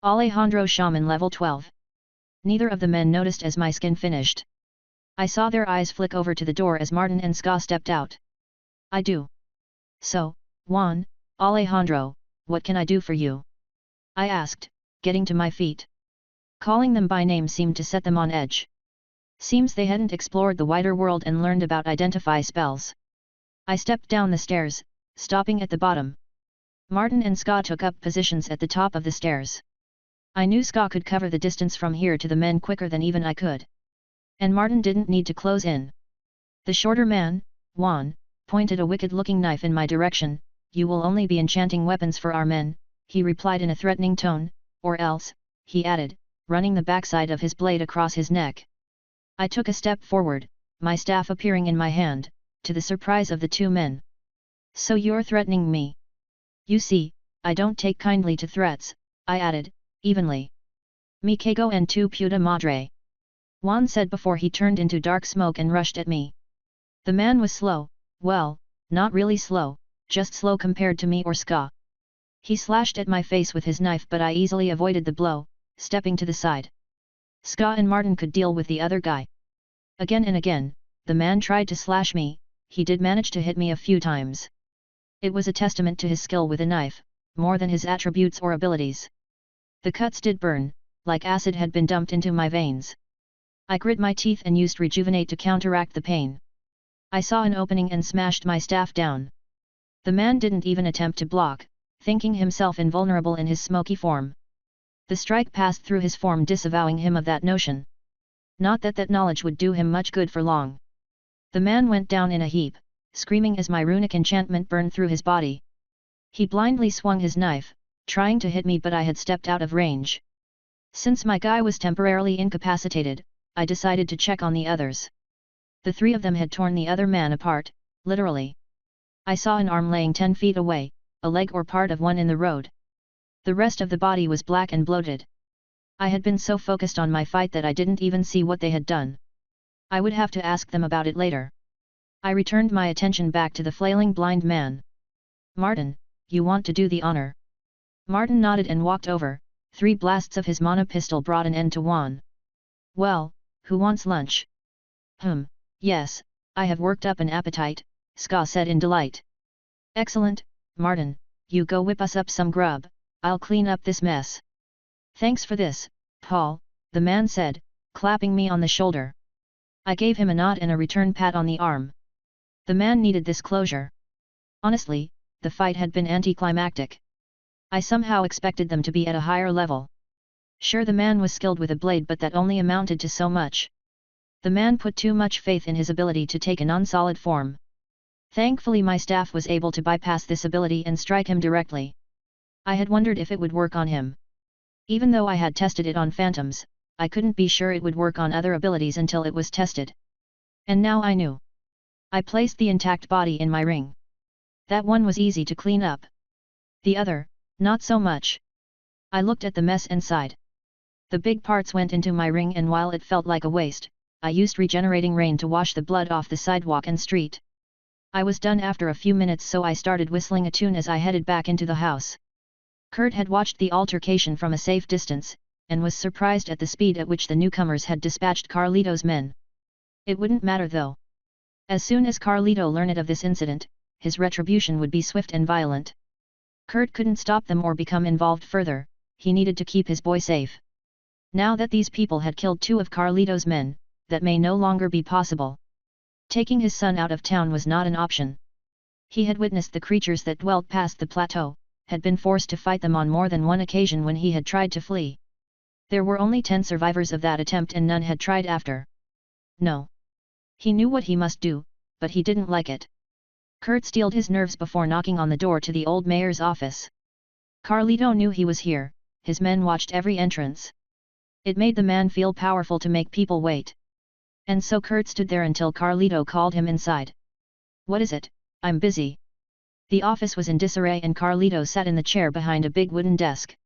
S1: Alejandro Shaman level 12. Neither of the men noticed as my skin finished. I saw their eyes flick over to the door as Martin and Ska stepped out. "I do. So, Juan, Alejandro, what can I do for you?" I asked, getting to my feet. Calling them by name seemed to set them on edge. Seems they hadn't explored the wider world and learned about Identify spells. I stepped down the stairs, stopping at the bottom. Martin and Ska took up positions at the top of the stairs. I knew Ska could cover the distance from here to the men quicker than even I could. And Martin didn't need to close in. The shorter man, Juan, pointed a wicked-looking knife in my direction. "You will only be enchanting weapons for our men," he replied in a threatening tone, "or else," he added, running the backside of his blade across his neck. I took a step forward, my staff appearing in my hand, to the surprise of the 2 men. "So you're threatening me? You see, I don't take kindly to threats," I added, evenly. "Me cago en tu puta madre," Juan said before he turned into dark smoke and rushed at me. The man was slow, well, not really slow, just slow compared to me or Ska. He slashed at my face with his knife but I easily avoided the blow, stepping to the side. Ska and Martin could deal with the other guy. Again and again, the man tried to slash me, he did manage to hit me a few times. It was a testament to his skill with a knife, more than his attributes or abilities. The cuts did burn, like acid had been dumped into my veins. I grit my teeth and used rejuvenate to counteract the pain. I saw an opening and smashed my staff down. The man didn't even attempt to block, thinking himself invulnerable in his smoky form. The strike passed through his form, disavowing him of that notion. Not that that knowledge would do him much good for long. The man went down in a heap, screaming as my runic enchantment burned through his body. He blindly swung his knife, trying to hit me, but I had stepped out of range. Since my guy was temporarily incapacitated, I decided to check on the others. The three of them had torn the other man apart, literally. I saw an arm laying 10 feet away, a leg or part of one in the road. The rest of the body was black and bloated. I had been so focused on my fight that I didn't even see what they had done. I would have to ask them about it later. I returned my attention back to the flailing blind man. "Martin, you want to do the honor?" Martin nodded and walked over. 3 blasts of his mono pistol brought an end to one. "Well, who wants lunch?" Yes, I have worked up an appetite," Ska said in delight. "Excellent, Martin, you go whip us up some grub, I'll clean up this mess." "Thanks for this, Paul," the man said, clapping me on the shoulder. I gave him a nod and a return pat on the arm. The man needed this closure. Honestly, the fight had been anticlimactic. I somehow expected them to be at a higher level. Sure, the man was skilled with a blade, but that only amounted to so much. The man put too much faith in his ability to take a non-solid form. Thankfully my staff was able to bypass this ability and strike him directly. I had wondered if it would work on him. Even though I had tested it on phantoms, I couldn't be sure it would work on other abilities until it was tested. And now I knew. I placed the intact body in my ring. That one was easy to clean up. The other, not so much. I looked at the mess and sighed. The big parts went into my ring, and while it felt like a waste, I used regenerating rain to wash the blood off the sidewalk and street. I was done after a few minutes, so I started whistling a tune as I headed back into the house. Kurt had watched the altercation from a safe distance, and was surprised at the speed at which the newcomers had dispatched Carlito's men. It wouldn't matter though. As soon as Carlito learned of this incident, his retribution would be swift and violent. Kurt couldn't stop them or become involved further, he needed to keep his boy safe. Now that these people had killed 2 of Carlito's men, that may no longer be possible. Taking his son out of town was not an option. He had witnessed the creatures that dwelt past the plateau, had been forced to fight them on more than one occasion when he had tried to flee. There were only 10 survivors of that attempt, and none had tried after. No. He knew what he must do, but he didn't like it. Kurt steeled his nerves before knocking on the door to the old mayor's office. Carlito knew he was here, his men watched every entrance. It made the man feel powerful to make people wait. And so Kurt stood there until Carlito called him inside. "What is it? I'm busy." The office was in disarray and Carlito sat in the chair behind a big wooden desk.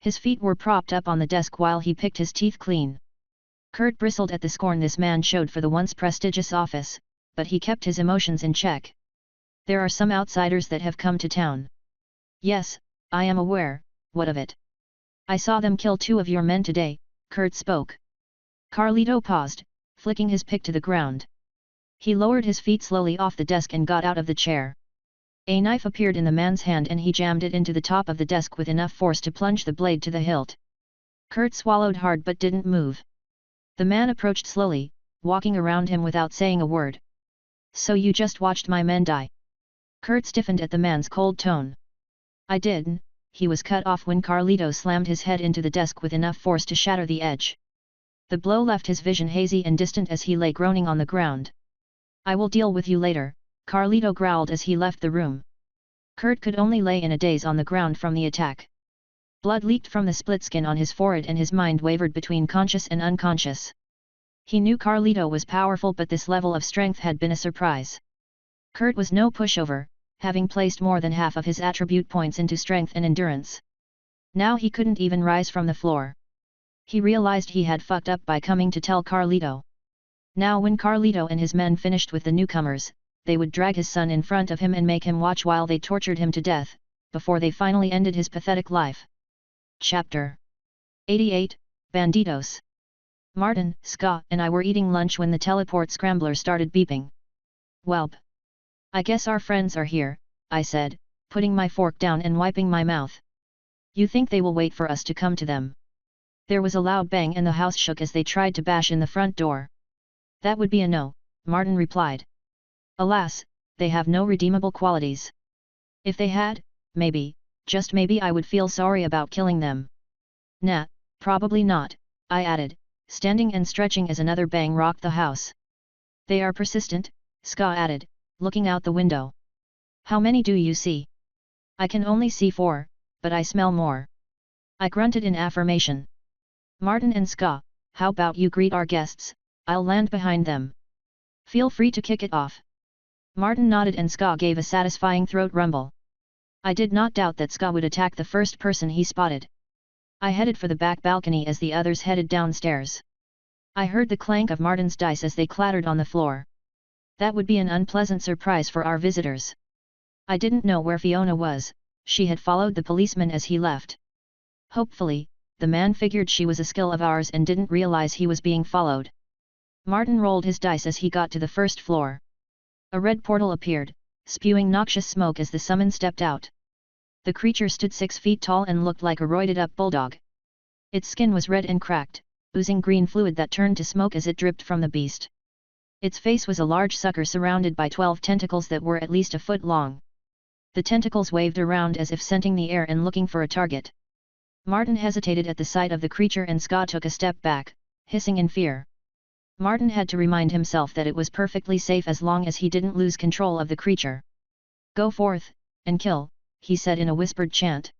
S1: His feet were propped up on the desk while he picked his teeth clean. Kurt bristled at the scorn this man showed for the once prestigious office, but he kept his emotions in check. "There are some outsiders that have come to town." "Yes, I am aware, what of it?" "I saw them kill 2 of your men today," Kurt spoke. Carlito paused, flicking his pick to the ground. He lowered his feet slowly off the desk and got out of the chair. A knife appeared in the man's hand and he jammed it into the top of the desk with enough force to plunge the blade to the hilt. Kurt swallowed hard but didn't move. The man approached slowly, walking around him without saying a word. "So you just watched my men die?" Kurt stiffened at the man's cold tone. "I did." He was cut off when Carlito slammed his head into the desk with enough force to shatter the edge. The blow left his vision hazy and distant as he lay groaning on the ground. "I will deal with you later," Carlito growled as he left the room. Kurt could only lay in a daze on the ground from the attack. Blood leaked from the split skin on his forehead and his mind wavered between conscious and unconscious. He knew Carlito was powerful, but this level of strength had been a surprise. Kurt was no pushover, having placed more than half of his attribute points into strength and endurance. Now he couldn't even rise from the floor. He realized he had fucked up by coming to tell Carlito. Now when Carlito and his men finished with the newcomers, they would drag his son in front of him and make him watch while they tortured him to death, before they finally ended his pathetic life. Chapter 88, Bandidos. Martin, Ska, and I were eating lunch when the teleport scrambler started beeping. "Welp. I guess our friends are here," I said, putting my fork down and wiping my mouth. You think they will wait for us to come to them? There was a loud bang and the house shook as they tried to bash in the front door. That would be a no, Martin replied. Alas, they have no redeemable qualities. If they had, maybe, just maybe I would feel sorry about killing them. Nah, probably not, I added, standing and stretching as another bang rocked the house. They are persistent, Ska added, looking out the window. How many do you see? I can only see 4, but I smell more. I grunted in affirmation. Martin and Ska, how about you greet our guests? I'll land behind them. Feel free to kick it off. Martin nodded and Ska gave a satisfying throat rumble. I did not doubt that Ska would attack the first person he spotted. I headed for the back balcony as the others headed downstairs. I heard the clank of Martin's dice as they clattered on the floor. That would be an unpleasant surprise for our visitors. I didn't know where Fiona was, she had followed the policeman as he left. Hopefully, the man figured she was a skill of ours and didn't realize he was being followed. Martin rolled his dice as he got to the first floor. A red portal appeared, spewing noxious smoke as the summon stepped out. The creature stood 6 feet tall and looked like a roided-up bulldog. Its skin was red and cracked, oozing green fluid that turned to smoke as it dripped from the beast. Its face was a large sucker surrounded by 12 tentacles that were at least a foot long. The tentacles waved around as if scenting the air and looking for a target. Martin hesitated at the sight of the creature and Ska took a step back, hissing in fear. Martin had to remind himself that it was perfectly safe as long as he didn't lose control of the creature. Go forth, and kill, he said in a whispered chant.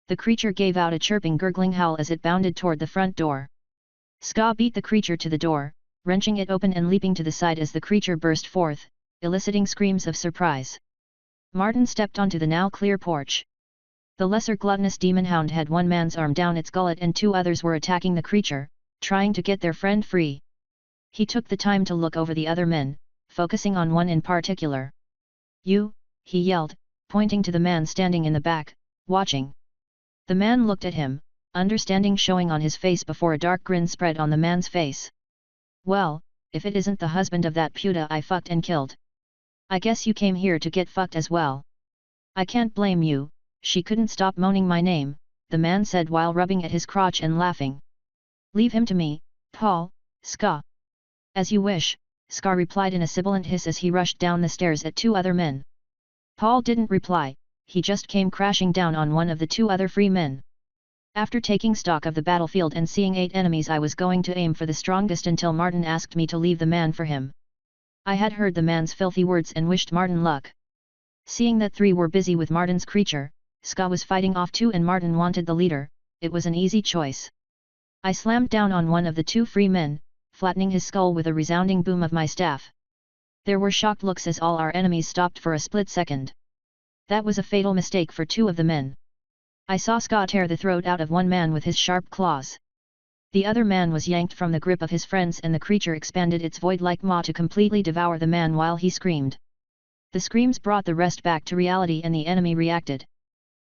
S1: The creature gave out a chirping gurgling howl as it bounded toward the front door. Ska beat the creature to the door, wrenching it open and leaping to the side as the creature burst forth, eliciting screams of surprise. Martin stepped onto the now clear porch. The lesser gluttonous demon hound had one man's arm down its gullet and 2 others were attacking the creature, trying to get their friend free. He took the time to look over the other men, focusing on one in particular. You, he yelled, pointing to the man standing in the back, watching. The man looked at him, understanding showing on his face before a dark grin spread on the man's face. Well, if it isn't the husband of that puta I fucked and killed. I guess you came here to get fucked as well. I can't blame you, she couldn't stop moaning my name, the man said while rubbing at his crotch and laughing. Leave him to me, Paul, Ska. As you wish, Ska replied in a sibilant hiss as he rushed down the stairs at 2 other men. Paul didn't reply, he just came crashing down on one of the 2 other free men. After taking stock of the battlefield and seeing 8 enemies, I was going to aim for the strongest until Martin asked me to leave the man for him. I had heard the man's filthy words and wished Martin luck. Seeing that 3 were busy with Martin's creature, Ska was fighting off 2 and Martin wanted the leader, it was an easy choice. I slammed down on one of the 2 free men, flattening his skull with a resounding boom of my staff. There were shocked looks as all our enemies stopped for a split second. That was a fatal mistake for 2 of the men. I saw Ska tear the throat out of one man with his sharp claws. The other man was yanked from the grip of his friends and the creature expanded its void-like maw to completely devour the man while he screamed. The screams brought the rest back to reality and the enemy reacted.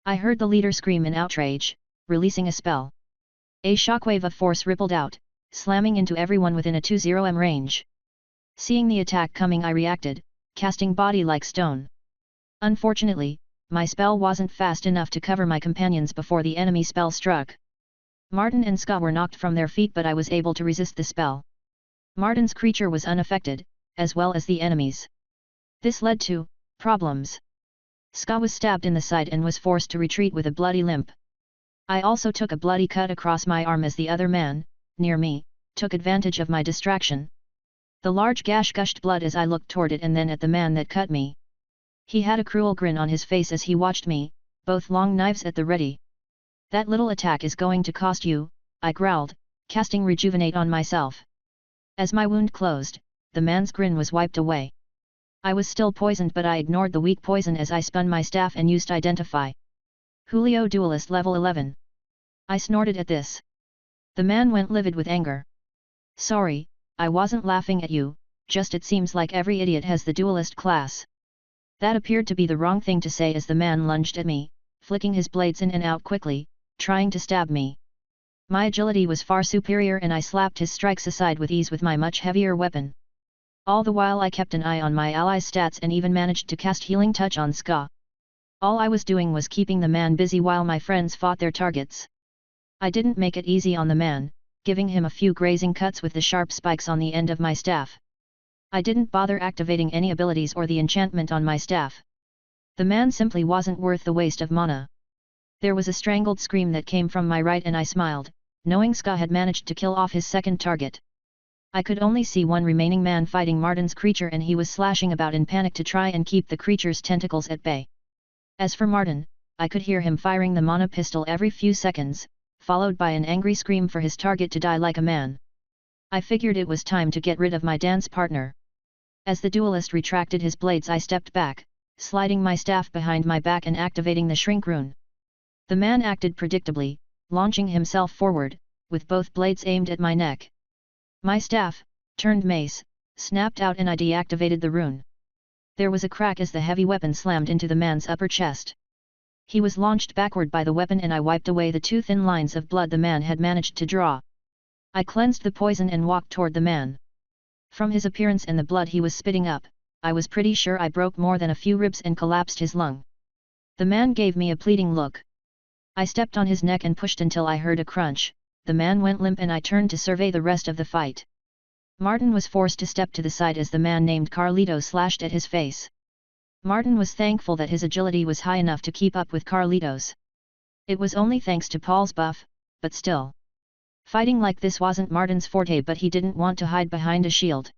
S1: I heard the leader scream in outrage, releasing a spell. A shockwave of force rippled out, slamming into everyone within a 20m range. Seeing the attack coming, I reacted, casting body like stone. Unfortunately, my spell wasn't fast enough to cover my companions before the enemy spell struck. Martin and Ska were knocked from their feet, but I was able to resist the spell. Martin's creature was unaffected, as well as the enemies. This led to problems. Ska was stabbed in the side and was forced to retreat with a bloody limp. I also took a bloody cut across my arm as the other man, near me, took advantage of my distraction. The large gash gushed blood as I looked toward it and then at the man that cut me. He had a cruel grin on his face as he watched me, both long knives at the ready. That little attack is going to cost you, I growled, casting Rejuvenate on myself. As my wound closed, the man's grin was wiped away. I was still poisoned, but I ignored the weak poison as I spun my staff and used Identify. Julio Duelist level 11. I snorted at this. The man went livid with anger. Sorry, I wasn't laughing at you, just it seems like every idiot has the duelist class. That appeared to be the wrong thing to say as the man lunged at me, flicking his blades in and out quickly, trying to stab me. My agility was far superior and I slapped his strikes aside with ease with my much heavier weapon. All the while I kept an eye on my allies' stats and even managed to cast Healing Touch on Ska. All I was doing was keeping the man busy while my friends fought their targets. I didn't make it easy on the man, giving him a few grazing cuts with the sharp spikes on the end of my staff. I didn't bother activating any abilities or the enchantment on my staff. The man simply wasn't worth the waste of mana. There was a strangled scream that came from my right and I smiled, knowing Ska had managed to kill off his second target. I could only see one remaining man fighting Martin's creature and he was slashing about in panic to try and keep the creature's tentacles at bay. As for Martin, I could hear him firing the mana pistol every few seconds, followed by an angry scream for his target to die like a man. I figured it was time to get rid of my dance partner. As the duelist retracted his blades I stepped back, sliding my staff behind my back and activating the shrink rune. The man acted predictably, launching himself forward, with both blades aimed at my neck. My staff, turned mace, snapped out and I deactivated the rune. There was a crack as the heavy weapon slammed into the man's upper chest. He was launched backward by the weapon and I wiped away the 2 thin lines of blood the man had managed to draw. I cleansed the poison and walked toward the man. From his appearance and the blood he was spitting up, I was pretty sure I broke more than a few ribs and collapsed his lung. The man gave me a pleading look. I stepped on his neck and pushed until I heard a crunch. The man went limp and I turned to survey the rest of the fight. Martin was forced to step to the side as the man named Carlito slashed at his face. Martin was thankful that his agility was high enough to keep up with Carlito's. It was only thanks to Paul's buff, but still. Fighting like this wasn't Martin's forte, but he didn't want to hide behind a shield.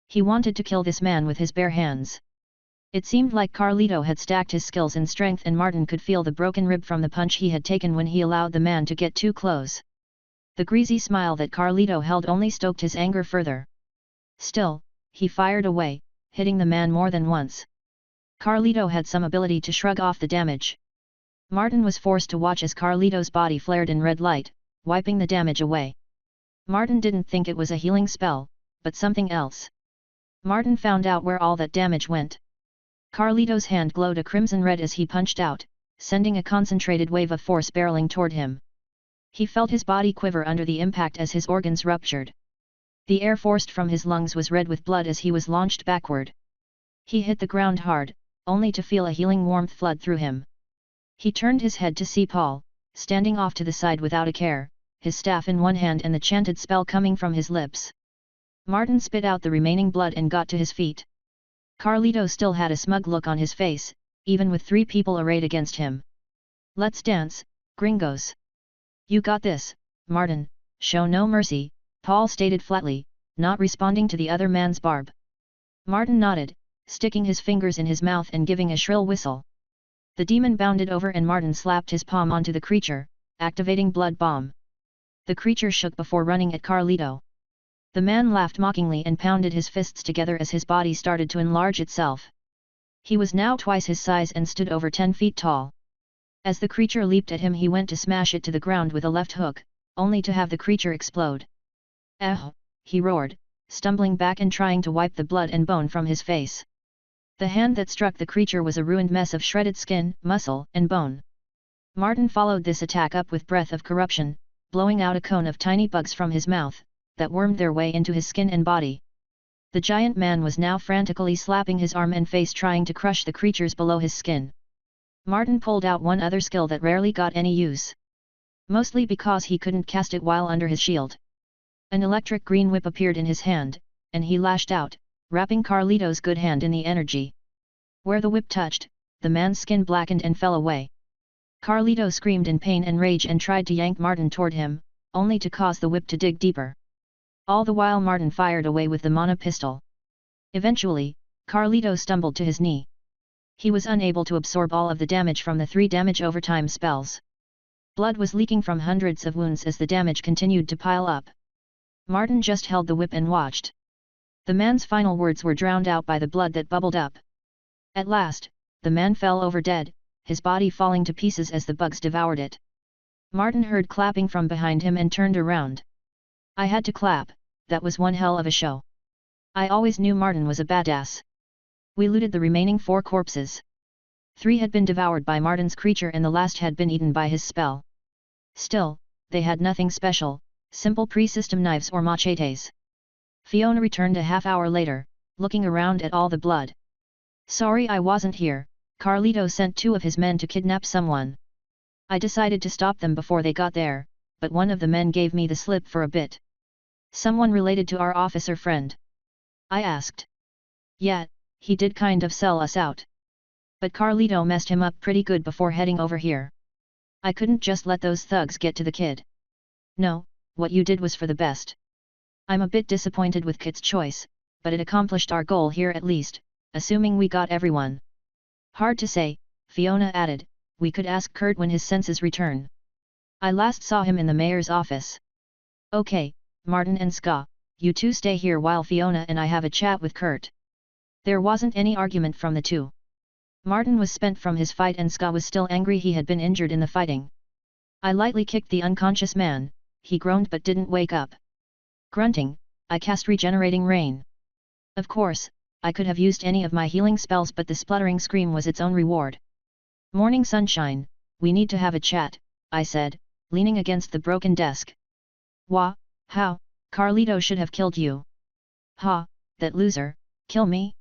S1: He wanted to kill this man with his bare hands. It seemed like Carlito had stacked his skills in strength and Martin could feel the broken rib from the punch he had taken when he allowed the man to get too close. The greasy smile that Carlito held only stoked his anger further. Still, he fired away, hitting the man more than once. Carlito had some ability to shrug off the damage. Martin was forced to watch as Carlito's body flared in red light, wiping the damage away. Martin didn't think it was a healing spell, but something else. Martin found out where all that damage went. Carlito's hand glowed a crimson red as he punched out, sending a concentrated wave of force barreling toward him. He felt his body quiver under the impact as his organs ruptured. The air forced from his lungs was red with blood as he was launched backward. He hit the ground hard, only to feel a healing warmth flood through him. He turned his head to see Paul, standing off to the side without a care, his staff in one hand and the chanted spell coming from his lips. Martin spit out the remaining blood and got to his feet. Carlito still had a smug look on his face, even with 3 people arrayed against him. "Let's dance, gringos. You got this, Martin, show no mercy," Paul stated flatly, not responding to the other man's barb. Martin nodded, sticking his fingers in his mouth and giving a shrill whistle. The demon bounded over and Martin slapped his palm onto the creature, activating Blood Bomb. The creature shook before running at Carlito. The man laughed mockingly and pounded his fists together as his body started to enlarge itself. He was now twice his size and stood over 10 feet tall. As the creature leaped at him he went to smash it to the ground with a left hook, only to have the creature explode. "Eh!" he roared, stumbling back and trying to wipe the blood and bone from his face. The hand that struck the creature was a ruined mess of shredded skin, muscle, and bone. Martin followed this attack up with Breath of Corruption, blowing out a cone of tiny bugs from his mouth, that wormed their way into his skin and body. The giant man was now frantically slapping his arm and face trying to crush the creatures below his skin. Martin pulled out one other skill that rarely got any use. Mostly because he couldn't cast it while under his shield. An electric green whip appeared in his hand, and he lashed out, wrapping Carlito's good hand in the energy. Where the whip touched, the man's skin blackened and fell away. Carlito screamed in pain and rage and tried to yank Martin toward him, only to cause the whip to dig deeper. All the while Martin fired away with the mana pistol. Eventually, Carlito stumbled to his knee. He was unable to absorb all of the damage from the 3 damage overtime spells. Blood was leaking from hundreds of wounds as the damage continued to pile up. Martin just held the whip and watched. The man's final words were drowned out by the blood that bubbled up. At last, the man fell over dead, his body falling to pieces as the bugs devoured it. Martin heard clapping from behind him and turned around. I had to clap, that was one hell of a show. I always knew Martin was a badass. We looted the remaining 4 corpses. 3 had been devoured by Martin's creature and the last had been eaten by his spell. Still, they had nothing special, simple pre-system knives or machetes. Fiona returned a half hour later, looking around at all the blood. "Sorry I wasn't here, Carlito sent 2 of his men to kidnap someone. I decided to stop them before they got there, but one of the men gave me the slip for a bit. Someone related to our officer friend? I asked. Yeah, he did kind of sell us out. But Carlito messed him up pretty good before heading over here. I couldn't just let those thugs get to the kid. No, what you did was for the best. I'm a bit disappointed with Kit's choice, but it accomplished our goal here at least, assuming we got everyone. Hard to say, Fiona added, we could ask Kurt when his senses return. I last saw him in the mayor's office. Okay, Martin and Ska, you two stay here while Fiona and I have a chat with Kurt. There wasn't any argument from the two. Martin was spent from his fight and Ska was still angry he had been injured in the fighting. I lightly kicked the unconscious man, he groaned but didn't wake up. Grunting, I cast Regenerating Rain. Of course, I could have used any of my healing spells but the spluttering scream was its own reward. Morning sunshine, we need to have a chat, I said, leaning against the broken desk. Wah, how, Carlito should have killed you. Ha, that loser, kill me?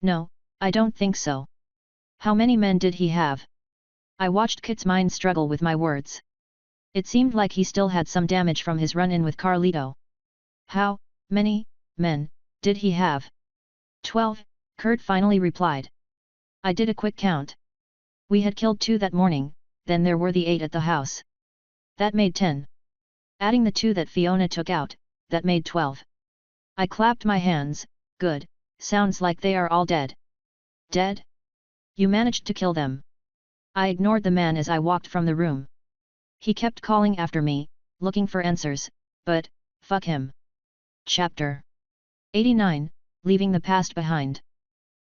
S1: No, I don't think so. How many men did he have? I watched Kit's mind struggle with my words. It seemed like he still had some damage from his run-in with Carlito. How many men did he have? 12, Kurt finally replied. I did a quick count. We had killed 2 that morning, then there were the 8 at the house. That made 10. Adding the 2 that Fiona took out, that made 12. I clapped my hands, good, sounds like they are all dead. Dead? You managed to kill them. I ignored the man as I walked from the room. He kept calling after me, looking for answers, but, fuck him. Chapter 89, Leaving the Past Behind.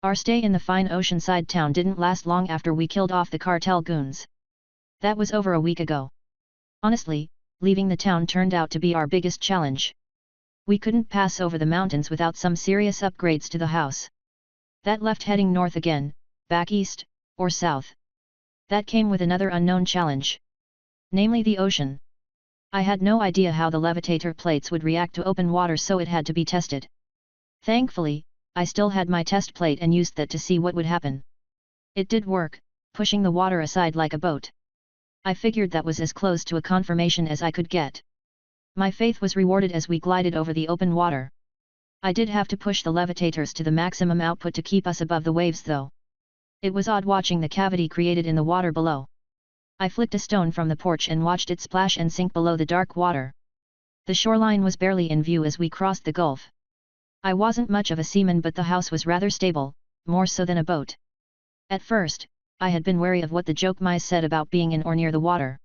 S1: Our stay in the fine oceanside town didn't last long after we killed off the cartel goons. That was over a week ago. Honestly, leaving the town turned out to be our biggest challenge. We couldn't pass over the mountains without some serious upgrades to the house. That left heading north again, back east, or south. That came with another unknown challenge. Namely the ocean. I had no idea how the levitator plates would react to open water, so it had to be tested. Thankfully, I still had my test plate and used that to see what would happen. It did work, pushing the water aside like a boat. I figured that was as close to a confirmation as I could get. My faith was rewarded as we glided over the open water. I did have to push the levitators to the maximum output to keep us above the waves though. It was odd watching the cavity created in the water below. I flicked a stone from the porch and watched it splash and sink below the dark water. The shoreline was barely in view as we crossed the gulf. I wasn't much of a seaman, but the house was rather stable, more so than a boat. At first, I had been wary of what the joke mice said about being in or near the water.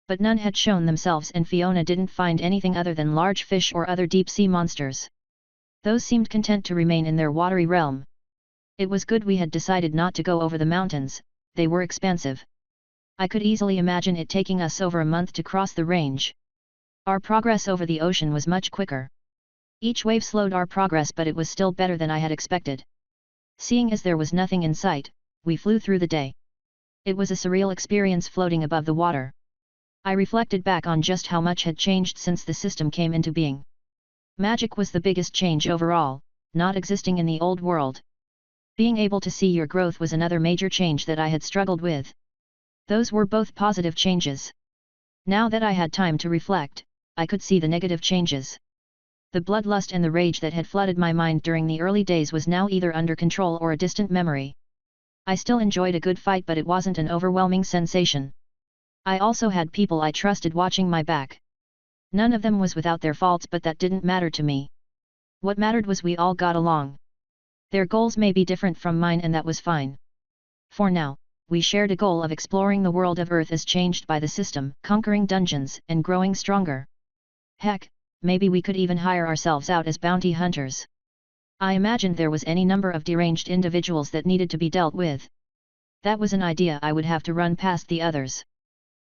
S1: But none had shown themselves and Fiona didn't find anything other than large fish or other deep-sea monsters. Those seemed content to remain in their watery realm. It was good we had decided not to go over the mountains, they were expansive. I could easily imagine it taking us over a month to cross the range. Our progress over the ocean was much quicker. Each wave slowed our progress, but it was still better than I had expected. Seeing as there was nothing in sight, we flew through the day. It was a surreal experience floating above the water. I reflected back on just how much had changed since the system came into being. Magic was the biggest change overall, not existing in the old world. Being able to see your growth was another major change that I had struggled with. Those were both positive changes. Now that I had time to reflect, I could see the negative changes. The bloodlust and the rage that had flooded my mind during the early days was now either under control or a distant memory. I still enjoyed a good fight, but it wasn't an overwhelming sensation. I also had people I trusted watching my back. None of them was without their faults, but that didn't matter to me. What mattered was we all got along. Their goals may be different from mine, and that was fine. For now, we shared a goal of exploring the world of Earth as changed by the system, conquering dungeons, and growing stronger. Heck, maybe we could even hire ourselves out as bounty hunters. I imagined there was any number of deranged individuals that needed to be dealt with. That was an idea I would have to run past the others.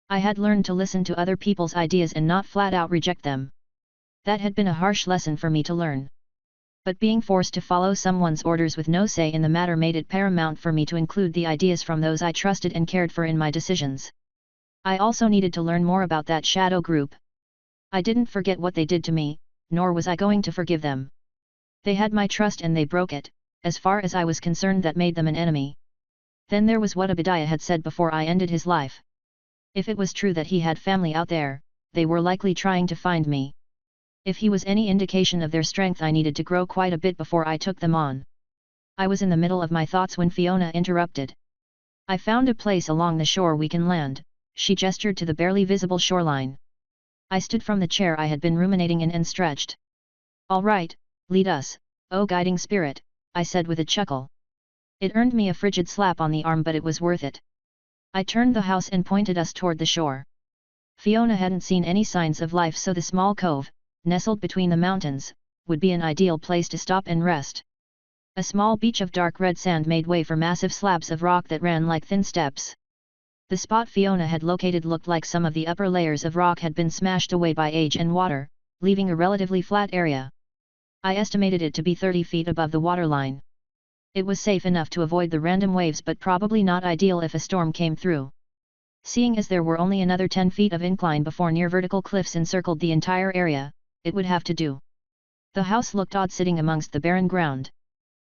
S1: I had learned to listen to other people's ideas and not flat out reject them. That had been a harsh lesson for me to learn. But being forced to follow someone's orders with no say in the matter made it paramount for me to include the ideas from those I trusted and cared for in my decisions. I also needed to learn more about that shadow group. I didn't forget what they did to me, nor was I going to forgive them. They had my trust and they broke it. As far as I was concerned, that made them an enemy. Then there was what Obadiah had said before I ended his life. If it was true that he had family out there, they were likely trying to find me. If he was any indication of their strength, I needed to grow quite a bit before I took them on. I was in the middle of my thoughts when Fiona interrupted. I found a place along the shore we can land, she gestured to the barely visible shoreline. I stood from the chair I had been ruminating in and stretched. All right, lead us, oh guiding spirit, I said with a chuckle. It earned me a frigid slap on the arm, but it was worth it. I turned the house and pointed us toward the shore. Fiona hadn't seen any signs of life, so the small cove, nestled between the mountains, would be an ideal place to stop and rest. A small beach of dark red sand made way for massive slabs of rock that ran like thin steps. The spot Fiona had located looked like some of the upper layers of rock had been smashed away by age and water, leaving a relatively flat area. I estimated it to be 30 feet above the waterline. It was safe enough to avoid the random waves, but probably not ideal if a storm came through. Seeing as there were only another 10 feet of incline before near vertical cliffs encircled the entire area, it would have to do. The house looked odd sitting amongst the barren ground.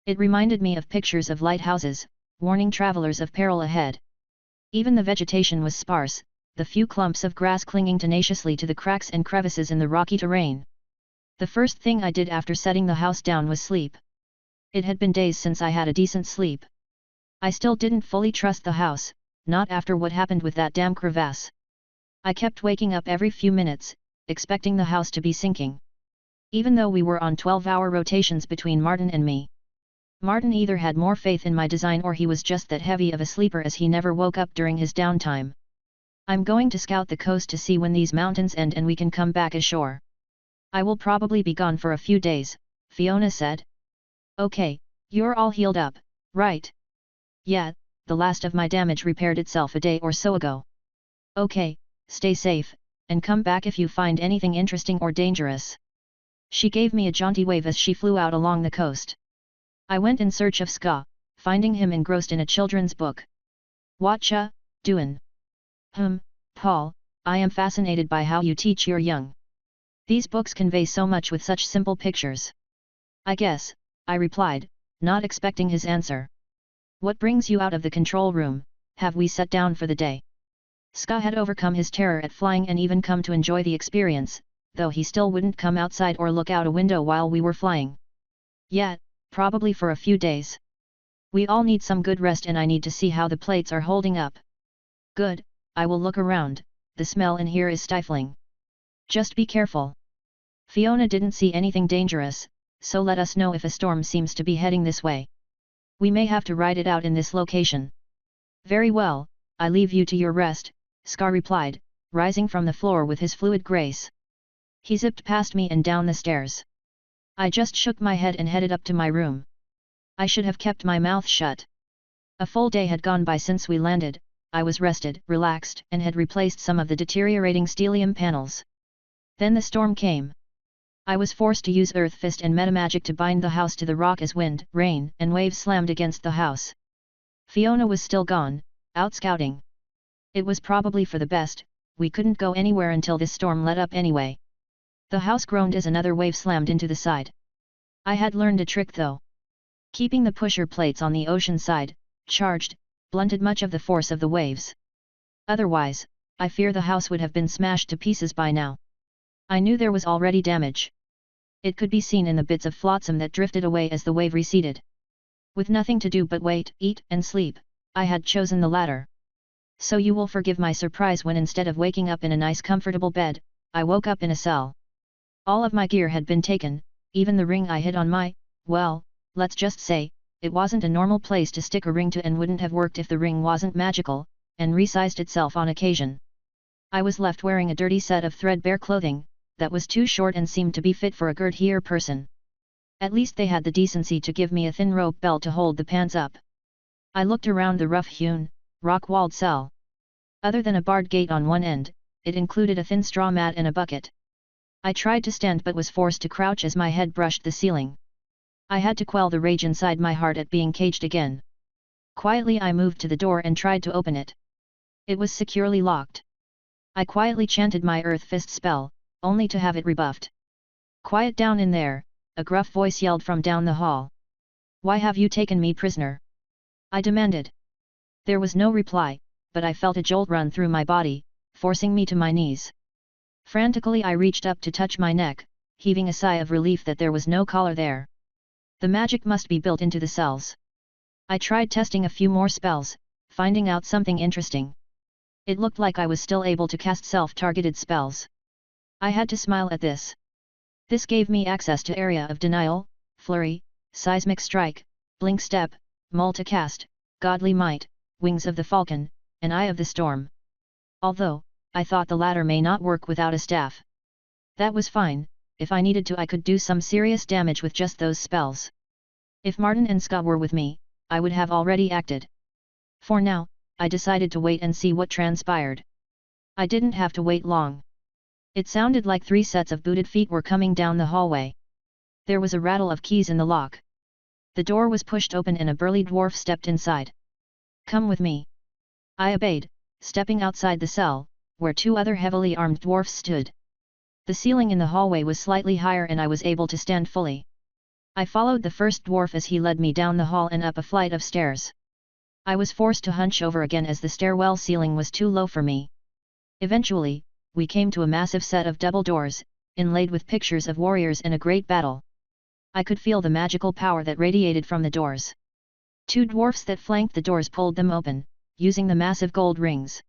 S1: It reminded me of pictures of lighthouses, warning travelers of peril ahead. Even the vegetation was sparse, the few clumps of grass clinging tenaciously to the cracks and crevices in the rocky terrain. The first thing I did after setting the house down was sleep. It had been days since I had a decent sleep. I still didn't fully trust the house, not after what happened with that damn crevasse. I kept waking up every few minutes, expecting the house to be sinking. Even though we were on 12-hour rotations between Martin and me. Martin either had more faith in my design or he was just that heavy of a sleeper as he never woke up during his downtime. I'm going to scout the coast to see when these mountains end and we can come back ashore. I will probably be gone for a few days, Fiona said. Okay, you're all healed up, right? Yeah, the last of my damage repaired itself a day or so ago. Okay, stay safe, and come back if you find anything interesting or dangerous. She gave me a jaunty wave as she flew out along the coast. I went in search of Ska, finding him engrossed in a children's book. Whatcha, doin'? Paul, I am fascinated by how you teach your young. These books convey so much with such simple pictures. I guess, I replied, not expecting his answer. What brings you out of the control room? Have we sat down for the day? Ska had overcome his terror at flying and even come to enjoy the experience, though he still wouldn't come outside or look out a window while we were flying. Yeah, probably for a few days. We all need some good rest and I need to see how the plates are holding up. Good, I will look around, the smell in here is stifling. Just be careful. Fiona didn't see anything dangerous, so let us know if a storm seems to be heading this way. We may have to ride it out in this location. Very well, I leave you to your rest, Ska replied, rising from the floor with his fluid grace. He zipped past me and down the stairs. I just shook my head and headed up to my room. I should have kept my mouth shut. A full day had gone by since we landed, I was rested, relaxed, and had replaced some of the deteriorating stellium panels. Then the storm came. I was forced to use Earth Fist and Metamagic to bind the house to the rock as wind, rain, and waves slammed against the house. Fiona was still gone, out scouting. It was probably for the best, we couldn't go anywhere until this storm let up anyway. The house groaned as another wave slammed into the side. I had learned a trick though. Keeping the pusher plates on the ocean side, charged, blunted much of the force of the waves. Otherwise, I fear the house would have been smashed to pieces by now. I knew there was already damage. It could be seen in the bits of flotsam that drifted away as the wave receded. With nothing to do but wait, eat, and sleep, I had chosen the latter. So you will forgive my surprise when instead of waking up in a nice comfortable bed, I woke up in a cell. All of my gear had been taken, even the ring I hid on my, well, let's just say, it wasn't a normal place to stick a ring to and wouldn't have worked if the ring wasn't magical, and resized itself on occasion. I was left wearing a dirty set of threadbare clothing, that was too short and seemed to be fit for a Gerd-here person. At least they had the decency to give me a thin rope belt to hold the pants up. I looked around the rough-hewn, rock-walled cell. Other than a barred gate on one end, it included a thin straw mat and a bucket. I tried to stand but was forced to crouch as my head brushed the ceiling. I had to quell the rage inside my heart at being caged again. Quietly I moved to the door and tried to open it. It was securely locked. I quietly chanted my Earth Fist spell, only to have it rebuffed. Quiet down in there, a gruff voice yelled from down the hall. Why have you taken me prisoner? I demanded. There was no reply, but I felt a jolt run through my body, forcing me to my knees. Frantically I reached up to touch my neck, heaving a sigh of relief that there was no collar there. The magic must be built into the cells. I tried testing a few more spells, finding out something interesting. It looked like I was still able to cast self-targeted spells. I had to smile at this. This gave me access to Area of Denial, Flurry, Seismic Strike, Blink Step, Multicast, Godly Might, Wings of the Falcon, and Eye of the Storm. Although, I thought the latter may not work without a staff. That was fine, if I needed to I could do some serious damage with just those spells. If Martin and Ska were with me, I would have already acted. For now, I decided to wait and see what transpired. I didn't have to wait long. It sounded like 3 sets of booted feet were coming down the hallway. There was a rattle of keys in the lock. The door was pushed open and a burly dwarf stepped inside. "Come with me." I obeyed, stepping outside the cell, where 2 other heavily armed dwarfs stood. The ceiling in the hallway was slightly higher and I was able to stand fully. I followed the first dwarf as he led me down the hall and up a flight of stairs. I was forced to hunch over again as the stairwell ceiling was too low for me. Eventually, we came to a massive set of double doors, inlaid with pictures of warriors in a great battle. I could feel the magical power that radiated from the doors. 2 dwarfs that flanked the doors pulled them open, using the massive gold rings.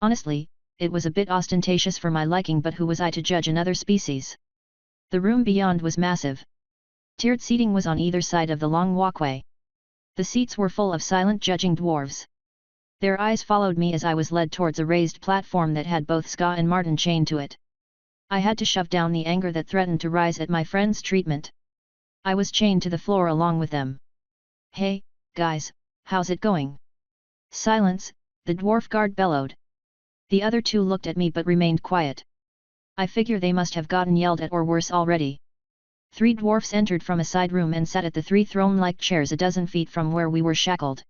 S1: Honestly, it was a bit ostentatious for my liking, but who was I to judge another species? The room beyond was massive. Tiered seating was on either side of the long walkway. The seats were full of silent judging dwarves. Their eyes followed me as I was led towards a raised platform that had both Ska and Martin chained to it. I had to shove down the anger that threatened to rise at my friend's treatment. I was chained to the floor along with them. "Hey, guys, how's it going?" "Silence," the dwarf guard bellowed. The other 2 looked at me but remained quiet. I figure they must have gotten yelled at or worse already. 3 dwarfs entered from a side room and sat at the 3 throne-like chairs a dozen feet from where we were shackled.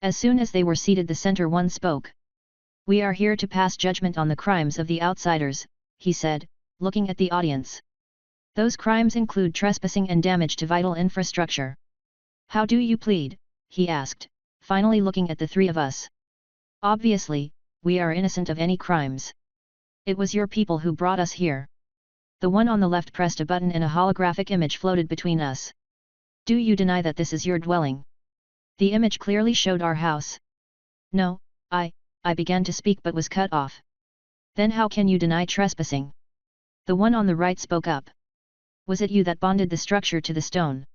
S1: As soon as they were seated, the center one spoke. "We are here to pass judgment on the crimes of the outsiders," he said, looking at the audience. "Those crimes include trespassing and damage to vital infrastructure." "How do you plead?" he asked, finally looking at the 3 of us. "Obviously, we are innocent of any crimes. It was your people who brought us here." The one on the left pressed a button and a holographic image floated between us. "Do you deny that this is your dwelling?" The image clearly showed our house. "No, I began to speak but was cut off." "Then how can you deny trespassing?" The one on the right spoke up. "Was it you that bonded the structure to the stone?"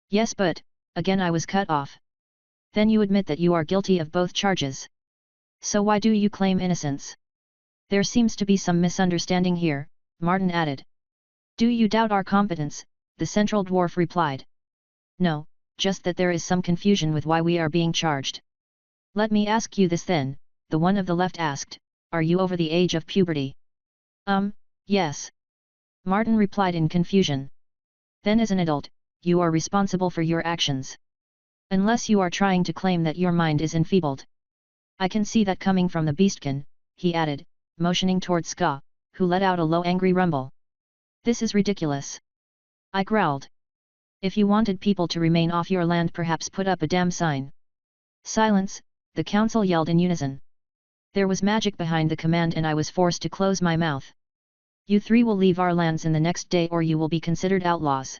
S1: "Yes, but," again I was cut off. "Then you admit that you are guilty of both charges. So why do you claim innocence?" "There seems to be some misunderstanding here," Martin added. "Do you doubt our competence?" the central dwarf replied. "No, just that there is some confusion with why we are being charged." "Let me ask you this then," the one of the left asked, "are you over the age of puberty?" Yes," Martin replied in confusion. "Then as an adult, you are responsible for your actions. Unless you are trying to claim that your mind is enfeebled." "I can see that coming from the beastkin," he added, motioning towards Ska, who let out a low angry rumble. "This is ridiculous," I growled. "If you wanted people to remain off your land, perhaps put up a damn sign." "Silence," the council yelled in unison. There was magic behind the command and I was forced to close my mouth. "You 3 will leave our lands in the next day or you will be considered outlaws.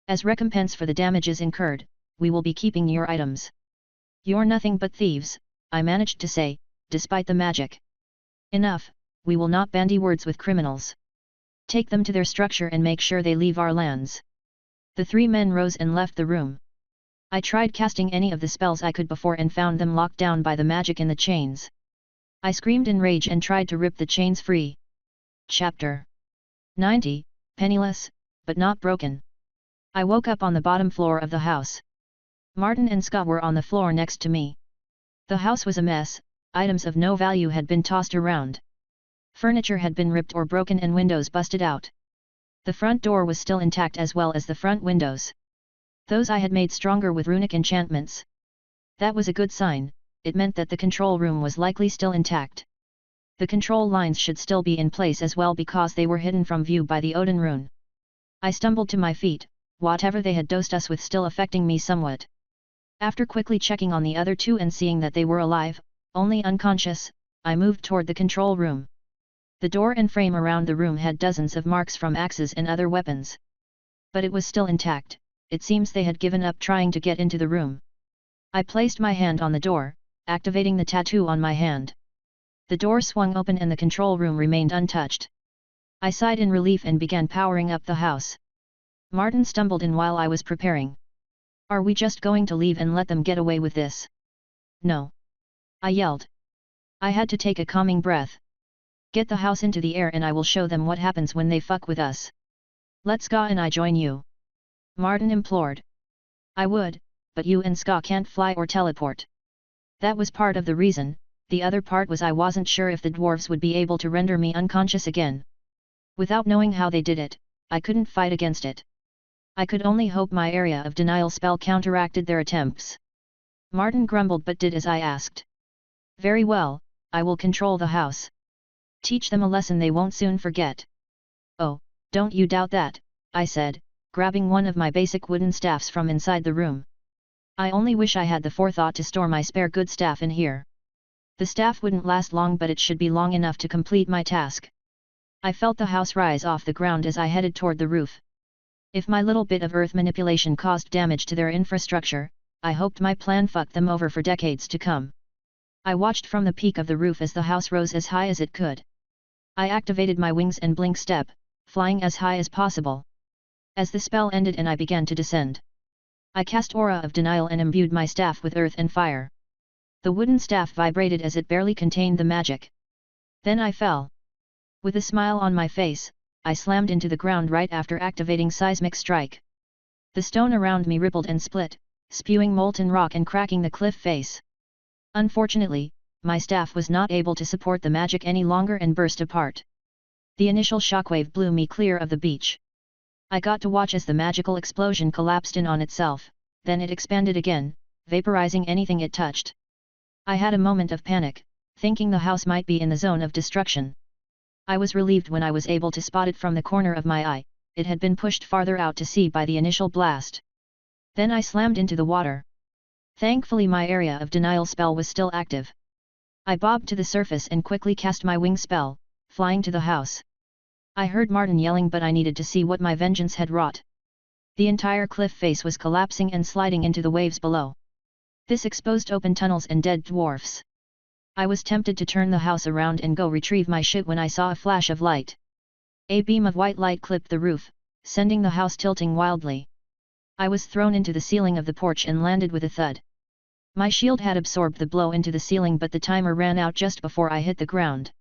S1: As recompense for the damages incurred, we will be keeping your items." "You're nothing but thieves," I managed to say, despite the magic. "Enough, we will not bandy words with criminals. Take them to their structure and make sure they leave our lands." The 3 men rose and left the room. I tried casting any of the spells I could before and found them locked down by the magic in the chains. I screamed in rage and tried to rip the chains free. Chapter 90, Penniless, but not broken. I woke up on the bottom floor of the house. Martin and Ska were on the floor next to me. The house was a mess, items of no value had been tossed around. Furniture had been ripped or broken and windows busted out. The front door was still intact as well as the front windows. Those I had made stronger with runic enchantments. That was a good sign, it meant that the control room was likely still intact. The control lines should still be in place as well because they were hidden from view by the Odin rune. I stumbled to my feet, whatever they had dosed us with still affecting me somewhat. After quickly checking on the other two and seeing that they were alive, only unconscious, I moved toward the control room. The door and frame around the room had dozens of marks from axes and other weapons. But it was still intact. It seems they had given up trying to get into the room. I placed my hand on the door, activating the tattoo on my hand. The door swung open and the control room remained untouched. I sighed in relief and began powering up the house. Martin stumbled in while I was preparing. Are we just going to leave and let them get away with this? No. I yelled. I had to take a calming breath. Get the house into the air and I will show them what happens when they fuck with us. Let Ska and I join you. Martin implored. I would, but you and Ska can't fly or teleport. That was part of the reason, the other part was I wasn't sure if the dwarves would be able to render me unconscious again. Without knowing how they did it, I couldn't fight against it. I could only hope my area of denial spell counteracted their attempts. Martin grumbled but did as I asked. Very well, I will control the house. Teach them a lesson they won't soon forget. Oh, don't you doubt that, I said, grabbing one of my basic wooden staffs from inside the room. I only wish I had the forethought to store my spare good staff in here. The staff wouldn't last long but it should be long enough to complete my task. I felt the house rise off the ground as I headed toward the roof. If my little bit of earth manipulation caused damage to their infrastructure, I hoped my plan fucked them over for decades to come. I watched from the peak of the roof as the house rose as high as it could. I activated my wings and blink step, flying as high as possible. As the spell ended and I began to descend, I cast Aura of Denial and imbued my staff with earth and fire. The wooden staff vibrated as it barely contained the magic. Then I fell. With a smile on my face, I slammed into the ground right after activating Seismic Strike. The stone around me rippled and split, spewing molten rock and cracking the cliff face. Unfortunately, my staff was not able to support the magic any longer and burst apart. The initial shockwave blew me clear of the beach. I got to watch as the magical explosion collapsed in on itself, then it expanded again, vaporizing anything it touched. I had a moment of panic, thinking the house might be in the zone of destruction. I was relieved when I was able to spot it from the corner of my eye. It had been pushed farther out to sea by the initial blast. Then I slammed into the water. Thankfully my area of denial spell was still active. I bobbed to the surface and quickly cast my wing spell, flying to the house. I heard Martin yelling but I needed to see what my vengeance had wrought. The entire cliff face was collapsing and sliding into the waves below. This exposed open tunnels and dead dwarfs. I was tempted to turn the house around and go retrieve my shit when I saw a flash of light. A beam of white light clipped the roof, sending the house tilting wildly. I was thrown into the ceiling of the porch and landed with a thud. My shield had absorbed the blow into the ceiling but the timer ran out just before I hit the ground.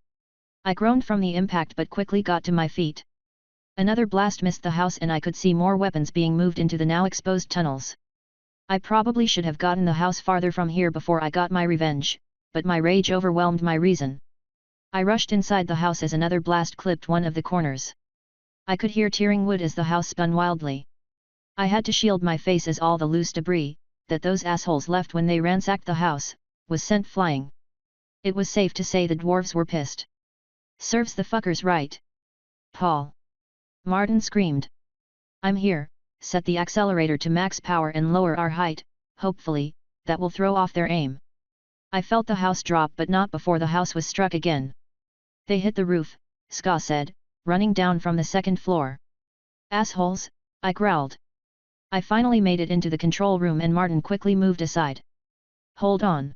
S1: I groaned from the impact but quickly got to my feet. Another blast missed the house and I could see more weapons being moved into the now exposed tunnels. I probably should have gotten the house farther from here before I got my revenge, but my rage overwhelmed my reason. I rushed inside the house as another blast clipped one of the corners. I could hear tearing wood as the house spun wildly. I had to shield my face as all the loose debris, that those assholes left when they ransacked the house, was sent flying. It was safe to say the dwarves were pissed. Serves the fuckers right. Paul. Martin screamed. I'm here, set the accelerator to max power and lower our height, hopefully, that will throw off their aim. I felt the house drop but not before the house was struck again. They hit the roof, Ska said, running down from the second floor. Assholes, I growled. I finally made it into the control room and Martin quickly moved aside. Hold on.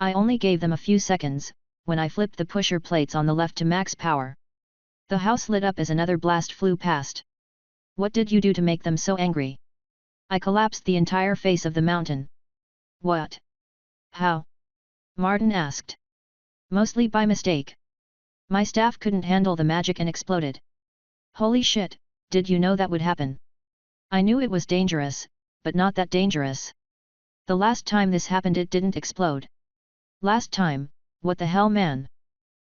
S1: I only gave them a few seconds, when I flipped the pusher plates on the left to max power. The house lit up as another blast flew past. What did you do to make them so angry? I collapsed the entire face of the mountain. What? How? Martin asked. Mostly by mistake. My staff couldn't handle the magic and exploded. Holy shit, did you know that would happen? I knew it was dangerous, but not that dangerous. The last time this happened it didn't explode. Last time, what the hell man?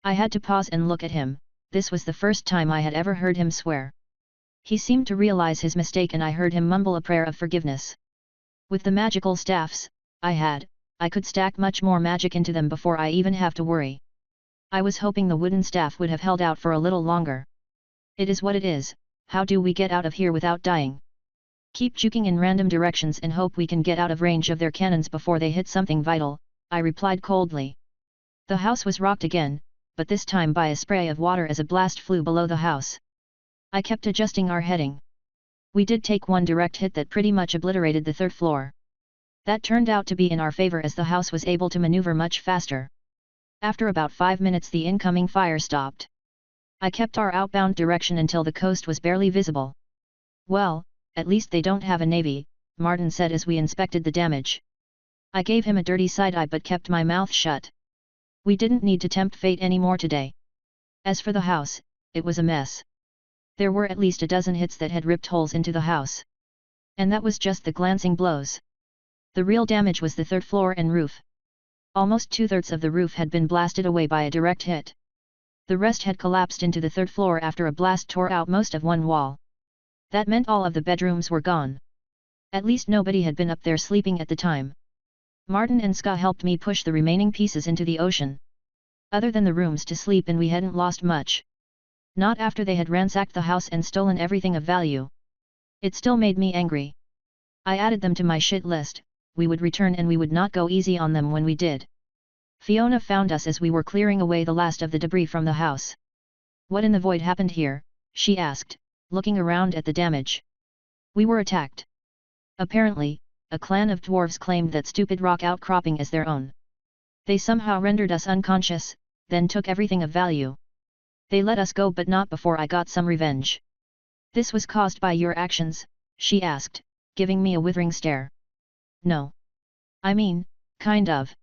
S1: I had to pause and look at him. This was the first time I had ever heard him swear. He seemed to realize his mistake and I heard him mumble a prayer of forgiveness. With the magical staffs I could stack much more magic into them before I even have to worry. I was hoping the wooden staff would have held out for a little longer. It is what it is, how do we get out of here without dying? Keep juking in random directions and hope we can get out of range of their cannons before they hit something vital, I replied coldly. The house was rocked again, but this time by a spray of water as a blast flew below the house. I kept adjusting our heading. We did take one direct hit that pretty much obliterated the third floor. That turned out to be in our favor as the house was able to maneuver much faster. After about 5 minutes the incoming fire stopped. I kept our outbound direction until the coast was barely visible. Well, at least they don't have a navy, Martin said as we inspected the damage. I gave him a dirty side eye but kept my mouth shut. We didn't need to tempt fate anymore today. As for the house, it was a mess. There were at least a dozen hits that had ripped holes into the house. And that was just the glancing blows. The real damage was the third floor and roof. Almost 2/3 of the roof had been blasted away by a direct hit. The rest had collapsed into the third floor after a blast tore out most of one wall. That meant all of the bedrooms were gone. At least nobody had been up there sleeping at the time. Martin and Ska helped me push the remaining pieces into the ocean. Other than the rooms to sleep in, we hadn't lost much. Not after they had ransacked the house and stolen everything of value. It still made me angry. I added them to my shit list. We would return and we would not go easy on them when we did. Fiona found us as we were clearing away the last of the debris from the house. What in the void happened here? She asked, looking around at the damage. We were attacked. Apparently, a clan of dwarves claimed that stupid rock outcropping as their own. They somehow rendered us unconscious, then took everything of value. They let us go but not before I got some revenge. This was caused by your actions? She asked, giving me a withering stare. No. I mean, kind of.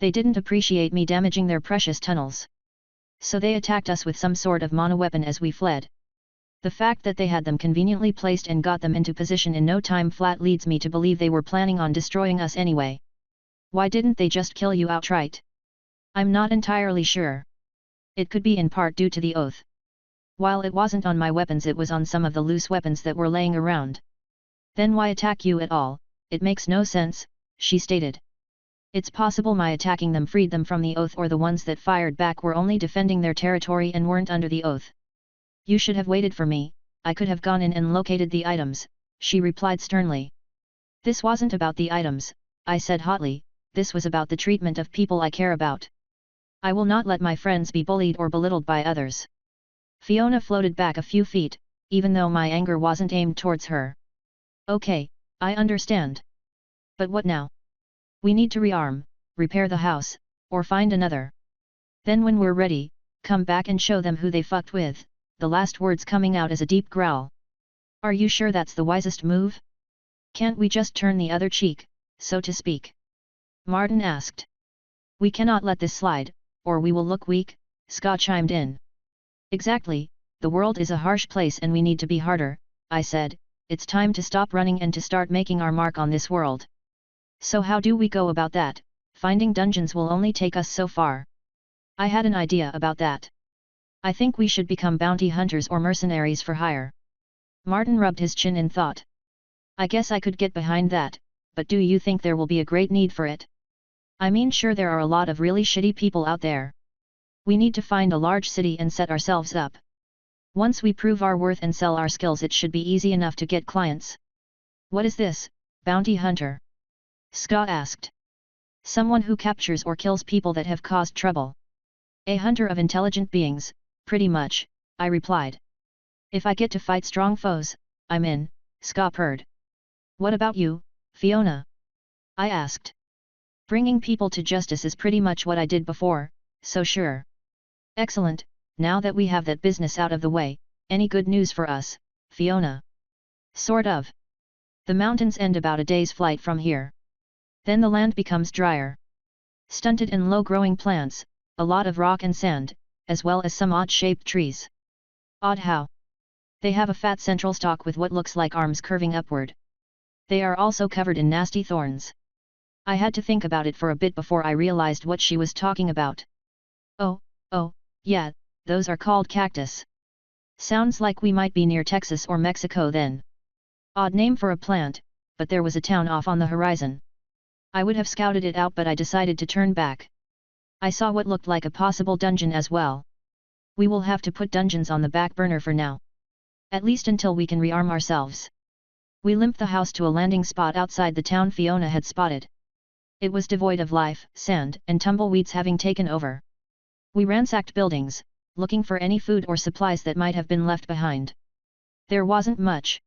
S1: They didn't appreciate me damaging their precious tunnels. So they attacked us with some sort of mono-weapon as we fled. The fact that they had them conveniently placed and got them into position in no time flat leads me to believe they were planning on destroying us anyway. Why didn't they just kill you outright? I'm not entirely sure. It could be in part due to the oath. While it wasn't on my weapons, it was on some of the loose weapons that were laying around. Then why attack you at all? It makes no sense, she stated. It's possible my attacking them freed them from the oath, or the ones that fired back were only defending their territory and weren't under the oath. You should have waited for me, I could have gone in and located the items, she replied sternly. This wasn't about the items, I said hotly, this was about the treatment of people I care about. I will not let my friends be bullied or belittled by others. Fiona floated back a few feet, even though my anger wasn't aimed towards her. Okay, I understand. But what now? We need to rearm, repair the house, or find another. Then when we're ready, come back and show them who they fucked with, the last words coming out as a deep growl. Are you sure that's the wisest move? Can't we just turn the other cheek, so to speak? Martin asked. We cannot let this slide, or we will look weak, Ska chimed in. Exactly, the world is a harsh place and we need to be harder, I said. It's time to stop running and to start making our mark on this world. So how do we go about that? Finding dungeons will only take us so far. I had an idea about that. I think we should become bounty hunters or mercenaries for hire. Martin rubbed his chin in thought. I guess I could get behind that, but do you think there will be a great need for it? I mean, sure, there are a lot of really shitty people out there. We need to find a large city and set ourselves up. Once we prove our worth and sell our skills, it should be easy enough to get clients. What is this, bounty hunter? Ska asked. Someone who captures or kills people that have caused trouble. A hunter of intelligent beings, pretty much, I replied. If I get to fight strong foes, I'm in, Ska purred. What about you, Fiona? I asked. Bringing people to justice is pretty much what I did before, so sure. Excellent. Now that we have that business out of the way, any good news for us, Fiona? Sort of. The mountains end about a day's flight from here. Then the land becomes drier. Stunted and low-growing plants, a lot of rock and sand, as well as some odd-shaped trees. Odd how? They have a fat central stalk with what looks like arms curving upward. They are also covered in nasty thorns. I had to think about it for a bit before I realized what she was talking about. Oh, yeah. Those are called cactus. Sounds like we might be near Texas or Mexico then. Odd name for a plant, but there was a town off on the horizon. I would have scouted it out, but I decided to turn back. I saw what looked like a possible dungeon as well. We will have to put dungeons on the back burner for now. At least until we can rearm ourselves. We limped the house to a landing spot outside the town Fiona had spotted. It was devoid of life, sand and tumbleweeds having taken over. We ransacked buildings, looking for any food or supplies that might have been left behind. There wasn't much.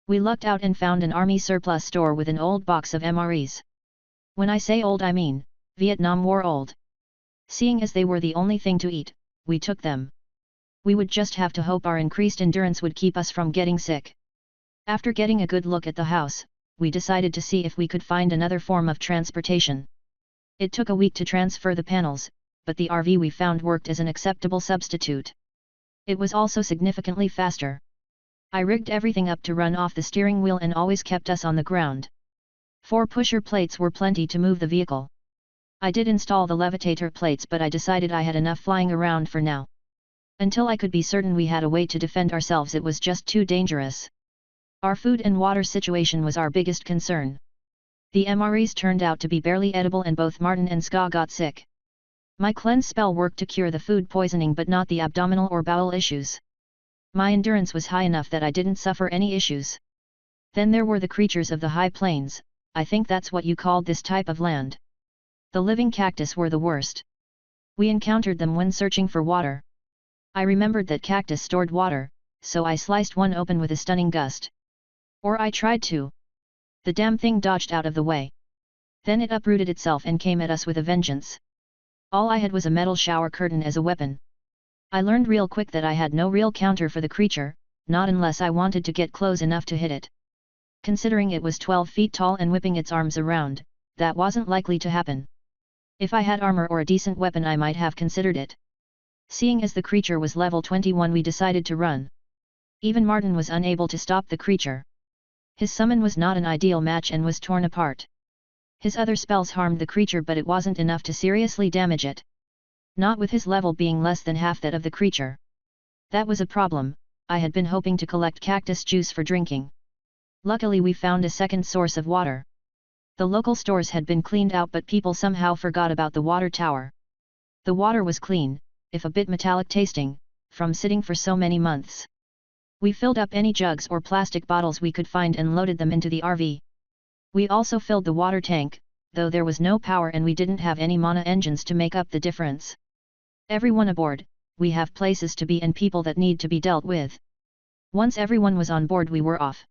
S1: We lucked out and found an army surplus store with an old box of MREs. When I say old I mean, Vietnam War old. Seeing as they were the only thing to eat, we took them. We would just have to hope our increased endurance would keep us from getting sick. After getting a good look at the house, we decided to see if we could find another form of transportation. It took a week to transfer the panels, but the RV we found worked as an acceptable substitute. It was also significantly faster. I rigged everything up to run off the steering wheel and always kept us on the ground. 4 pusher plates were plenty to move the vehicle. I did install the levitator plates, but I decided I had enough flying around for now. Until I could be certain we had a way to defend ourselves, it was just too dangerous. Our food and water situation was our biggest concern. The MREs turned out to be barely edible and both Martin and Ska got sick. My cleanse spell worked to cure the food poisoning but not the abdominal or bowel issues. My endurance was high enough that I didn't suffer any issues. Then there were the creatures of the high plains, I think that's what you called this type of land. The living cactus were the worst. We encountered them when searching for water. I remembered that cactus stored water, so I sliced one open with a stunning gust. Or I tried to. The damn thing dodged out of the way. Then it uprooted itself and came at us with a vengeance. All I had was a metal shower curtain as a weapon. I learned real quick that I had no real counter for the creature, not unless I wanted to get close enough to hit it. Considering it was 12 feet tall and whipping its arms around, that wasn't likely to happen. If I had armor or a decent weapon I might have considered it. Seeing as the creature was level 21 we decided to run. Even Martin was unable to stop the creature. His summon was not an ideal match and was torn apart. His other spells harmed the creature but it wasn't enough to seriously damage it. Not with his level being less than half that of the creature. That was a problem. I had been hoping to collect cactus juice for drinking. Luckily we found a second source of water. The local stores had been cleaned out but people somehow forgot about the water tower. The water was clean, if a bit metallic tasting, from sitting for so many months. We filled up any jugs or plastic bottles we could find and loaded them into the RV. We also filled the water tank, though there was no power and we didn't have any mana engines to make up the difference. Everyone aboard, we have places to be and people that need to be dealt with. Once everyone was on board we were off.